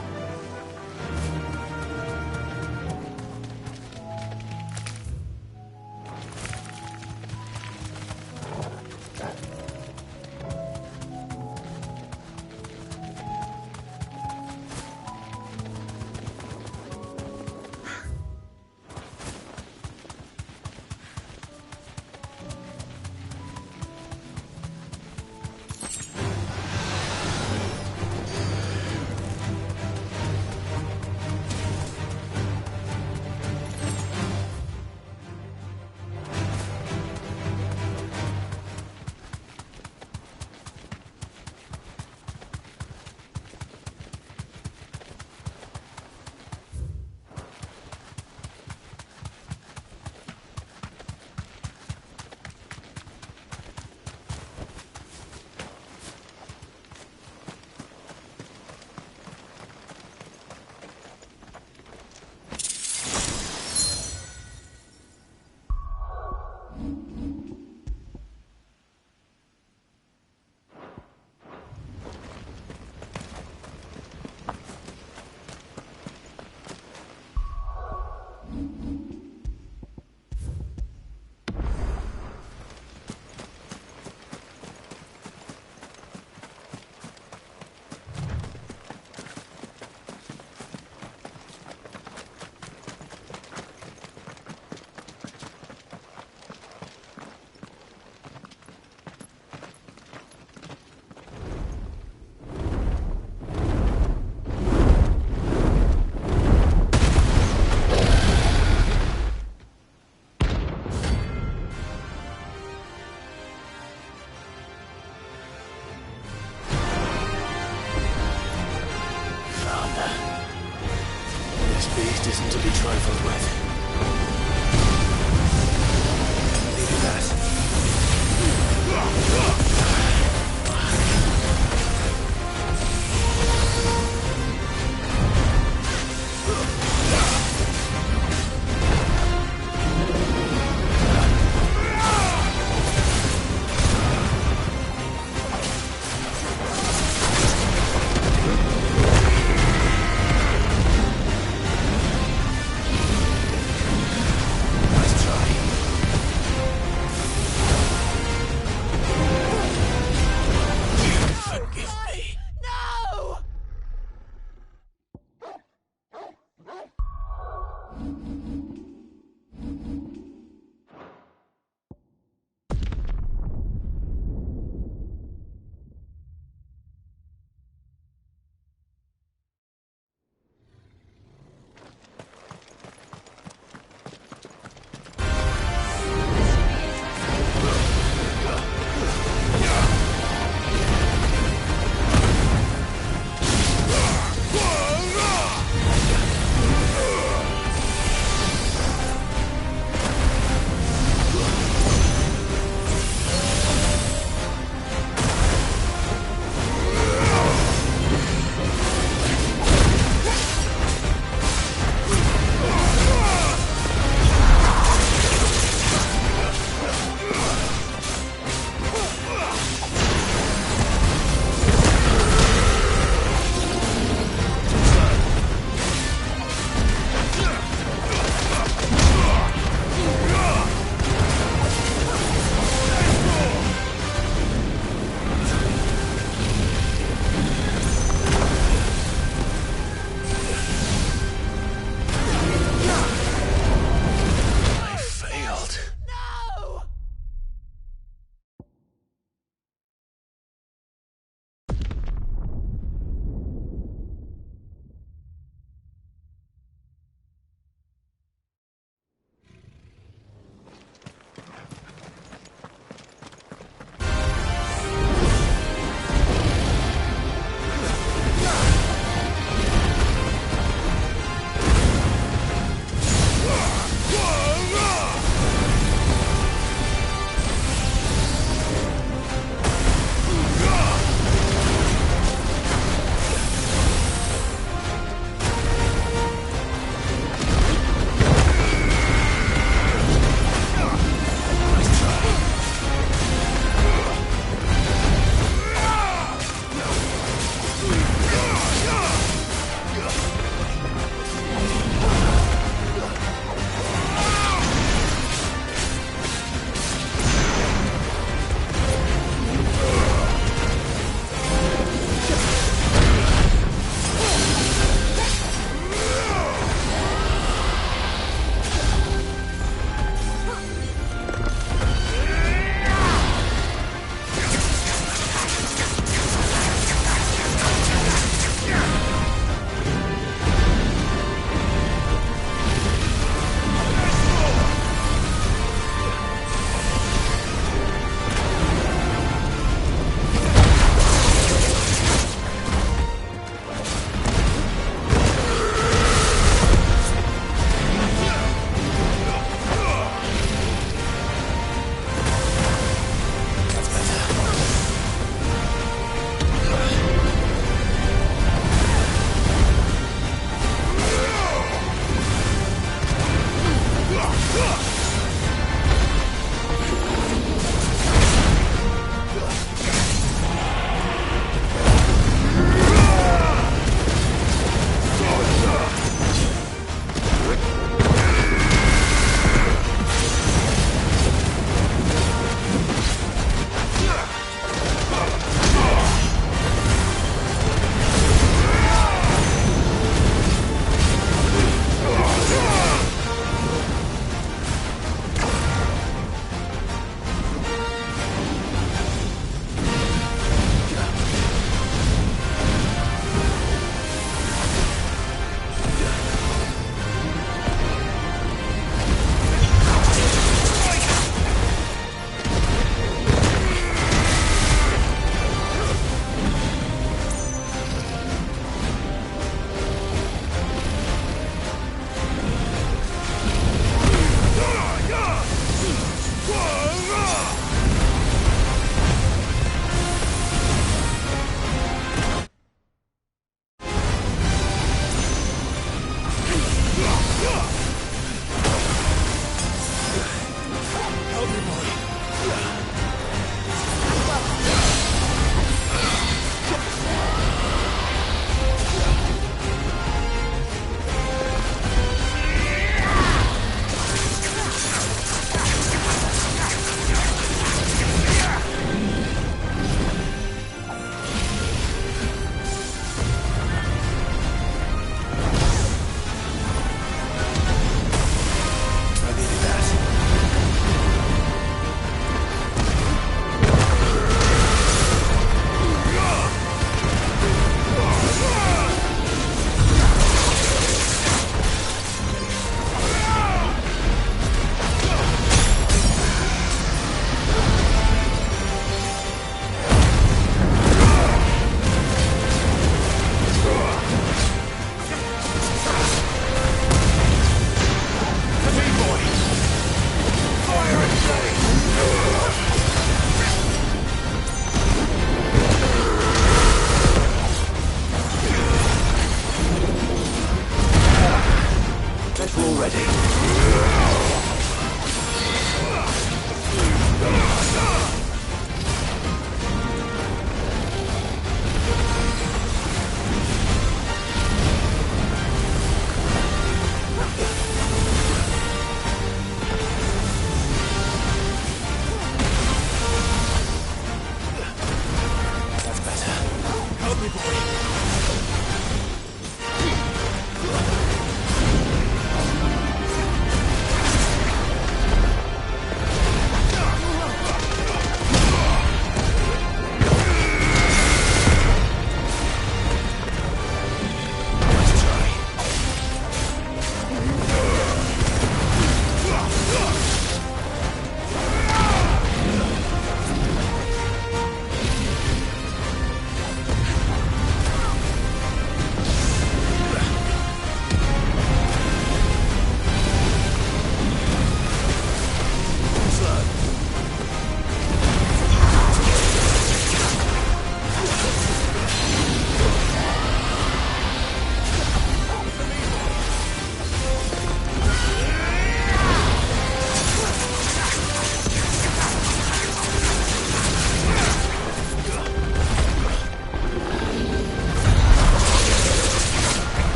beast isn't to be trifled with. Leave it that.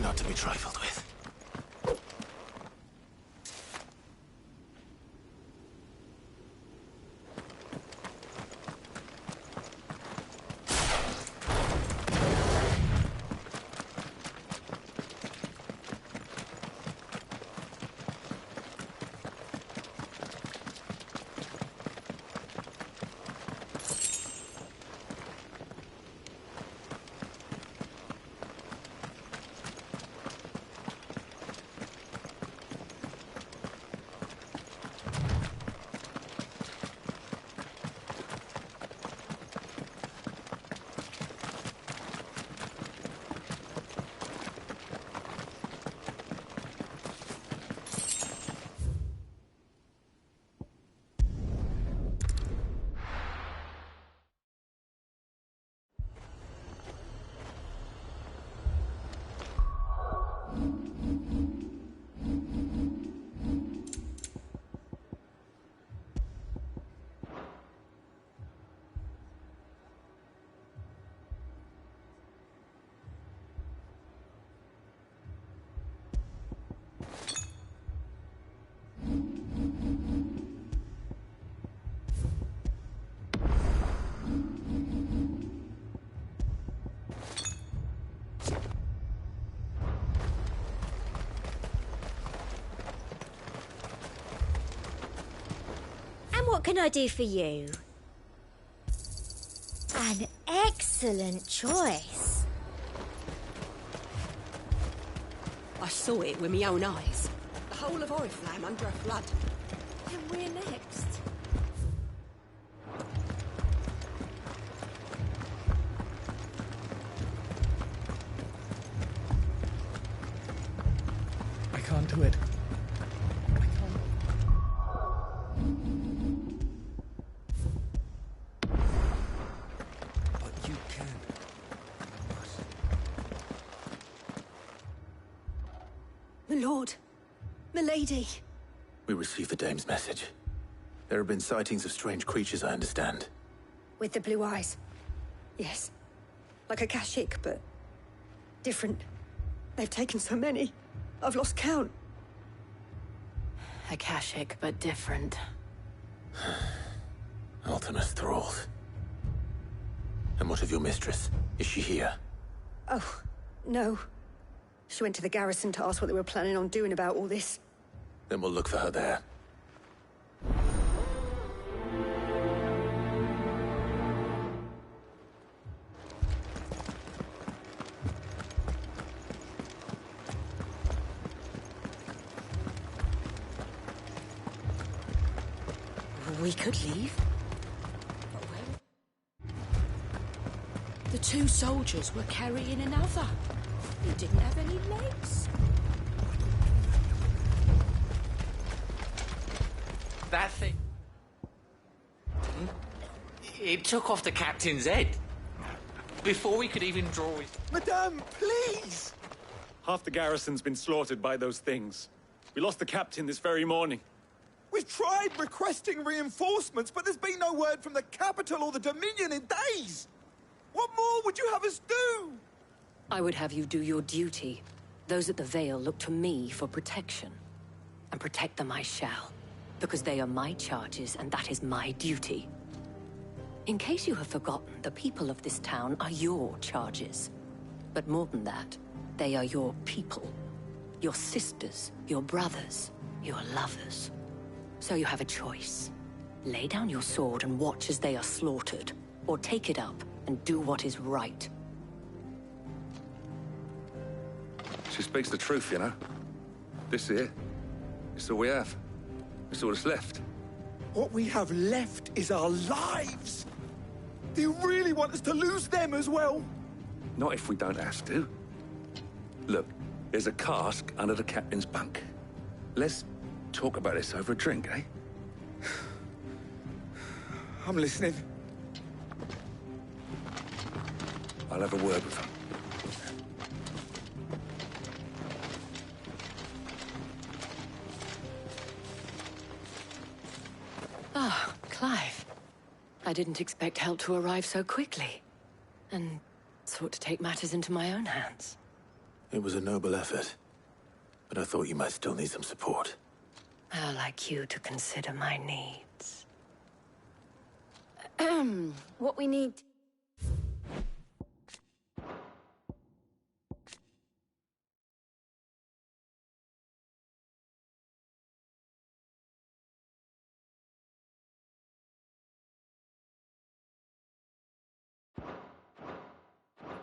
not to be trifled with. What can I do for you? An excellent choice. I saw it with my own eyes. The whole of Oriflamme under a flood. Then we're next. I can't do it. My lord. Milady. We received the dame's message. There have been sightings of strange creatures, I understand. With the blue eyes. Yes. Like a Kashik, but different. They've taken so many. I've lost count. Akashic, but different. Ultima's thralls. And what of your mistress? Is she here? Oh, no. She went to the garrison to ask what they were planning on doing about all this. Then we'll look for her there. We could leave. But where? The two soldiers were carrying another. He didn't have any legs. That thing... It took off the captain's head. Before we could even draw his... Madame, please! Half the garrison's been slaughtered by those things. We lost the captain this very morning. We've tried requesting reinforcements, but there's been no word from the capital or the Dominion in days! What more would you have us do? I would have you do your duty. Those at the Vale look to me for protection. And protect them I shall. Because they are my charges, and that is my duty. In case you have forgotten, the people of this town are your charges. But more than that, they are your people. Your sisters, your brothers, your lovers. So you have a choice. Lay down your sword and watch as they are slaughtered, or take it up and do what is right. She speaks the truth, you know. This here, it's all we have. It's all that's left. What we have left is our lives! Do you really want us to lose them as well? Not if we don't have to. Look, there's a cask under the captain's bunk. Let's talk about this over a drink, eh? I'm listening. I'll have a word with him. Ah, Clive. I didn't expect help to arrive so quickly. And sought to take matters into my own hands. It was a noble effort, but I thought you might still need some support. I'd like you to consider my needs. What we need...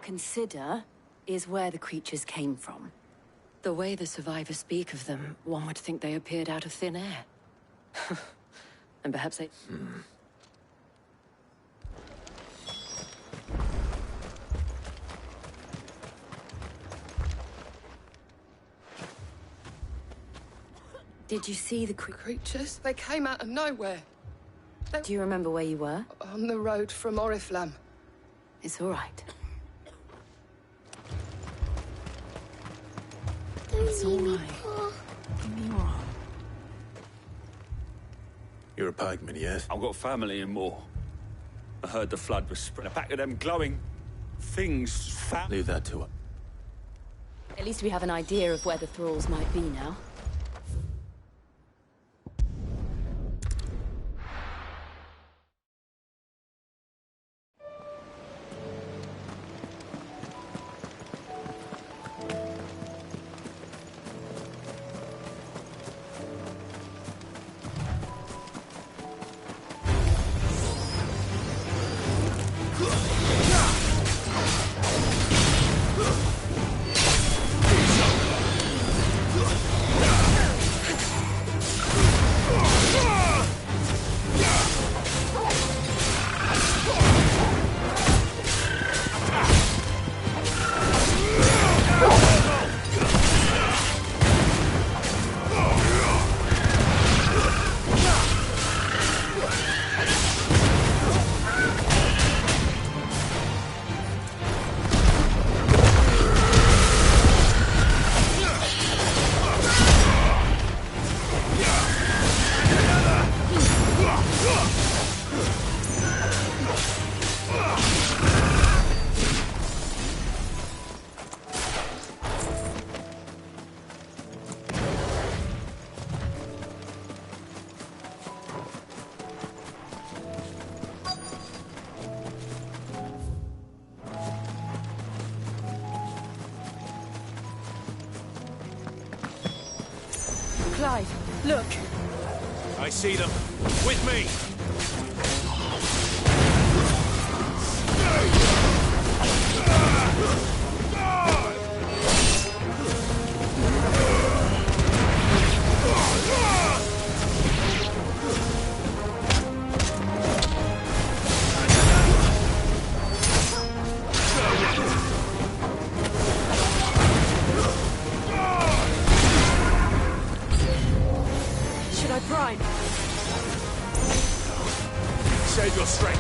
consider is where the creatures came from. The way the survivors speak of them, one would think they appeared out of thin air. And perhaps they... Did you see the creatures? They came out of nowhere. Do you remember where you were? On the road from Oriflamme. It's all right. It's all right. Give me your arm. You're a pikeman, yes? I've got family in Moor. I heard the flood was spread. A pack of them glowing things. Leave that to her. At least we have an idea of where the thralls might be now. Clive, look! I see them. With me! Save your strength.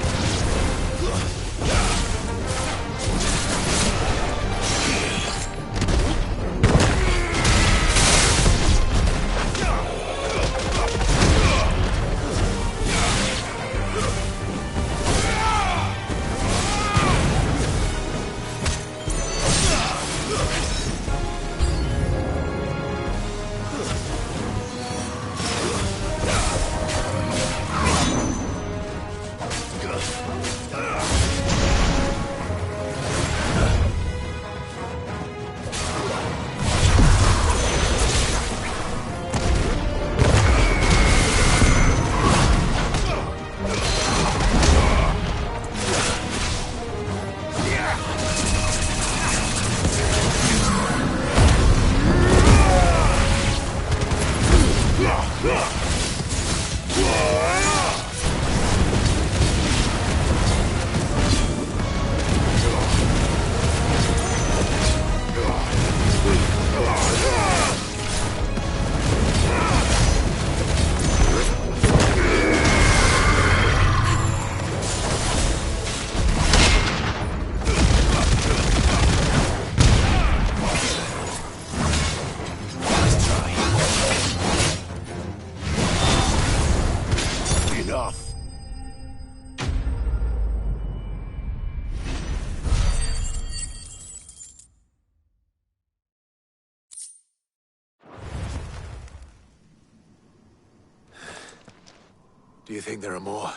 Do you think there are more?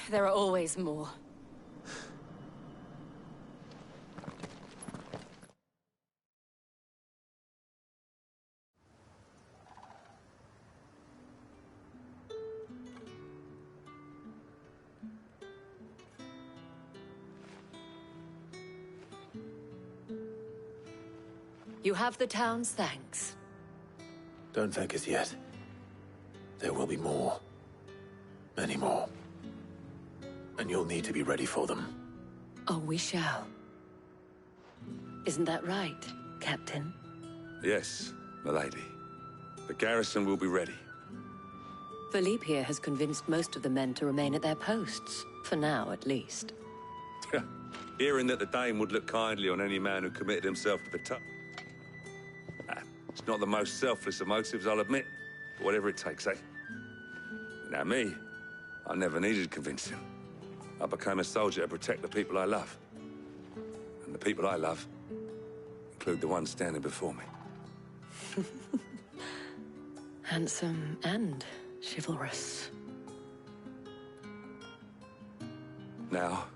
There are always more. You have the town's thanks. Don't thank us yet. There will be more. Many more. And you'll need to be ready for them. Oh, we shall. Isn't that right, Captain? Yes, milady. The garrison will be ready. Philippe here has convinced most of the men to remain at their posts. For now, at least. Hearing that the Dane would look kindly on any man who committed himself to the it's not the most selfless of motives, I'll admit. But whatever it takes, eh? Now me, I never needed convincing. I became a soldier to protect the people I love. And the people I love include the ones standing before me. Handsome and chivalrous. Now,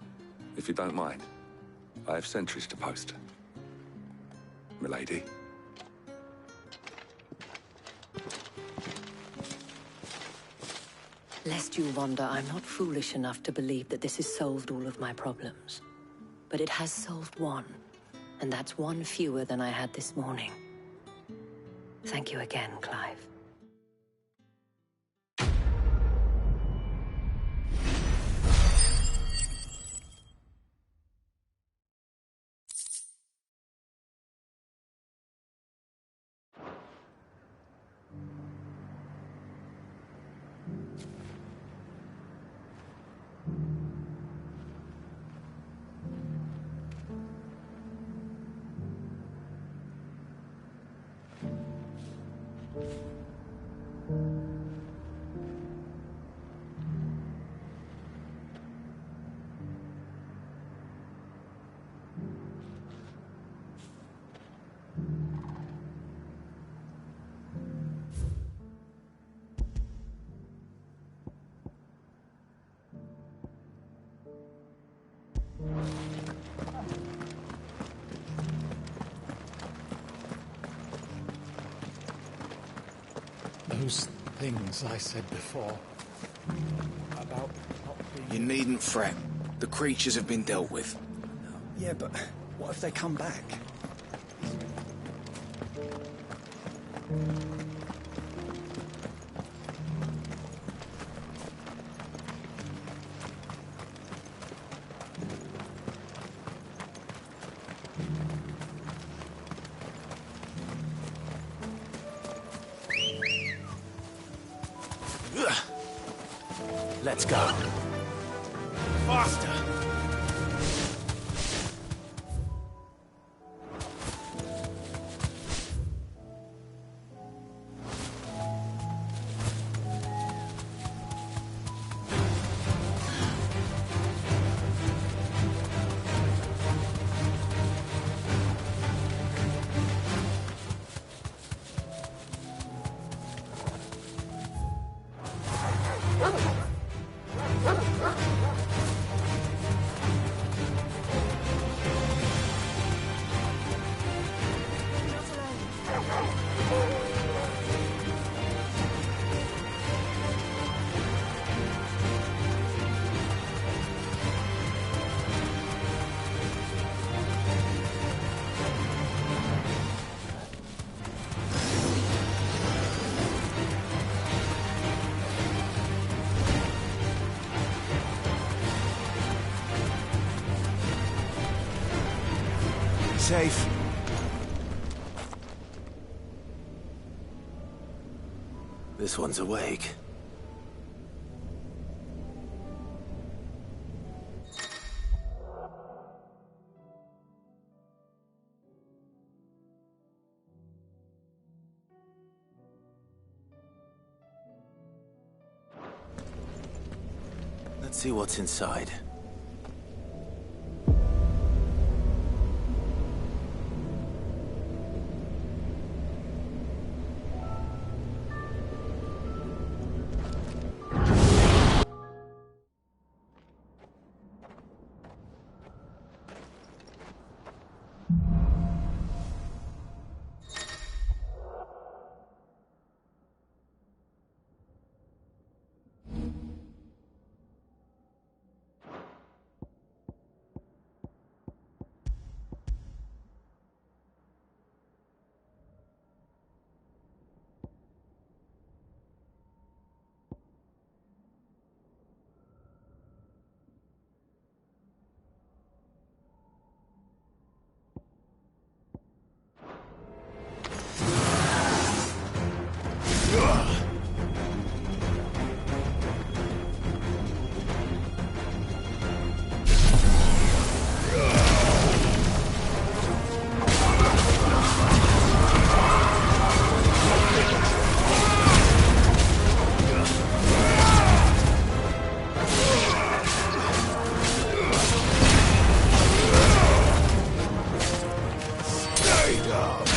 if you don't mind, I have sentries to post. Milady. Lest you wonder, I'm not foolish enough to believe that this has solved all of my problems. But it has solved one, and that's one fewer than I had this morning. Thank you again, Clive. Those things I said before about not being... You needn't fret. The creatures have been dealt with. Yeah, but what if they come back? Let's go. Faster! Safe. This one's awake. Let's see what's inside. afraid of.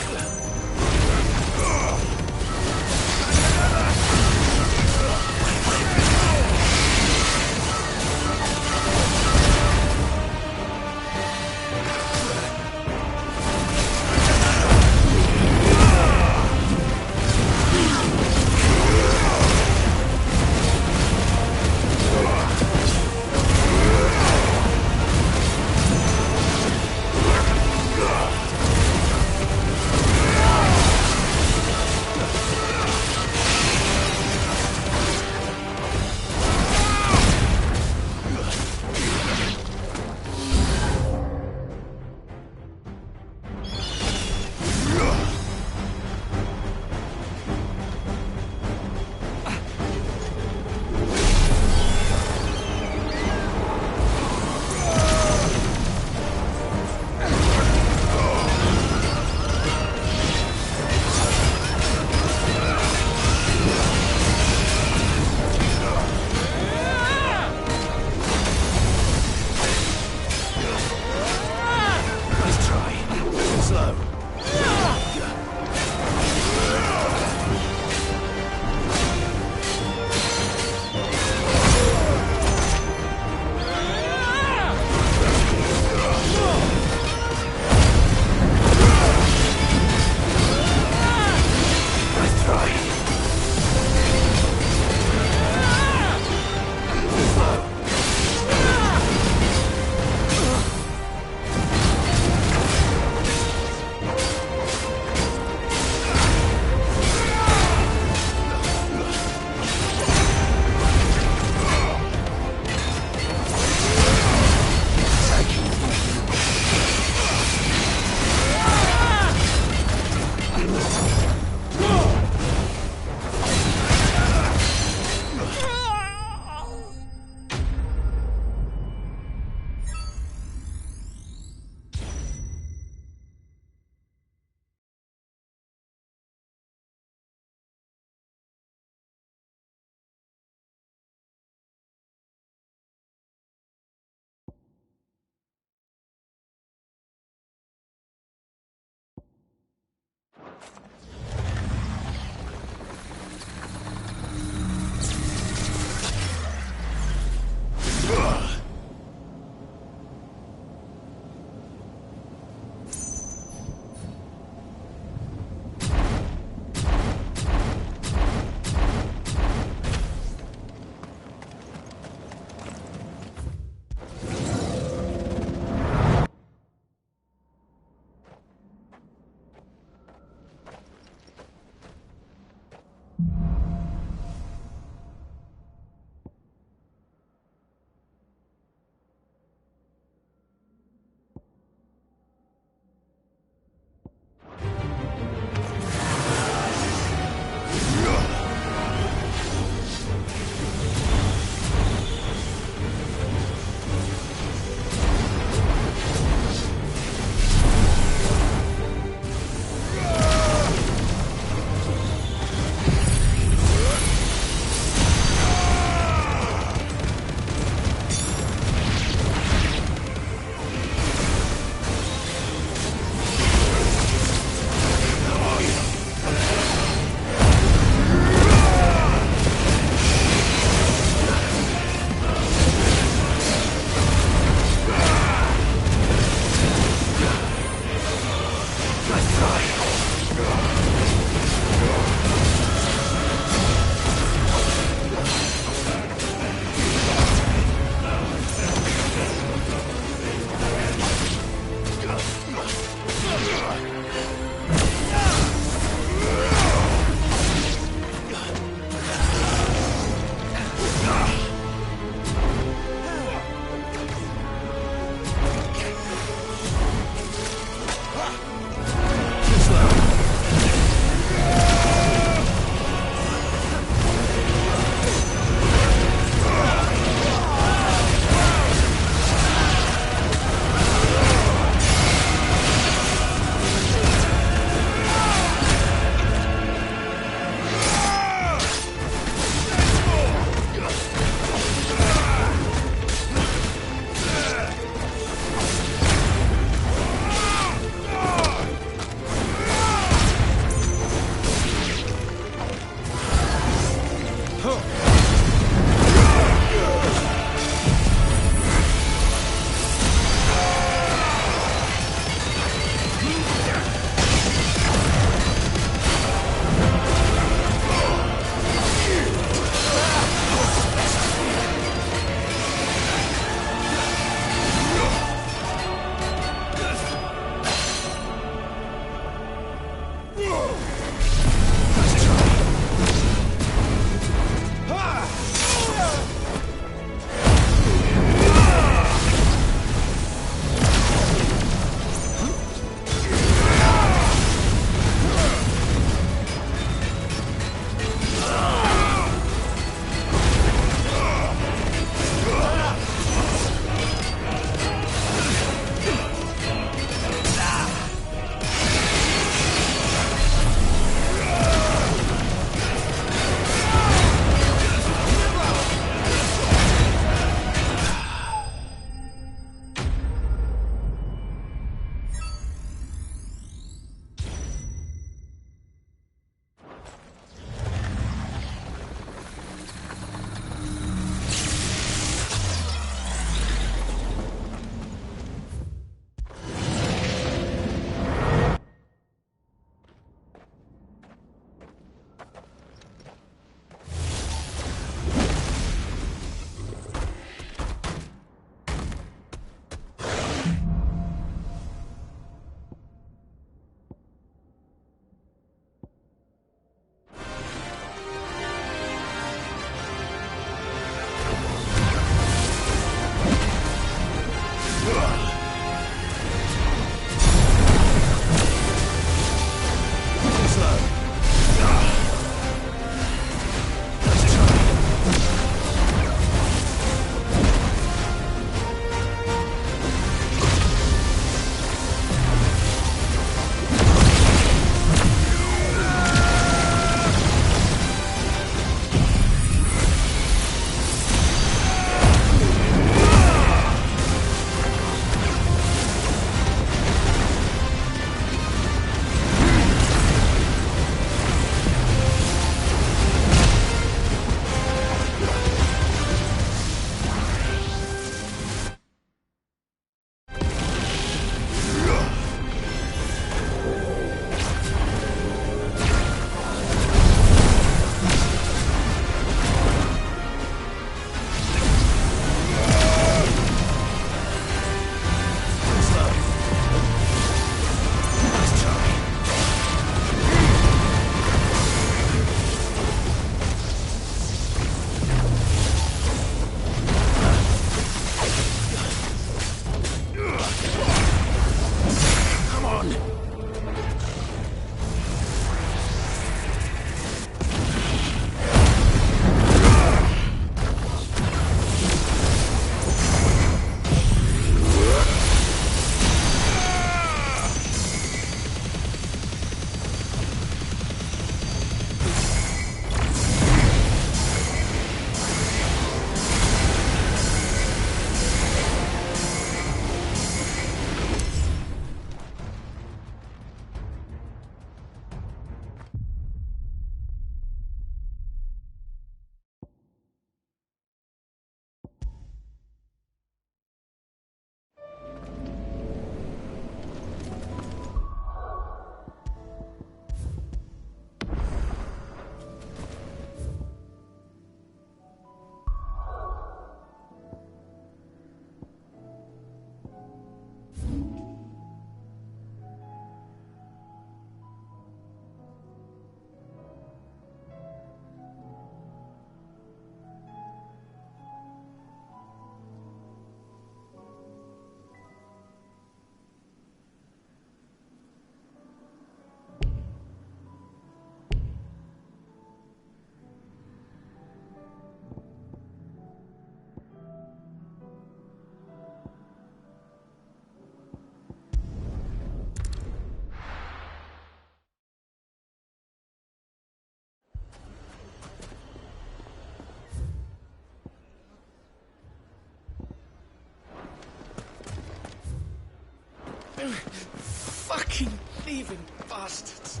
thieving bastards.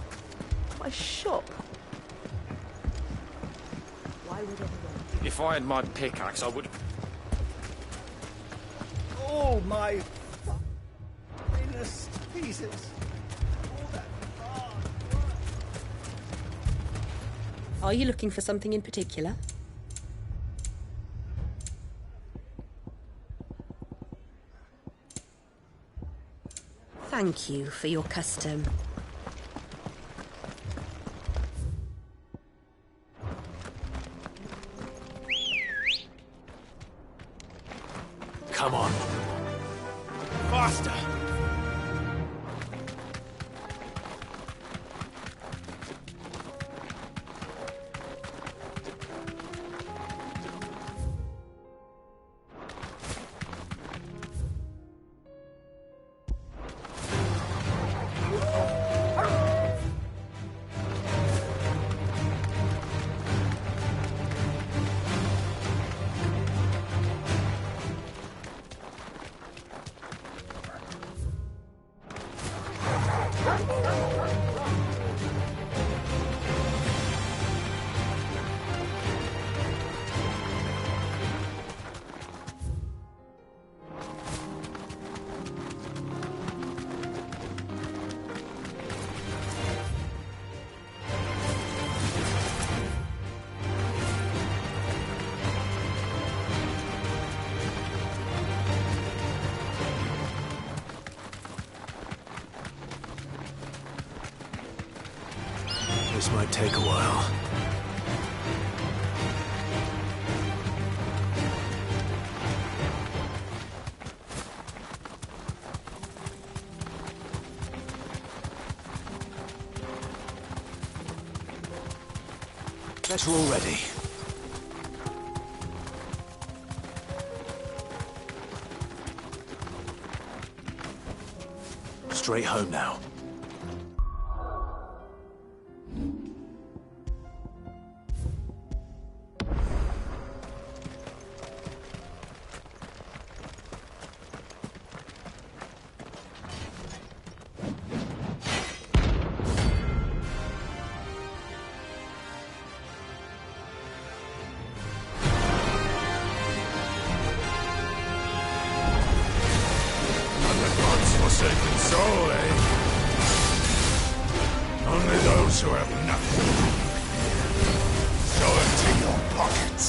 My shop? Why would anyone... If I had my pickaxe, I would... Oh, my finest pieces. Are you looking for something in particular? Thank you for your custom. Come on. Faster! This might take a while. Better already. Straight home now. Forsaken soul, eh? Only those who have nothing. Show empty your pockets.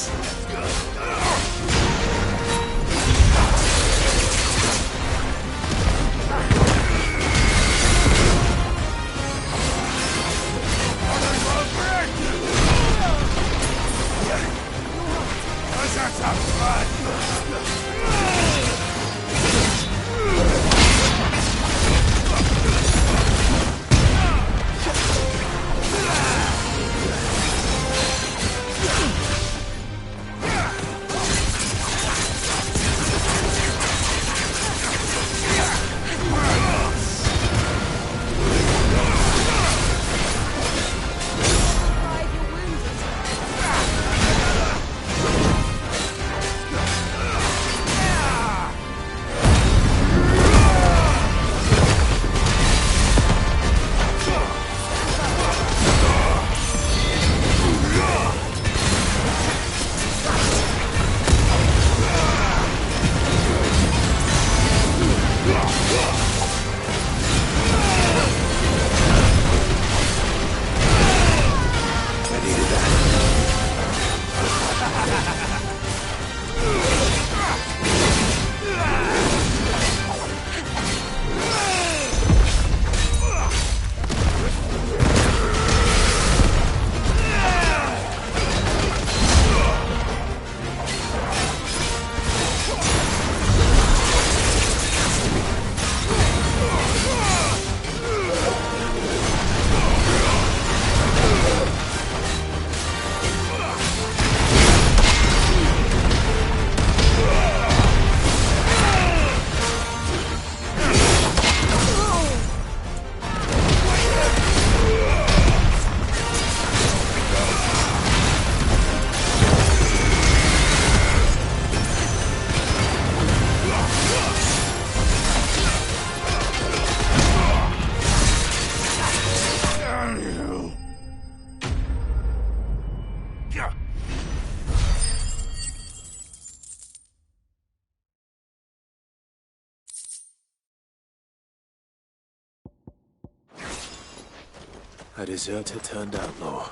A deserter turned outlaw.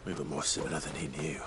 We were more similar than he knew.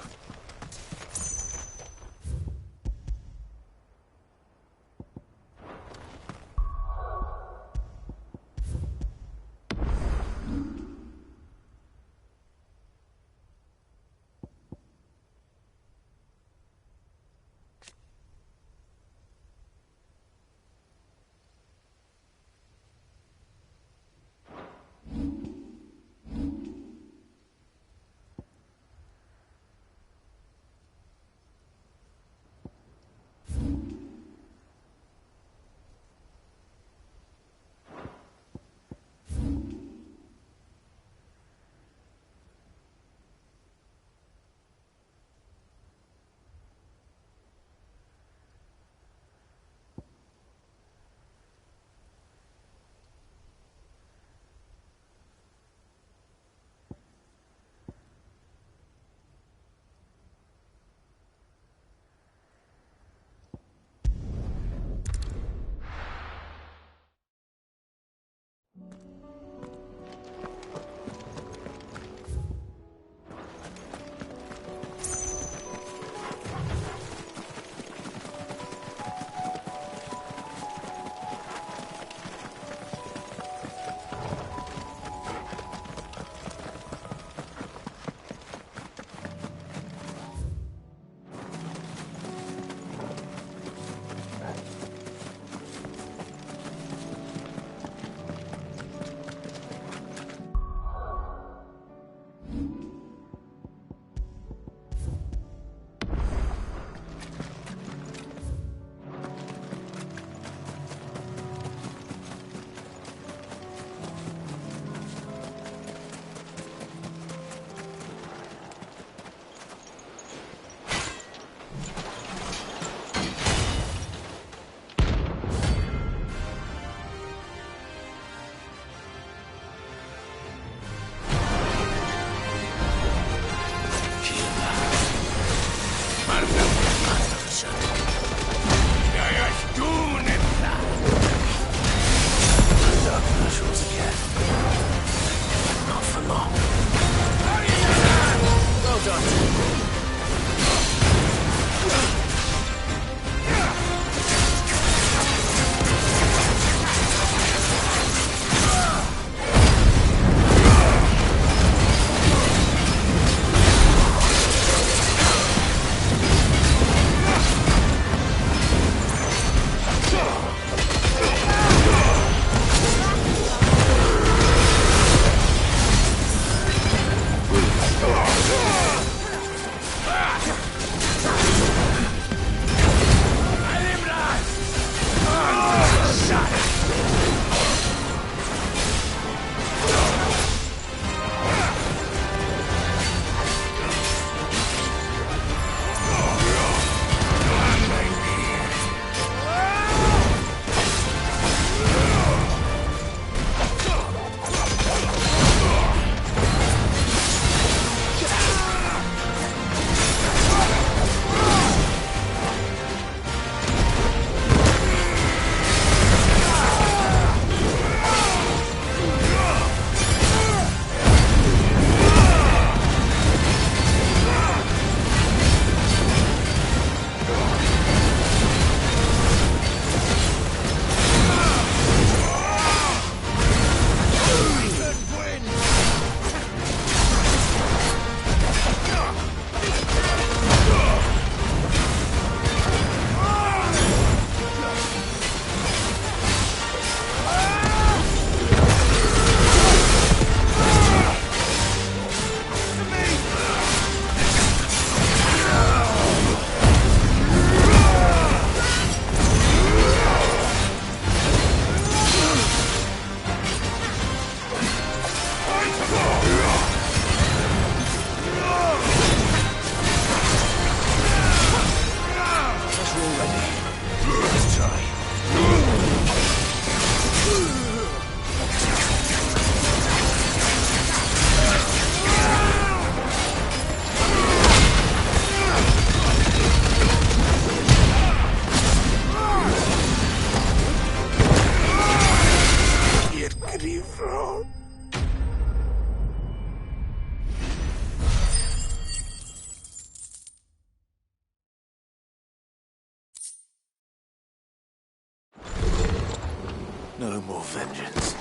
vengeance.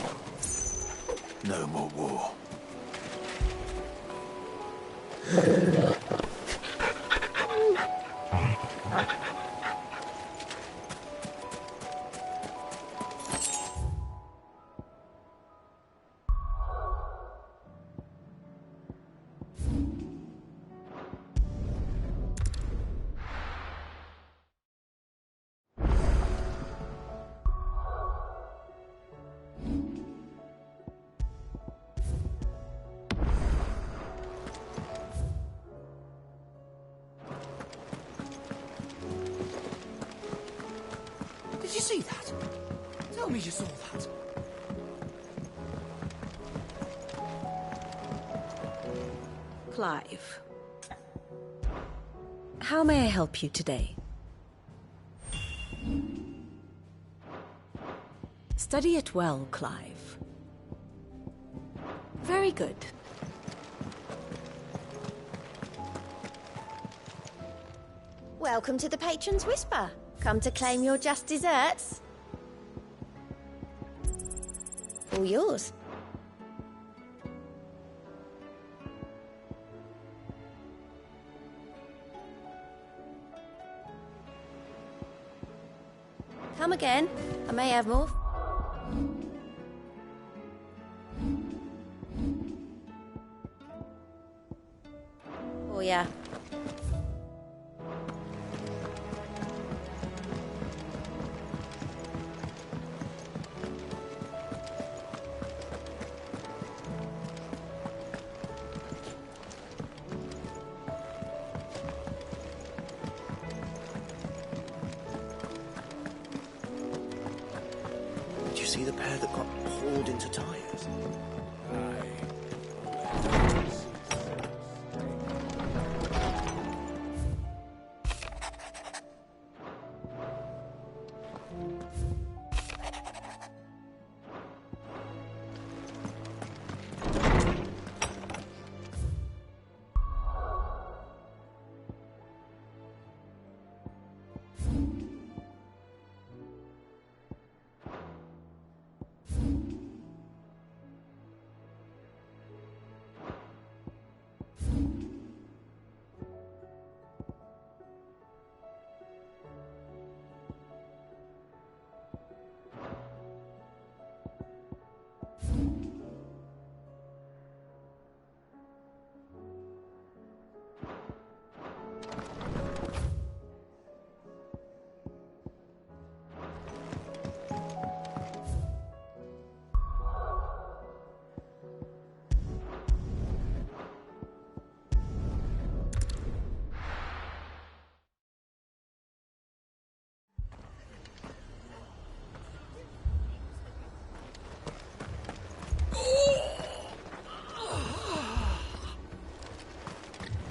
No more war. Did you see that? Tell me you saw that. Clive. How may I help you today? Study it well, Clive. Very good. Welcome to the Patron's Whisper. Come to claim your just desserts? All yours. Come again. I may have more. Oh, yeah. Did you see the pair that got hauled into tires?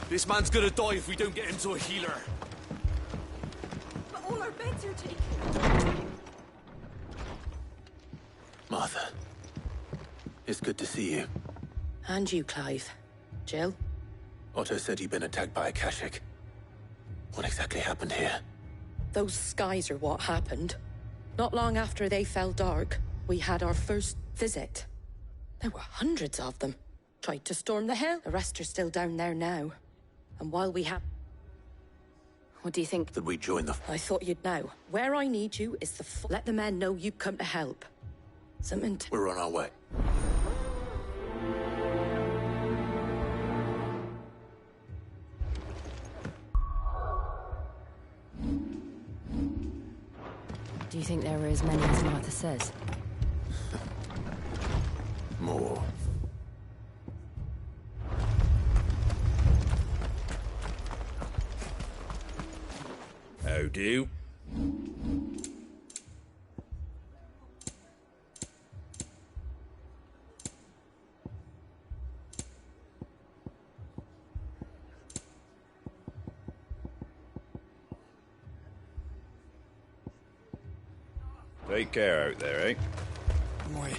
This man's gonna die if we don't get him to a healer. But all our beds are taken. Martha. It's good to see you. And you, Clive. Jill? Otto said you'd been attacked by a Kashik. What exactly happened here? Those skies are what happened. Not long after they fell dark, we had our first visit. There were hundreds of them. Tried to storm the hill. The rest are still down there now. And while we have... What do you think? That we join the... I thought you'd know. Where I need you is the... Let the men know you've come to help. Something to... We're on our way. Do you think there were as many as Martha says? More. How do? Take care out there, eh? Boy.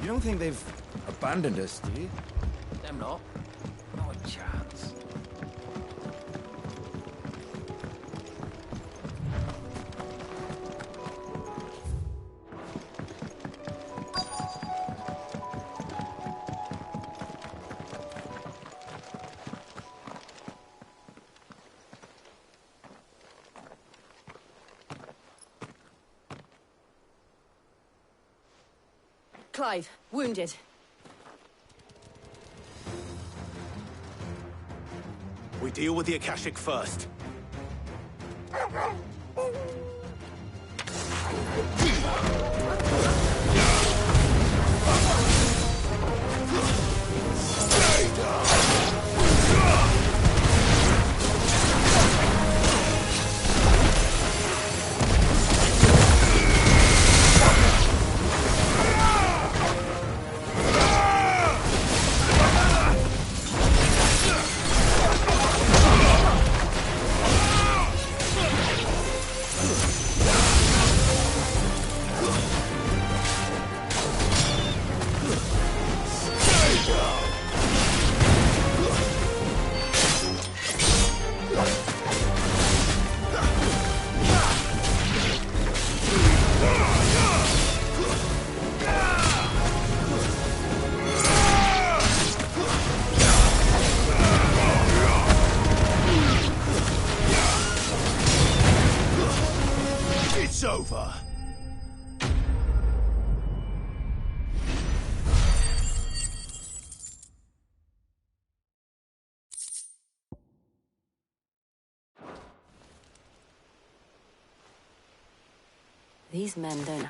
You don't think they've abandoned us, do you? Them not. Not a chance. Clive, wounded. We deal with the Akashic first. It's over. These men don't...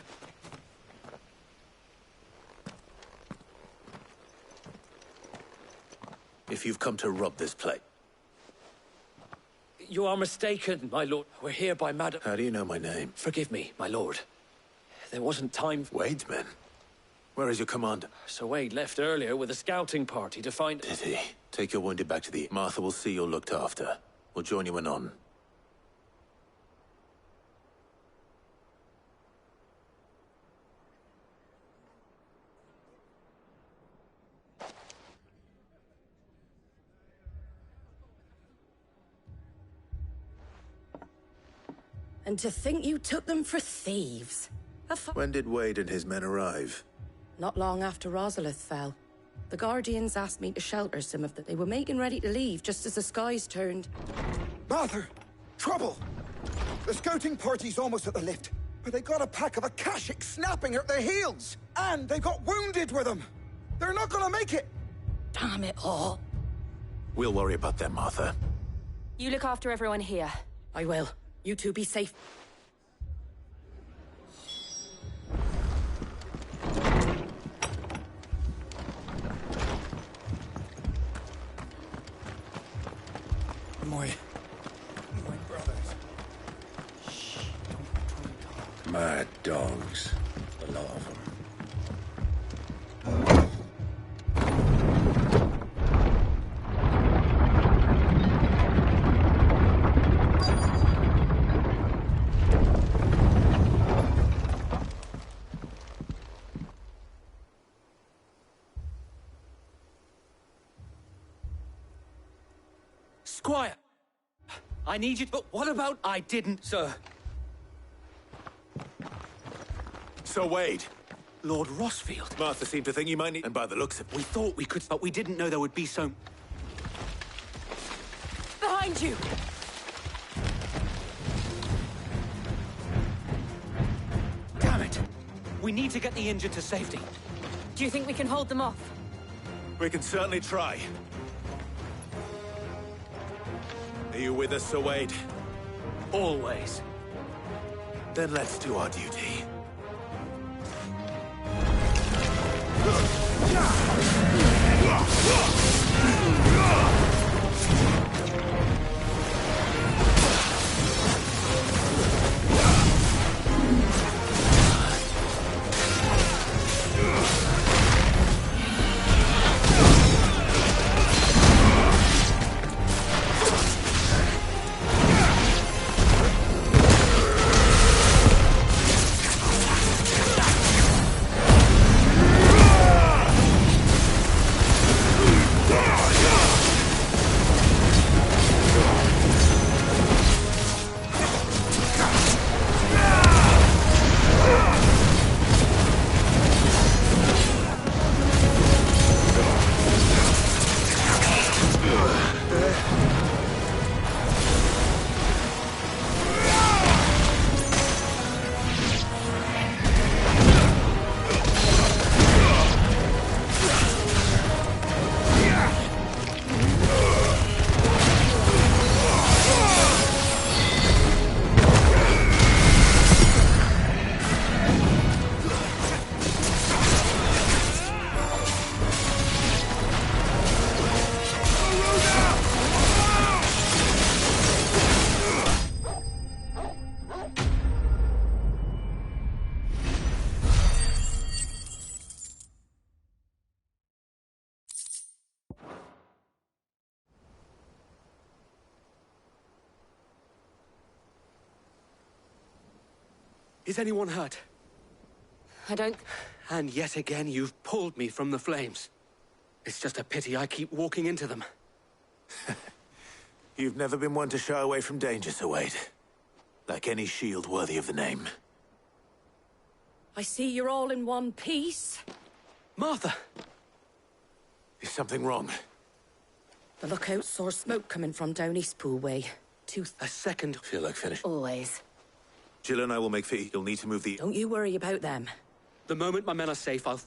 If you've come to rob this place... You are mistaken, my lord. We're here by Madam... How do you know my name? Forgive me, my lord. There wasn't time... Wade's men? Where is your commander? Sir Wade left earlier with a scouting party to find... Did he? Take your wounded back to the... Martha will see you're looked after. We'll join you anon. And to think you took them for thieves. When did Wade and his men arrive? Not long after Rosalith fell. The Guardians asked me to shelter some of them. They were making ready to leave just as the skies turned. Martha! Trouble! The scouting party's almost at the lift, but they got a pack of Akashic snapping at their heels! And they got wounded with them! They're not gonna make it! Damn it all. We'll worry about them, Martha. You look after everyone here. I will. You two be safe. My brothers. Mad dogs. A lot of them. Squire! I need you to... But what about... I didn't, sir. Sir Wade. Lord Rossfield. Martha seemed to think you might need... And by the looks of it... We thought we could, but we didn't know there would be so... Behind you! Damn it! We need to get the injured to safety. Do you think we can hold them off? We can certainly try. Are you with us, Sir Wade? Always. Then let's do our duty. Is anyone hurt? I don't... And yet again, you've pulled me from the flames. It's just a pity I keep walking into them. You've never been one to shy away from danger, Sir Wade. Like any shield worthy of the name. I see you're all in one piece. Martha! Is something wrong? The lookout saw smoke coming from down Eastpool way. A second. Feel like finished. Always. Jill and I will make for you. You'll need to move the... Don't you worry about them. The moment my men are safe, I'll...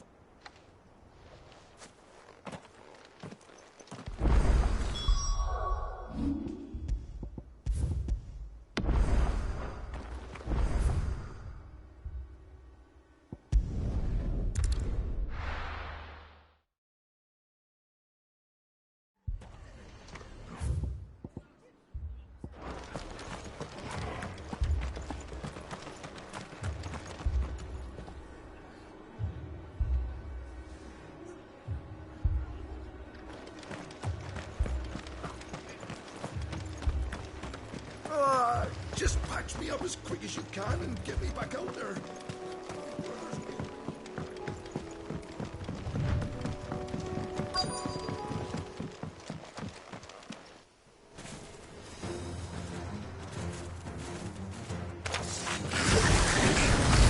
Just patch me up as quick as you can and get me back out there.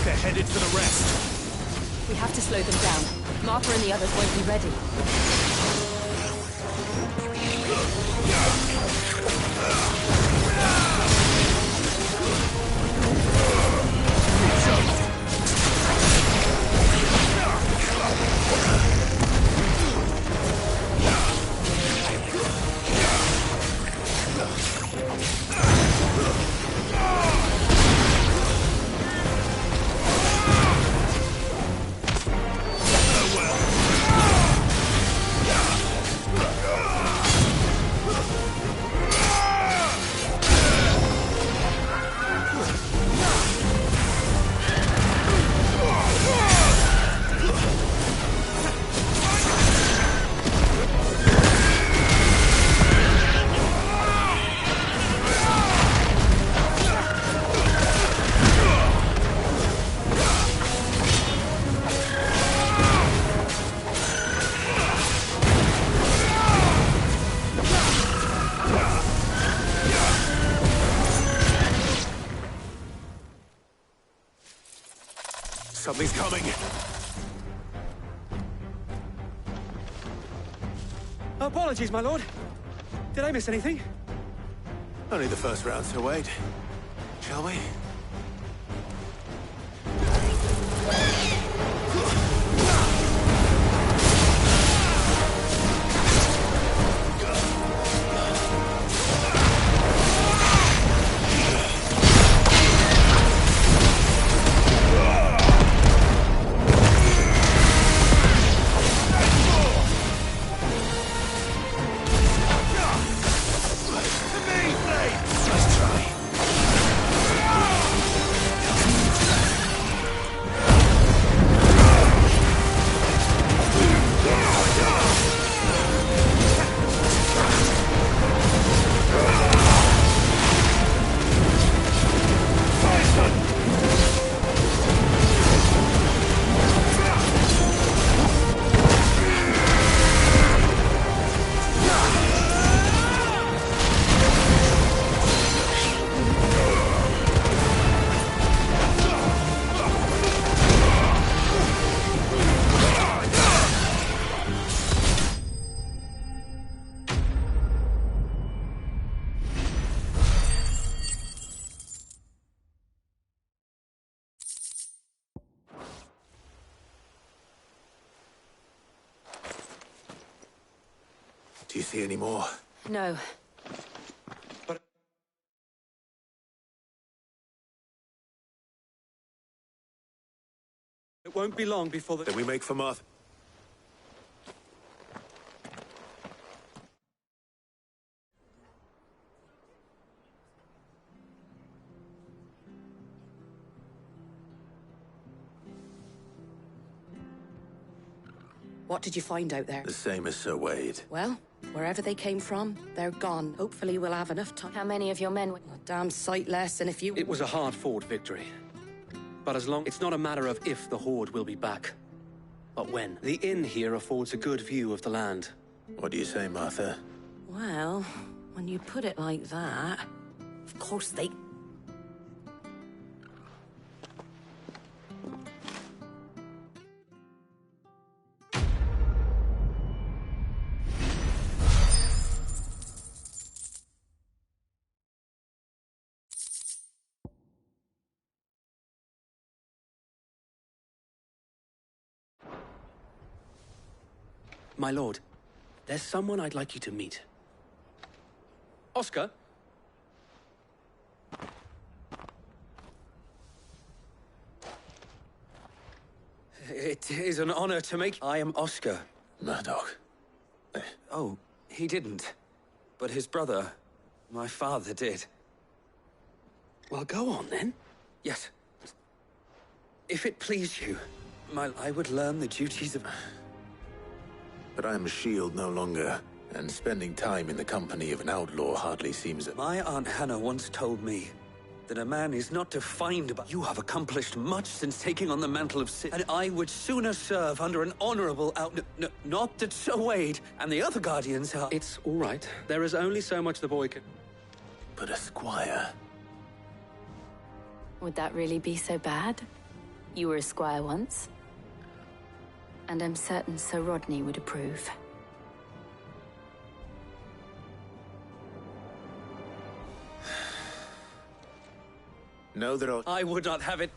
They're headed for the rest. We have to slow them down. Martha and the others won't be ready. Something's coming. Apologies, my lord. Did I miss anything? Only the first round, Sir Wade. Shall we? Do you see any more? No. It won't be long before Then we make for Martha. What did you find out there? The same as Sir Wade. Well, wherever they came from, they're gone. Hopefully we'll have enough time. How many of your men were... A damn sight less, and if you... It was a hard-fought victory. But as long... It's not a matter of if the Horde will be back, but when. The inn here affords a good view of the land. What do you say, Martha? Well, when you put it like that, of course they... My lord, there's someone I'd like you to meet. Oscar? It is an honor to make... I am Oscar. Murdoch. Oh, he didn't. But his brother, my father, did. Well, go on, then. Yes. If it please you, I would learn the duties of... But I am a shield no longer, and spending time in the company of an outlaw hardly seems... My Aunt Hannah once told me that a man is not defined by... You have accomplished much since taking on the mantle of Cid, and I would sooner serve under an honorable not that Sir Wade and the other guardians are... It's all right. There is only so much the boy can... But a squire... Would that really be so bad? You were a squire once. And I'm certain Sir Rodney would approve. No, there are... I would not have it.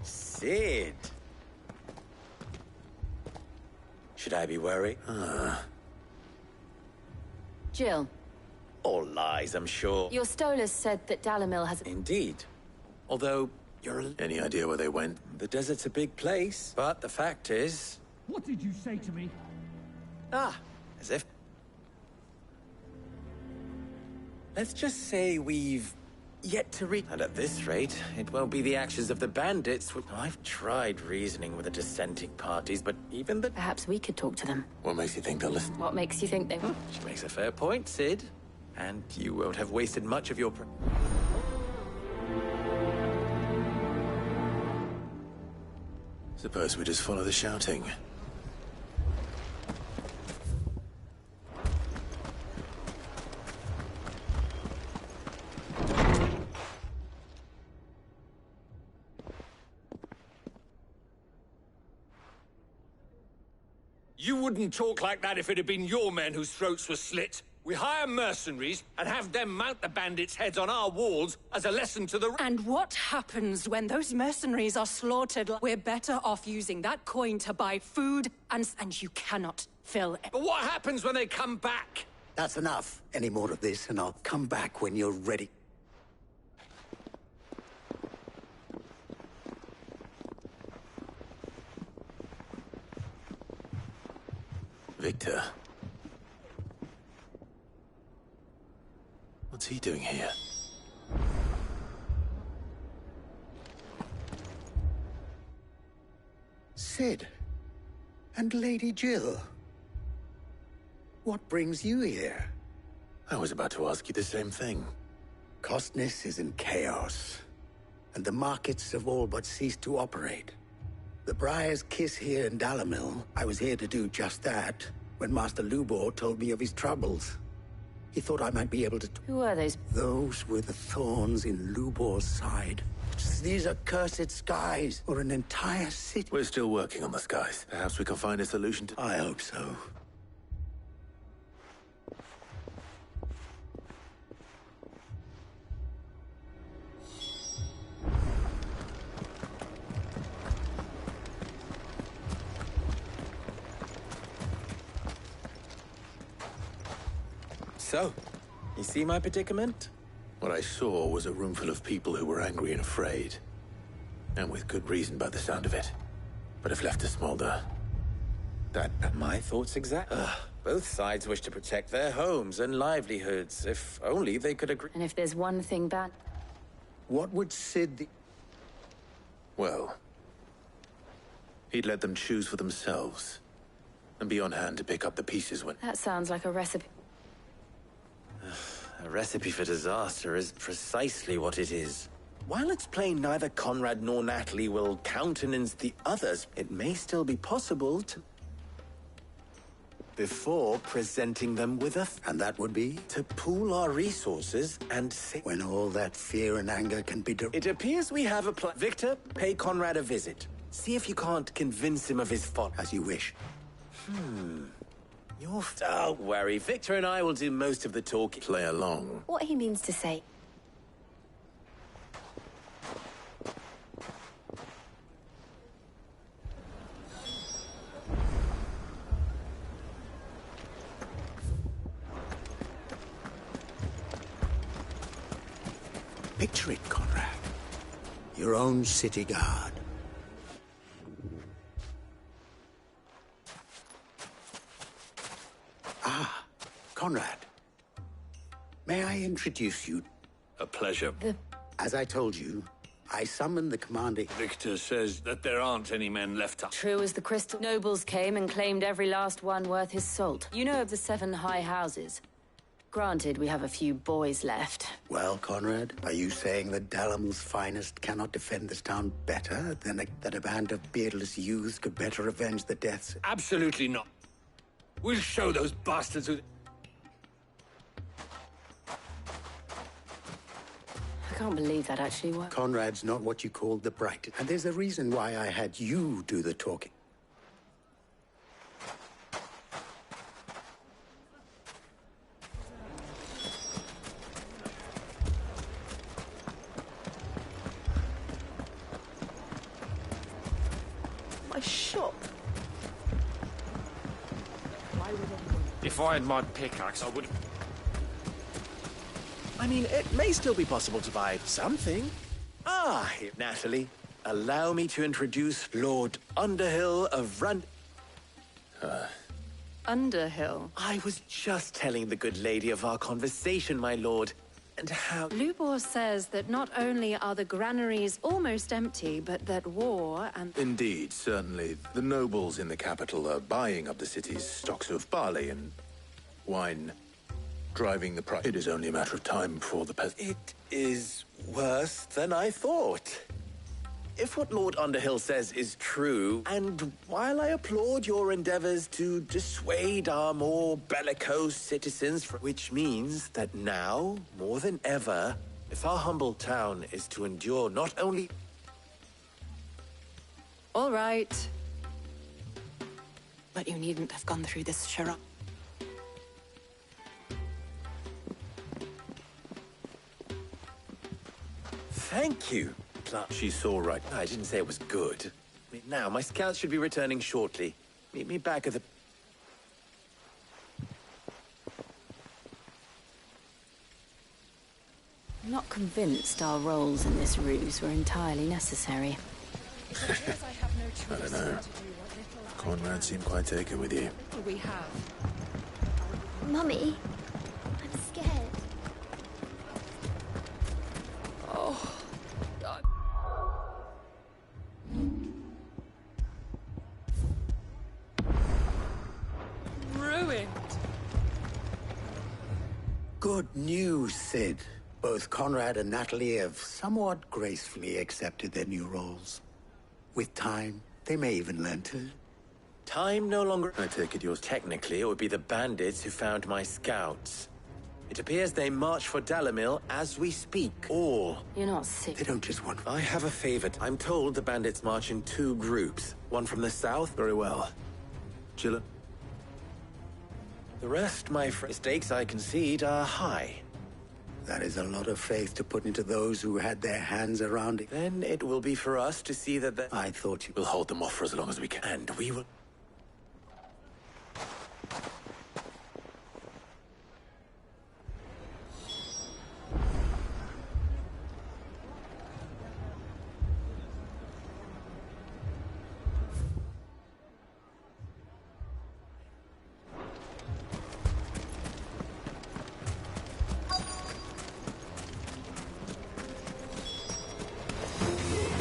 Cid. Should I be worried? Jill. All lies, I'm sure. Your Stolas said that Dalamil has... Indeed. Although, you're... Any idea where they went? The desert's a big place, but the fact is... What did you say to me? Ah, as if... Let's just say we've yet to reach... And at this rate, it won't be the actions of the bandits. I've tried reasoning with the dissenting parties, but even the... Perhaps we could talk to them. What makes you think they'll listen? What makes you think they will? She makes a fair point, Cid. And you won't have wasted much of your... Suppose we just follow the shouting. You wouldn't talk like that if it had been your men whose throats were slit. We hire mercenaries and have them mount the bandits' heads on our walls as a lesson to the... And what happens when those mercenaries are slaughtered? We're better off using that coin to buy food, and you cannot fill it. But what happens when they come back? That's enough. Any more of this, and I'll come back when you're ready. Victor. What's he doing here? Cid. And Lady Jill. What brings you here? I was about to ask you the same thing. Costness is in chaos, and the markets have all but ceased to operate. The Briar's Kiss here in Dalamil, I was here to do just that, when Master Lubor told me of his troubles. He thought I might be able to... Who are those? Those were the thorns in Lubor's side. These are cursed skies, or an entire city. We're still working on the skies. Perhaps we can find a solution to... I hope so. So, you see my predicament? What I saw was a room full of people who were angry and afraid. And with good reason by the sound of it. But if left to smolder, that... My thoughts exactly. Both sides wish to protect their homes and livelihoods. If only they could agree. And if there's one thing bad... What would Sid... Well... he'd let them choose for themselves. And be on hand to pick up the pieces when... That sounds like a recipe. A recipe for disaster is precisely what it is. While it's plain neither Conrad nor Natalie will countenance the others, it may still be possible to... before presenting them with a... And that would be? To pool our resources and say... When all that fear and anger can be... It appears we have a plan. Victor, pay Conrad a visit. See if you can't convince him of his folly. As you wish. Don't worry. Victor and I will do most of the talking. Play along. What he means to say. Picture it, Conrad. Your own city guard. Ah, Conrad. May I introduce you? A pleasure. As I told you, I summoned the commander. Victor says that there aren't any men left up. True as the crystal. Nobles came and claimed every last one worth his salt. You know of the 7 high houses. Granted, we have a few boys left. Well, Conrad, are you saying that Dalamil's finest cannot defend this town better than that a band of beardless youths could better avenge the deaths? Absolutely not. We'll show those bastards who... I can't believe that actually worked. Conrad's not what you called the brightest. And there's a reason why I had you do the talking. My shop. If I had my pickaxe, I would... I mean, it may still be possible to buy something. Ah, Natalie, allow me to introduce Lord Underhill of Underhill? I was just telling the good lady of our conversation, my lord, and how... Lubor says that not only are the granaries almost empty, but that war and... Indeed, certainly. The nobles in the capital are buying up the city's stocks of barley and wine, driving the price. It is only a matter of time before the It is worse than I thought. If what Lord Underhill says is true, and while I applaud your endeavors to dissuade our more bellicose citizens, which means that now, more than ever, if our humble town is to endure not only... All right. But you needn't have gone through this charade. Thank you. She saw right. I didn't say it was good. Now, my scouts should be returning shortly. Meet me back at the... I'm not convinced our roles in this ruse were entirely necessary. I don't know. Conrad seemed quite taken with you. We have. Mummy, I'm scared. Oh. Ruined. Good news, Sid. Both Conrad and Natalie have somewhat gracefully accepted their new roles. With time, they may even learn to... Time no longer... I take it yours... Technically, it would be the bandits who found my scouts. It appears they march for Dalamil as we speak. All. You're not sick. They don't just want... I have a favor. I'm told the bandits march in 2 groups. One from the south. Very well. Gillen? The rest, my stakes, I concede, are high. That is a lot of faith to put into those who had their hands around it. Then it will be for us to see that I thought you... We'll hold them off for as long as we can. And we will...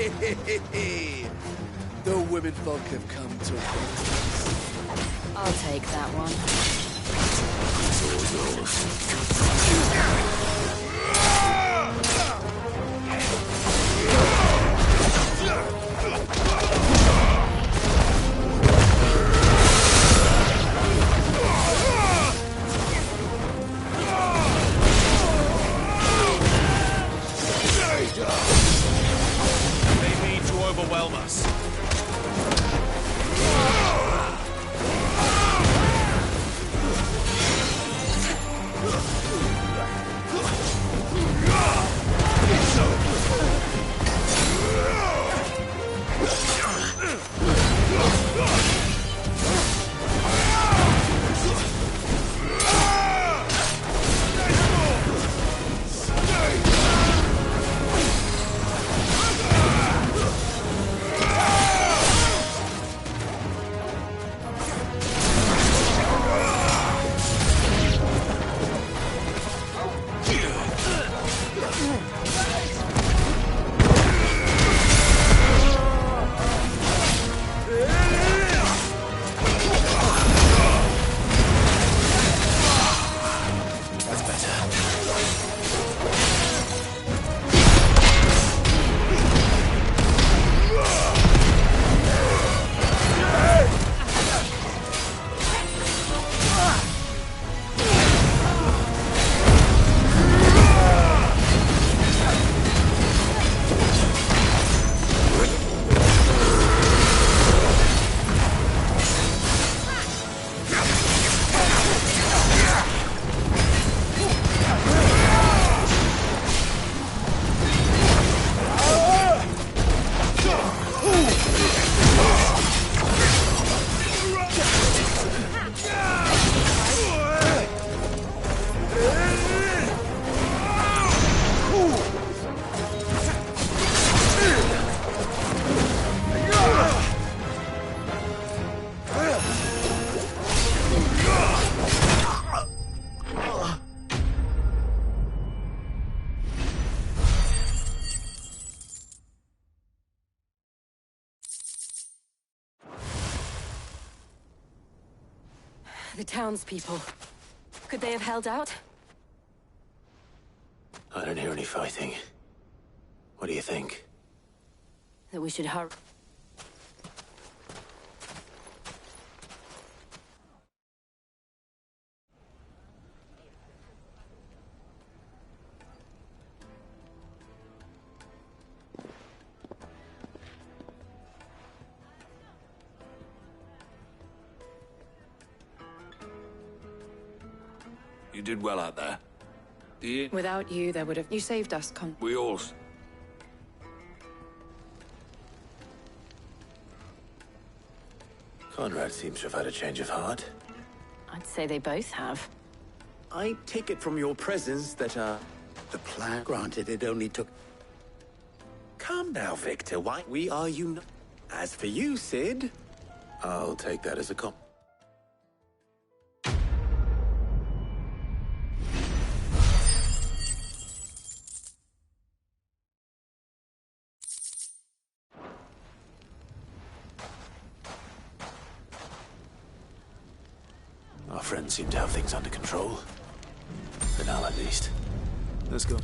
The women folk have come to us. I'll take that one. They need to overwhelm us. The townspeople. Could they have held out? I don't hear any fighting. What do you think? That we should hurry. You did well out there. Without you, there would have... You saved us, We all... Conrad seems to have had a change of heart. I'd say they both have. I take it from your presence that, The plan, granted, it only took... Calm now, Victor. Why? We are united. As for you, Sid... I'll take that as a Our friends seem to have things under control. For now, at least. Let's go.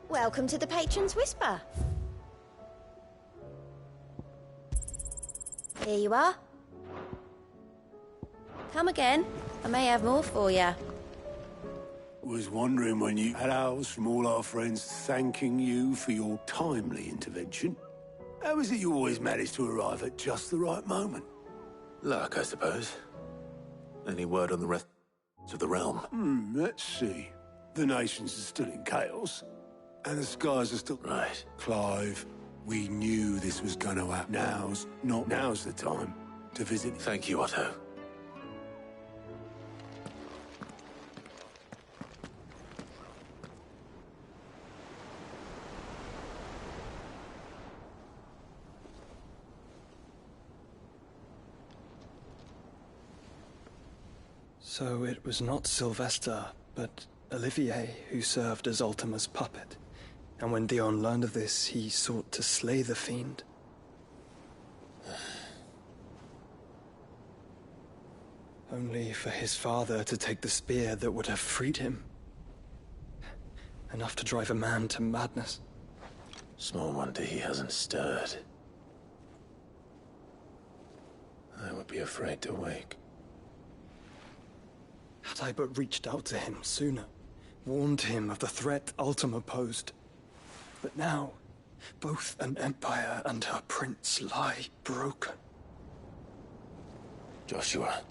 Welcome to the Patron's Whisper. Here you are. Come again. I may have more for you. Was wondering when you had ours from all our friends thanking you for your timely intervention. How is it you always manage to arrive at just the right moment? Luck, I suppose. Any word on the rest of the realm? Let's see. The nations are still in chaos, and the skies are still... Right. Clive, we knew this was gonna happen. Now's the time to visit... Thank you, Otto. So it was not Sylvester, but Olivier who served as Ultima's puppet. And when Dion learned of this, he sought to slay the fiend. Only for his father to take the spear that would have freed him. Enough to drive a man to madness. Small wonder he hasn't stirred. I would be afraid to wake. Had I but reached out to him sooner, warned him of the threat Ultima posed. But now, both an empire and her prince lie broken. Joshua,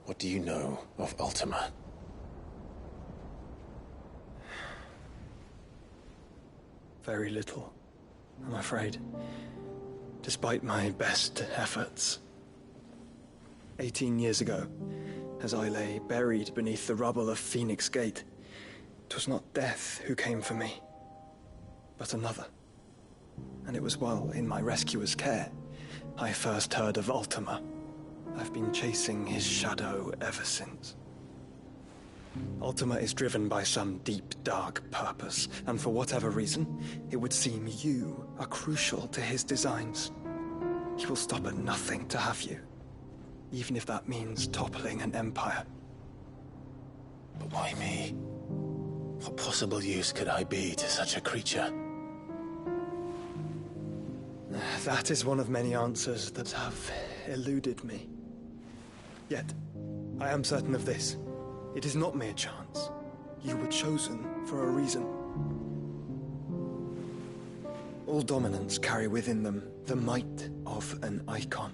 what do you know of Ultima? Very little, I'm afraid. Despite my best efforts. 18 years ago, as I lay buried beneath the rubble of Phoenix Gate, 'twas not death who came for me, but another. And it was while in my rescuer's care, I first heard of Ultima. I've been chasing his shadow ever since. Ultima is driven by some deep, dark purpose, and for whatever reason, it would seem you are crucial to his designs. He will stop at nothing to have you, even if that means toppling an empire. But why me? What possible use could I be to such a creature? That is one of many answers that have eluded me. Yet, I am certain of this. It is not mere chance. You were chosen for a reason. All dominants carry within them the might of an icon.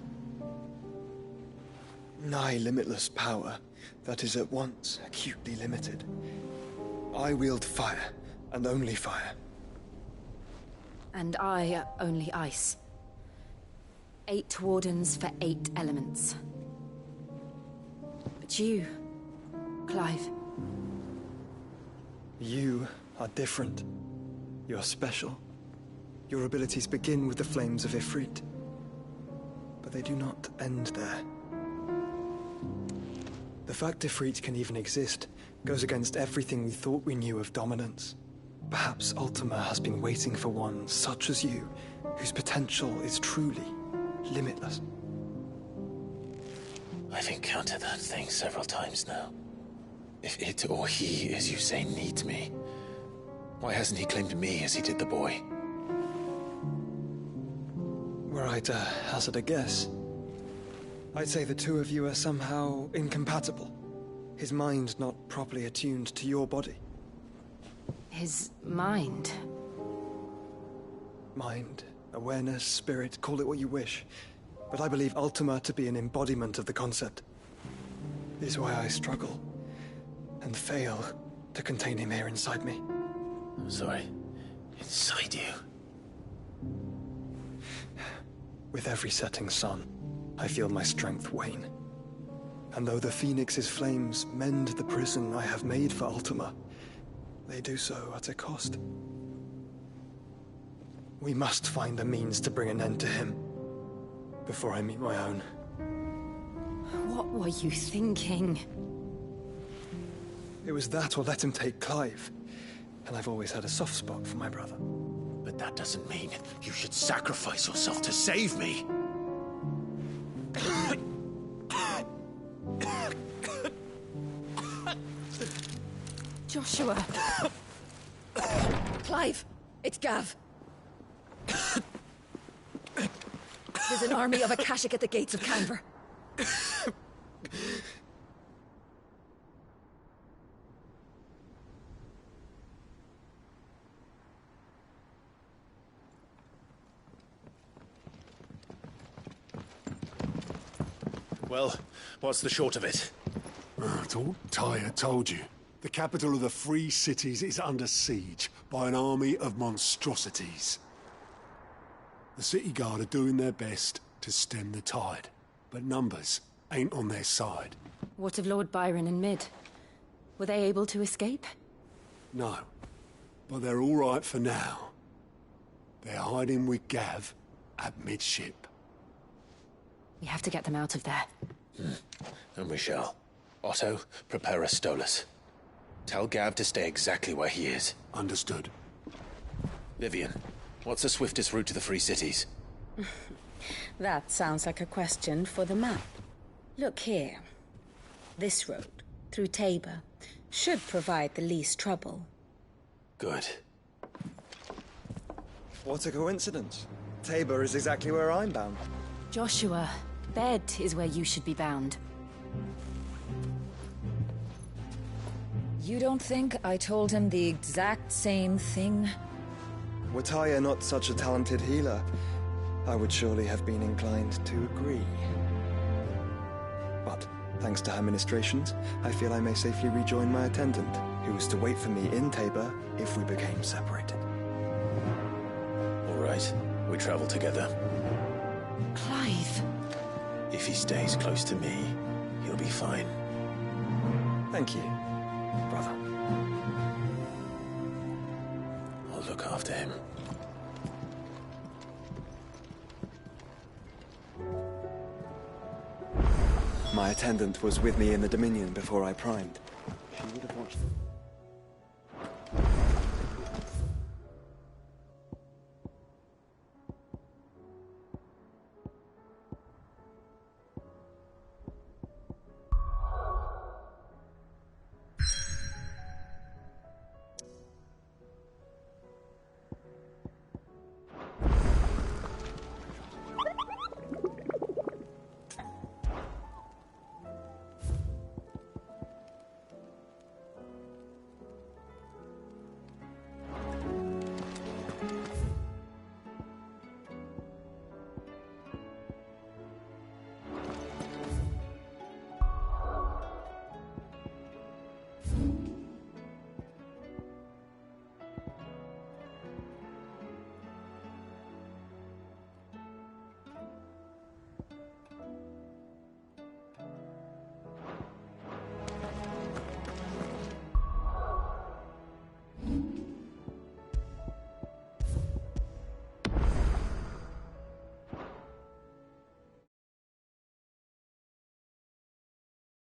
Nigh limitless power that is at once acutely limited. I wield fire, and only fire. And I only ice. 8 wardens for 8 elements. But you, Clive. You are different. You're special. Your abilities begin with the flames of Ifrit. But they do not end there. The fact Ifrit can even exist goes against everything we thought we knew of dominance. Perhaps Ultima has been waiting for one such as you, whose potential is truly limitless. I've encountered that thing several times now. If it or he, as you say, needs me, why hasn't he claimed me as he did the boy? Were I to hazard a guess, I'd say the two of you are somehow incompatible. His mind not properly attuned to your body. His mind? Mind, awareness, spirit, call it what you wish. But I believe Ultima to be an embodiment of the concept. This is why I struggle and fail to contain him here inside me. I'm sorry. Inside you? With every setting sun, I feel my strength wane. And though the Phoenix's flames mend the prison I have made for Ultima, they do so at a cost. We must find a means to bring an end to him before I meet my own. What were you thinking? It was that or let him take Clive. And I've always had a soft spot for my brother. But that doesn't mean you should sacrifice yourself to save me. Joshua. Clive, it's Gav. There's an army of Akashic at the gates of Canver. Well, what's the short of it? It's all Tyre told you. The capital of the Free Cities is under siege by an army of monstrosities. The city guard are doing their best to stem the tide, but numbers ain't on their side. What of Lord Byron and Mid? Were they able to escape? No, but they're all right for now. They're hiding with Gav at midship. We have to get them out of there. And we shall. Otto, prepare a Stolas. Tell Gav to stay exactly where he is. Understood. Vivian, what's the swiftest route to the Free Cities? That sounds like a question for the map. Look here. This road, through Tabor, should provide the least trouble. Good. What a coincidence. Tabor is exactly where I'm bound. Joshua, bed is where you should be bound. You don't think I told him the exact same thing? Were Tyr not such a talented healer, I would surely have been inclined to agree. But, thanks to her ministrations, I feel I may safely rejoin my attendant, who was to wait for me in Tabor if we became separated. All right, we travel together. Clive. If he stays close to me, he'll be fine. Thank you, brother. I'll look after him. My attendant was with me in the Dominion before I primed. She would have watched them.